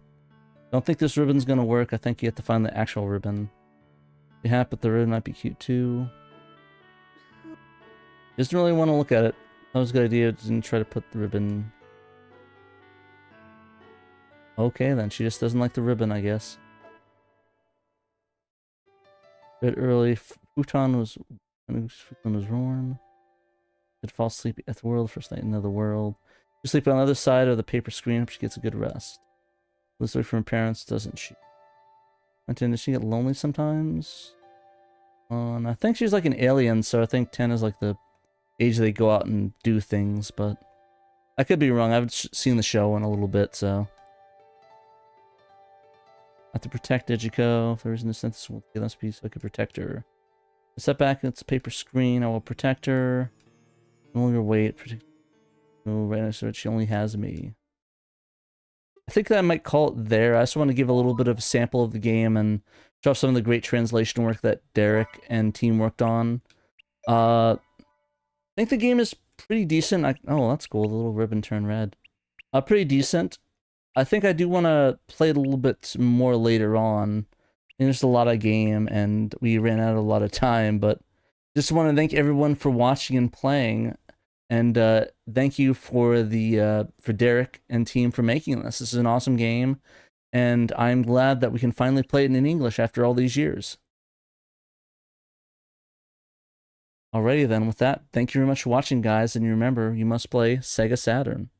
Don't think this ribbon's gonna work. I think you have to find the actual ribbon. Be happy, but the ribbon might be cute too. Just really want to look at it. That was a good idea. Didn't try to put the ribbon... Okay, then. She just doesn't like the ribbon, I guess. A bit early. Futon was warm. Could fall asleep at the world. First night in another world. She sleep on the other side of the paper screen. Hope she gets a good rest. Lives away from her parents, doesn't she? Does she get lonely sometimes? And I think she's like an alien, so I think 10 is like the age they go out and do things, but I could be wrong. I haven't seen the show in a little bit, so. I have to protect Ichiko. If there isn't a sense, we'll get this piece so I can protect her. Step back, it's a paper screen. I will protect her. No longer wait. Protect. Oh, right next to it, she only has me. I think that I might call it there. I just want to give a little bit of a sample of the game and show off some of the great translation work that Derek and team worked on. I think the game is pretty decent. Oh, that's cool. The little ribbon turned red. Pretty decent. I think I do want to play it a little bit more later on. There's a lot of game, and we ran out of a lot of time, but just want to thank everyone for watching and playing. And thank you for Derek and team for making this. This is an awesome game, and I'm glad that we can finally play it in English after all these years. Alrighty then, with that, thank you very much for watching, guys, and remember, you must play Sega Saturn.